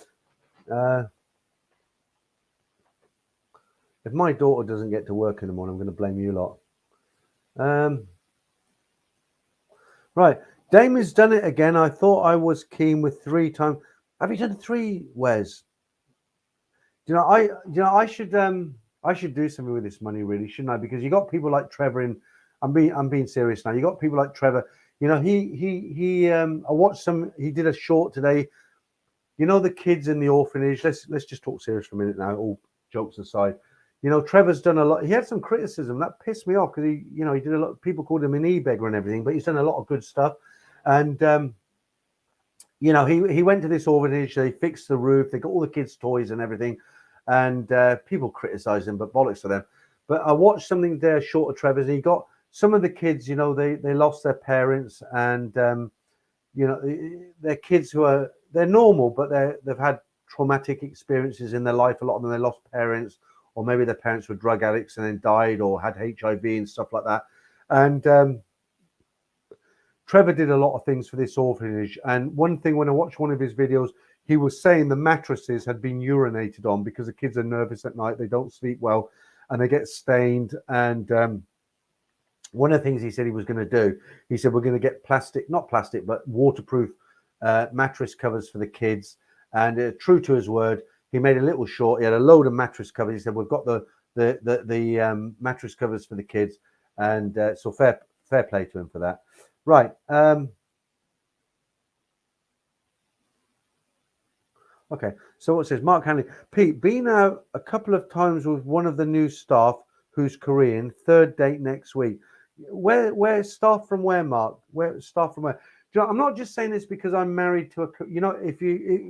If my daughter doesn't get to work in the morning, I'm going to blame you lot. Right. Damien's done it again. I thought I was keen with 3 times. Have you done 3, Wes? I should do something with this money, really, shouldn't I? Because you got people like Trevor in. I'm being serious now. You got people like Trevor. You know, I watched he did a short today. You know, the kids in the orphanage. Let's just talk serious for a minute now. All jokes aside. You know, Trevor's done a lot. He had some criticism that pissed me off because he did a lot. People called him an e-beggar and everything, but he's done a lot of good stuff. And you know, he went to this orphanage. They fixed the roof. They got all the kids' toys and everything. And people criticize him, but bollocks to them. But I watched something there short of Trevor's. He got some of the kids. You know, they lost their parents, and you know, they're kids they're normal, but they've had traumatic experiences in their life. A lot of them, they lost parents, or maybe their parents were drug addicts and then died, or had HIV and stuff like that. And Trevor did a lot of things for this orphanage. And one thing, when I watched one of his videos, he was saying the mattresses had been urinated on because the kids are nervous at night, they don't sleep well, and they get stained. And one of the things he said he was going to do, he said, we're going to get not plastic, but waterproof mattress covers for the kids. And true to his word, he made a little short. He had a load of mattress covers. He said, we've got the mattress covers for the kids. And so fair play to him for that. Right. Okay. So what it says, Mark Hanley, Pete, been out a couple of times with one of the new staff who's Korean, third date next week. Where staff from where, Mark? Where staff from where? Do you know, I'm not just saying this because I'm married to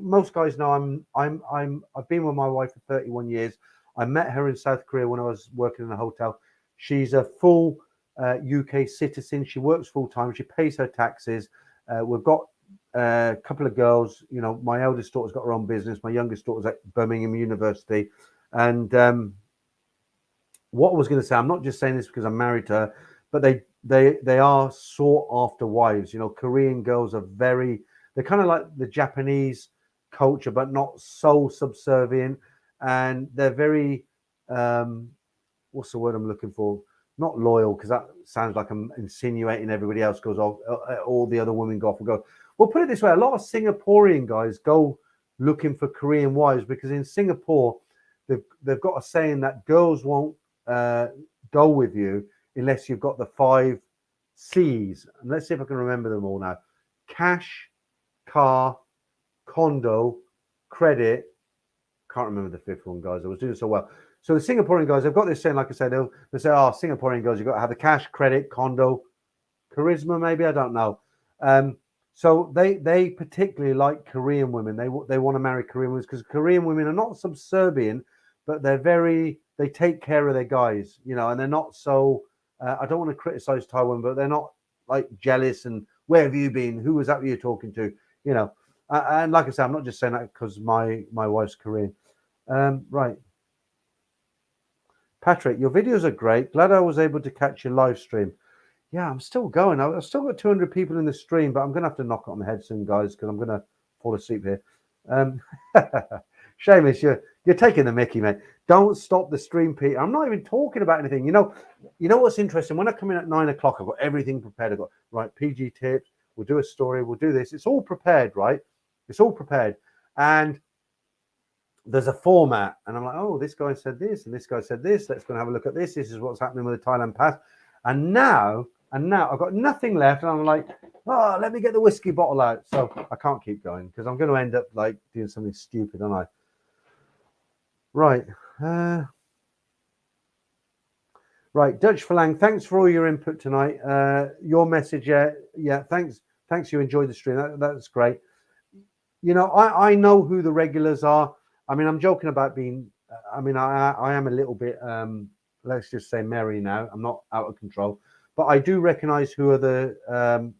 most guys know I've been with my wife for 31 years. I met her in South Korea when I was working in a hotel. She's a full UK citizen. She works full time. She pays her taxes. We've got a couple of girls. You know, my eldest daughter's got her own business. My youngest daughter's at Birmingham University. And what I was going to say, I'm not just saying this because I'm married to her, but they are sought after wives. You know, Korean girls are they're kind of like the Japanese culture, but not so subservient. And they're very, what's the word I'm looking for? Not loyal, because that sounds like I'm insinuating everybody else goes off, all the other women go off and go. Well, put it this way, a lot of Singaporean guys go looking for Korean wives because in Singapore, they've got a saying that girls won't go with you unless you've got the 5 C's. And let's see if I can remember them all now. Cash, car, condo, credit. Can't remember the 5th one, guys. I was doing so well. So the Singaporean guys, they've got this saying, like I said, they'll say, oh, Singaporean girls, you've got to have the cash, credit, condo, charisma, maybe, I don't know. So they particularly like Korean women. They want to marry Korean women because Korean women are not subservient, but they take care of their guys, you know, and they're not so, I don't want to criticize Taiwan, but they're not like jealous and where have you been? Who was that you talking to? You know, and like I said, I'm not just saying that because my wife's Korean. Right. Patrick, your videos are great. Glad I was able to catch your live stream. Yeah, I'm still going. I've still got 200 people in the stream, but I'm going to have to knock it on the head soon, guys, because I'm going to fall asleep here. Seamus, you're taking the mickey, mate. Don't stop the stream, Peter. I'm not even talking about anything. You know what's interesting? When I come in at 9 o'clock, I've got everything prepared. I've got, right, PG tips. We'll do a story. We'll do this. It's all prepared, right? It's all prepared. And there's a format. And I'm like, oh, this guy said this and this guy said this. Let's go and have a look at this. This is what's happening with the Thailand pass. And now I've got nothing left. And I'm like, oh, let me get the whiskey bottle out. So I can't keep going because I'm going to end up like doing something stupid, aren't I? Right. Right. Dutch Falang, thanks for all your input tonight. Your message, yeah, thanks. You enjoyed the stream. That's great. You know, I know who the regulars are. I mean, I'm joking about being, I am a little bit, let's just say merry now. I'm not out of control. But I do recognize who are the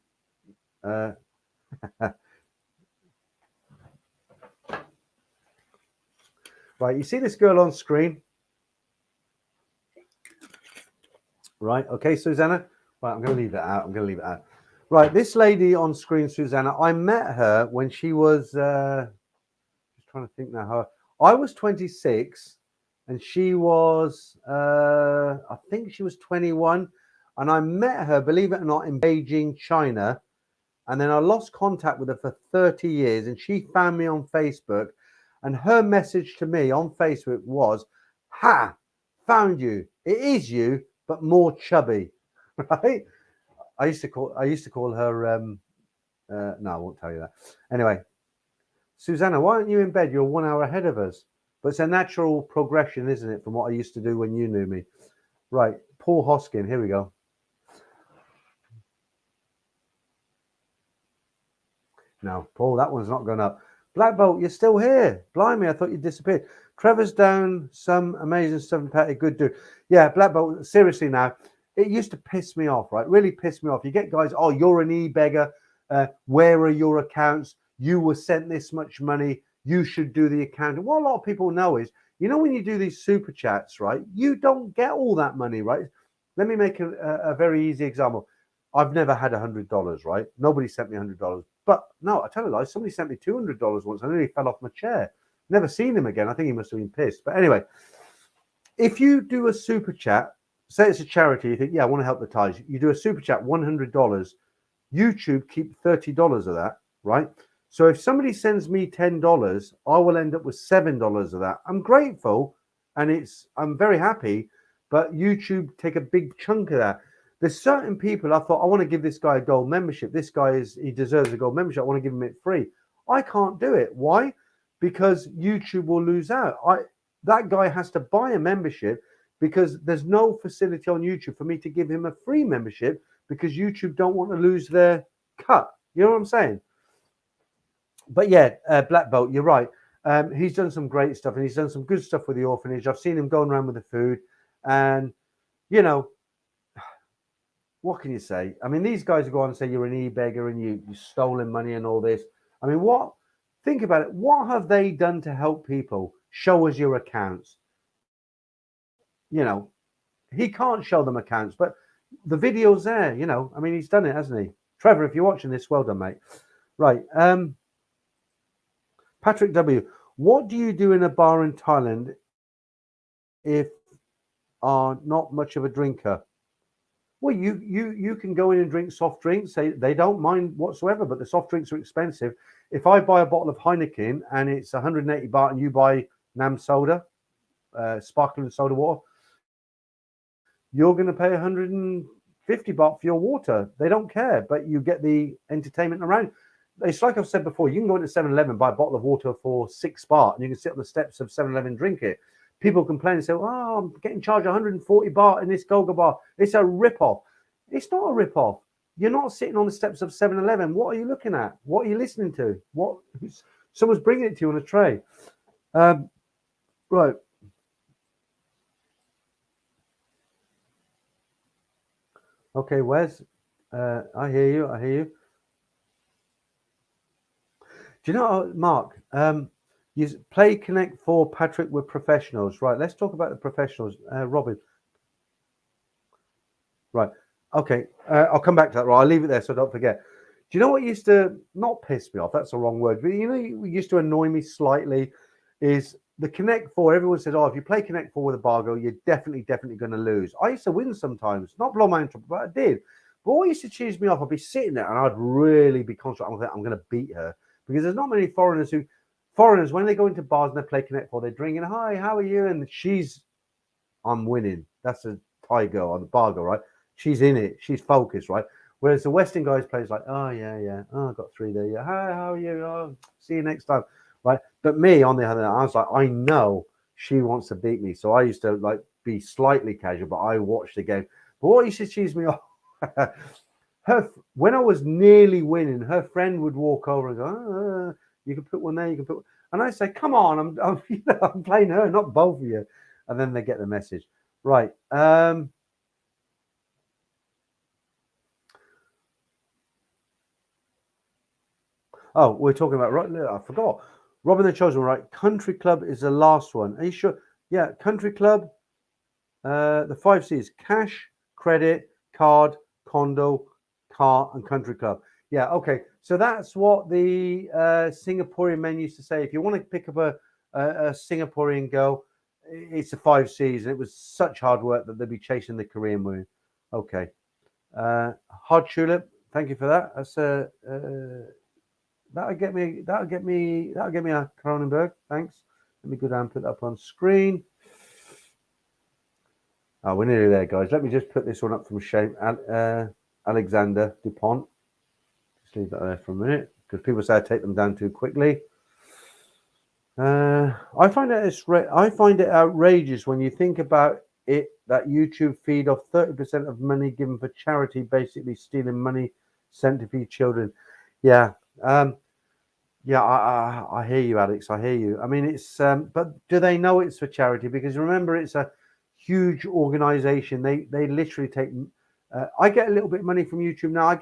right, you see this girl on screen? Right, okay, Susanna. Right, I'm going to leave that out. Right, this lady on screen, Susanna, I met her when she was, just trying to think now, how I was 26 and she was, I think she was 21. And I met her, believe it or not, in Beijing, China. And then I lost contact with her for 30 years. And she found me on Facebook. And her message to me on Facebook was, ha, found you. It is you, but more chubby. Right? I used to call her, no, I won't tell you that. Anyway, Susanna, why aren't you in bed? You're 1 hour ahead of us. But it's a natural progression, isn't it, from what I used to do when you knew me? Right, Paul Hoskin, here we go. No, Paul, that one's not going up. Black Bolt, you're still here. Blimey, I thought you disappeared. Trevor's down some amazing stuff and Patty, good dude. Yeah, Black Bolt, seriously now, it used to piss me off, right? Really piss me off. You get guys, oh, you're an e-beggar. Where are your accounts? You were sent this much money. You should do the accounting. What a lot of people know is, you know, when you do these super chats, right, you don't get all that money, right? Let me make a very easy example. I've never had $100, right? Nobody sent me $100. But no, I tell you, like, somebody sent me $200 once. I nearly fell off my chair. Never seen him again. I think he must have been pissed. But anyway, if you do a super chat, say it's a charity, you think, yeah, I want to help the Thais. You do a super chat, $100. YouTube keep $30 of that, right? So if somebody sends me $10, I will end up with $7 of that. I'm grateful, and I'm very happy, but YouTube take a big chunk of that. There's certain people I thought, I want to give this guy a gold membership. This guy he deserves a gold membership. I want to give him it free. I can't do it. Why? Because YouTube will lose out. That guy has to buy a membership because there's no facility on YouTube for me to give him a free membership because YouTube don't want to lose their cut. You know what I'm saying? But yeah, Black Belt, you're right. He's done some great stuff, and he's done some good stuff with the orphanage. I've seen him going around with the food, and you know, what can you say? I mean, these guys go on and say you're an e-beggar and you stolen money and all this. I mean, what? Think about it. What have they done to help people? Show us your accounts. You know, he can't show them accounts, but the video's there. You know, I mean, he's done it, hasn't he? Trevor, if you're watching this, well done, mate. Right. Patrick W. What do you do in a bar in Thailand if are not much of a drinker? Well, you can go in and drink soft drinks. They don't mind whatsoever, but the soft drinks are expensive. If I buy a bottle of Heineken and it's 180 baht and you buy Nam soda, sparkling soda water, you're going to pay 150 baht for your water. They don't care, but you get the entertainment around. It's like I've said before, you can go into 7-Eleven, buy a bottle of water for 6 baht, and you can sit on the steps of 7-Eleven and drink it. People complain and say, oh, I'm getting charged 140 baht in this Goga bar. It's a rip-off. It's not a rip-off. You're not sitting on the steps of 7-Eleven. What are you looking at? What are you listening to? Someone's bringing it to you on a tray. Right. Okay, Wes. I hear you. Do you know, Mark, you play Connect 4, Patrick, with professionals. Right, let's talk about the professionals. Robin. Right, okay. I'll come back to that. Right, I'll leave it there so don't forget. Do you know what used to, not piss me off, that's the wrong word, but you know, it used to annoy me slightly, is the Connect 4. Everyone says, oh, if you play Connect 4 with a bar girl, you're definitely going to lose. I used to win sometimes, not blow my own trumpet, but I did. But what used to cheese me off, I'd be sitting there and I'd really be concentrating. I'm going to beat her. Because there's not many foreigners, when they go into bars and they play Connect 4, they're drinking, hi, how are you? And I'm winning. That's a Thai girl or the bar girl, right? She's in it. She's focused, right? Whereas the Western guys plays like, oh, yeah. Oh, I got 3 there. Yeah. Hi, how are you? Oh, see you next time, right? But me, on the other hand, I was like, I know she wants to beat me. So I used to like be slightly casual, but I watched the game. But what used to cheese me off, when I was nearly winning, her friend would walk over and go, you can put one there, you can put one. And I say, come on, I'm playing her, not both of you. And then they get the message. Right. Oh, we're talking about, right, I forgot. Robin the Chosen, right? Country Club is the last one. Are you sure? Yeah, Country Club, the 5 C's, cash, credit, card, condo, car, and Country Club. Yeah, okay. So that's what the Singaporean men used to say. If you want to pick up a Singaporean girl, it's the 5 C's. And it was such hard work that they'd be chasing the Korean women. Okay. Hard Tulip, thank you for that. That's that'll get me a Cronenberg. Thanks. Let me go down and put that up on screen. Oh, we're nearly there, guys. Let me just put this one up from shame. Alexander Dupont. Just leave that there for a minute because people say I take them down too quickly. I find it outrageous when you think about it that YouTube feed off 30% of money given for charity, basically stealing money sent to feed children. Yeah. I hear you, Alex. I hear you. I mean, it's but do they know it's for charity? Because remember, it's a huge organization. They literally take. I get a little bit of money from YouTube now. I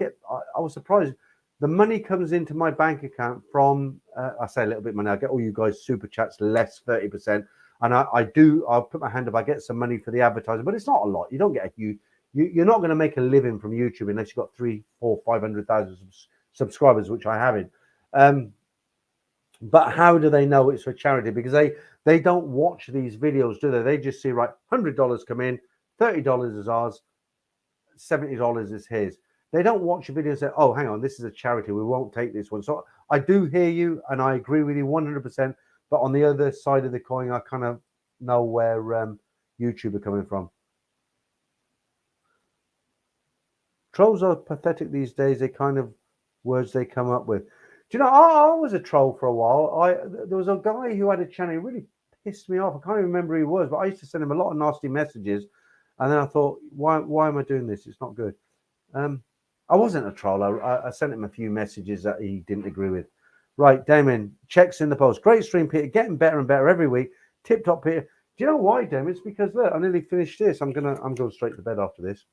was surprised. The money comes into my bank account from. I say a little bit of money. I get all you guys super chats less 30%, and I'll put my hand up. I get some money for the advertising, but it's not a lot. You don't get a huge. You're not going to make a living from YouTube unless you've got 300,000, 400,000, subscribers, which I haven't. But how do they know it's for charity? Because they don't watch these videos, do they? They just see, right, $100 come in, $30 is ours, $70 is his. They don't watch a video and say, oh, hang on, this is a charity, we won't take this one. So I do hear you and I agree with you 100%. But on the other side of the coin, I kind of know where YouTube are coming from. Trolls are pathetic these days. They kind of words they come up with. Do you know, I was a troll for a while. There was a guy who had a channel. He really pissed me off. I can't even remember who he was, but I used to send him a lot of nasty messages. And then I thought, why am I doing this? It's not good. I wasn't a troll. I sent him a few messages that he didn't agree with. Right, Damien, checks in the post. Great stream, Peter. Getting better and better every week. Tip top, Peter. Do you know why, Damien? It's because look, I nearly finished this. I'm going straight to bed after this.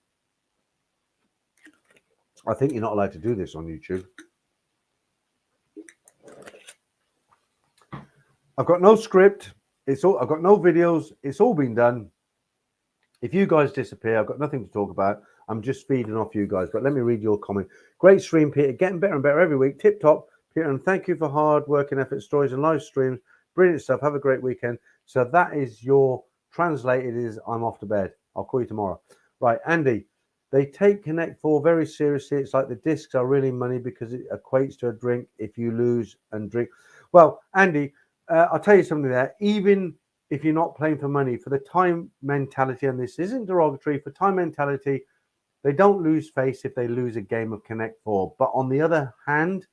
I think you're not allowed to do this on YouTube. I've got no script. I've got no videos. It's all been done. If you guys disappear, I've got nothing to talk about. I'm just feeding off you guys. But let me read your comment. Great stream, Peter. Getting better and better every week. Tip top, Peter. And thank you for hard work and effort, stories and live streams. Brilliant stuff. Have a great weekend. So that is your translated is I'm off to bed. I'll call you tomorrow. Right, Andy. They take Connect 4 very seriously. It's like the discs are really money because it equates to a drink if you lose and drink. Well, Andy, I'll tell you something there. Even if you're not playing for money, for the time mentality, and this isn't derogatory, for time mentality, they don't lose face if they lose a game of Connect 4. But on the other hand,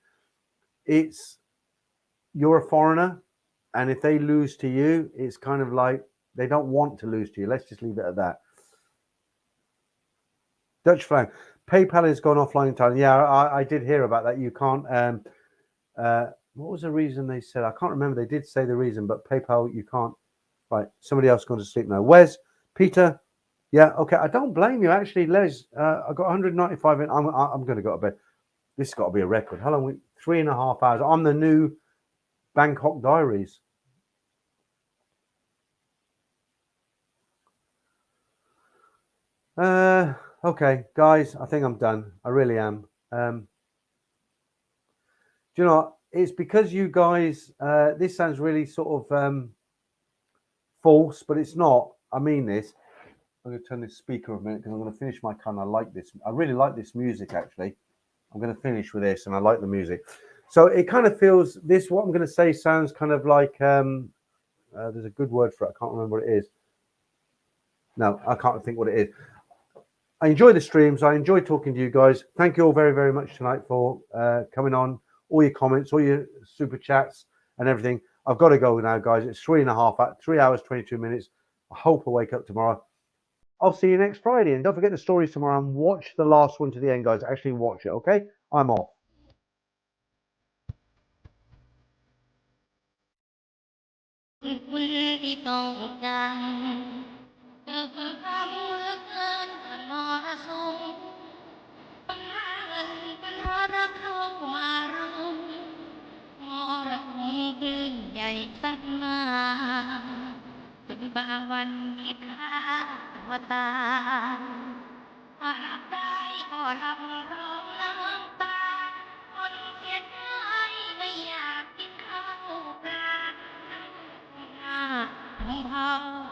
you're a foreigner, and if they lose to you, it's kind of like they don't want to lose to you. Let's just leave it at that. Dutch flag. PayPal has gone offline in Thailand. Yeah, I did hear about that. You can't. What was the reason they said? I can't remember. They did say the reason, but PayPal, you can't. Right. Somebody else going to sleep now. Wes, Peter. Yeah. Okay. I don't blame you. Actually, Les, I got 195 in. I'm going to go to bed. This has got to be a record. How long? 3.5 hours. I'm the new Bangkok Diaries. Okay, guys, I think I'm done. I really am. Do you know what? It's because you guys, this sounds really sort of false, but it's not. I mean this. I'm going to turn this speaker a minute because I'm going to finish my can. I like this. I really like this music, actually. I'm going to finish with this, and I like the music. So it kind of feels, this, what I'm going to say sounds kind of like, there's a good word for it. I can't remember what it is. No, I can't think what it is. I enjoy the streams. I enjoy talking to you guys. Thank you all very, very much tonight for coming on, all your comments, all your super chats and everything. I've got to go now, guys. It's 3 hours, 22 minutes. I hope I wake up tomorrow. I'll see you next Friday. And don't forget the stories tomorrow and watch the last one to the end, guys. Actually watch it, okay? I'm off. Hãy subscribe cho kênh Ghiền Mì Gõ để không bỏ lỡ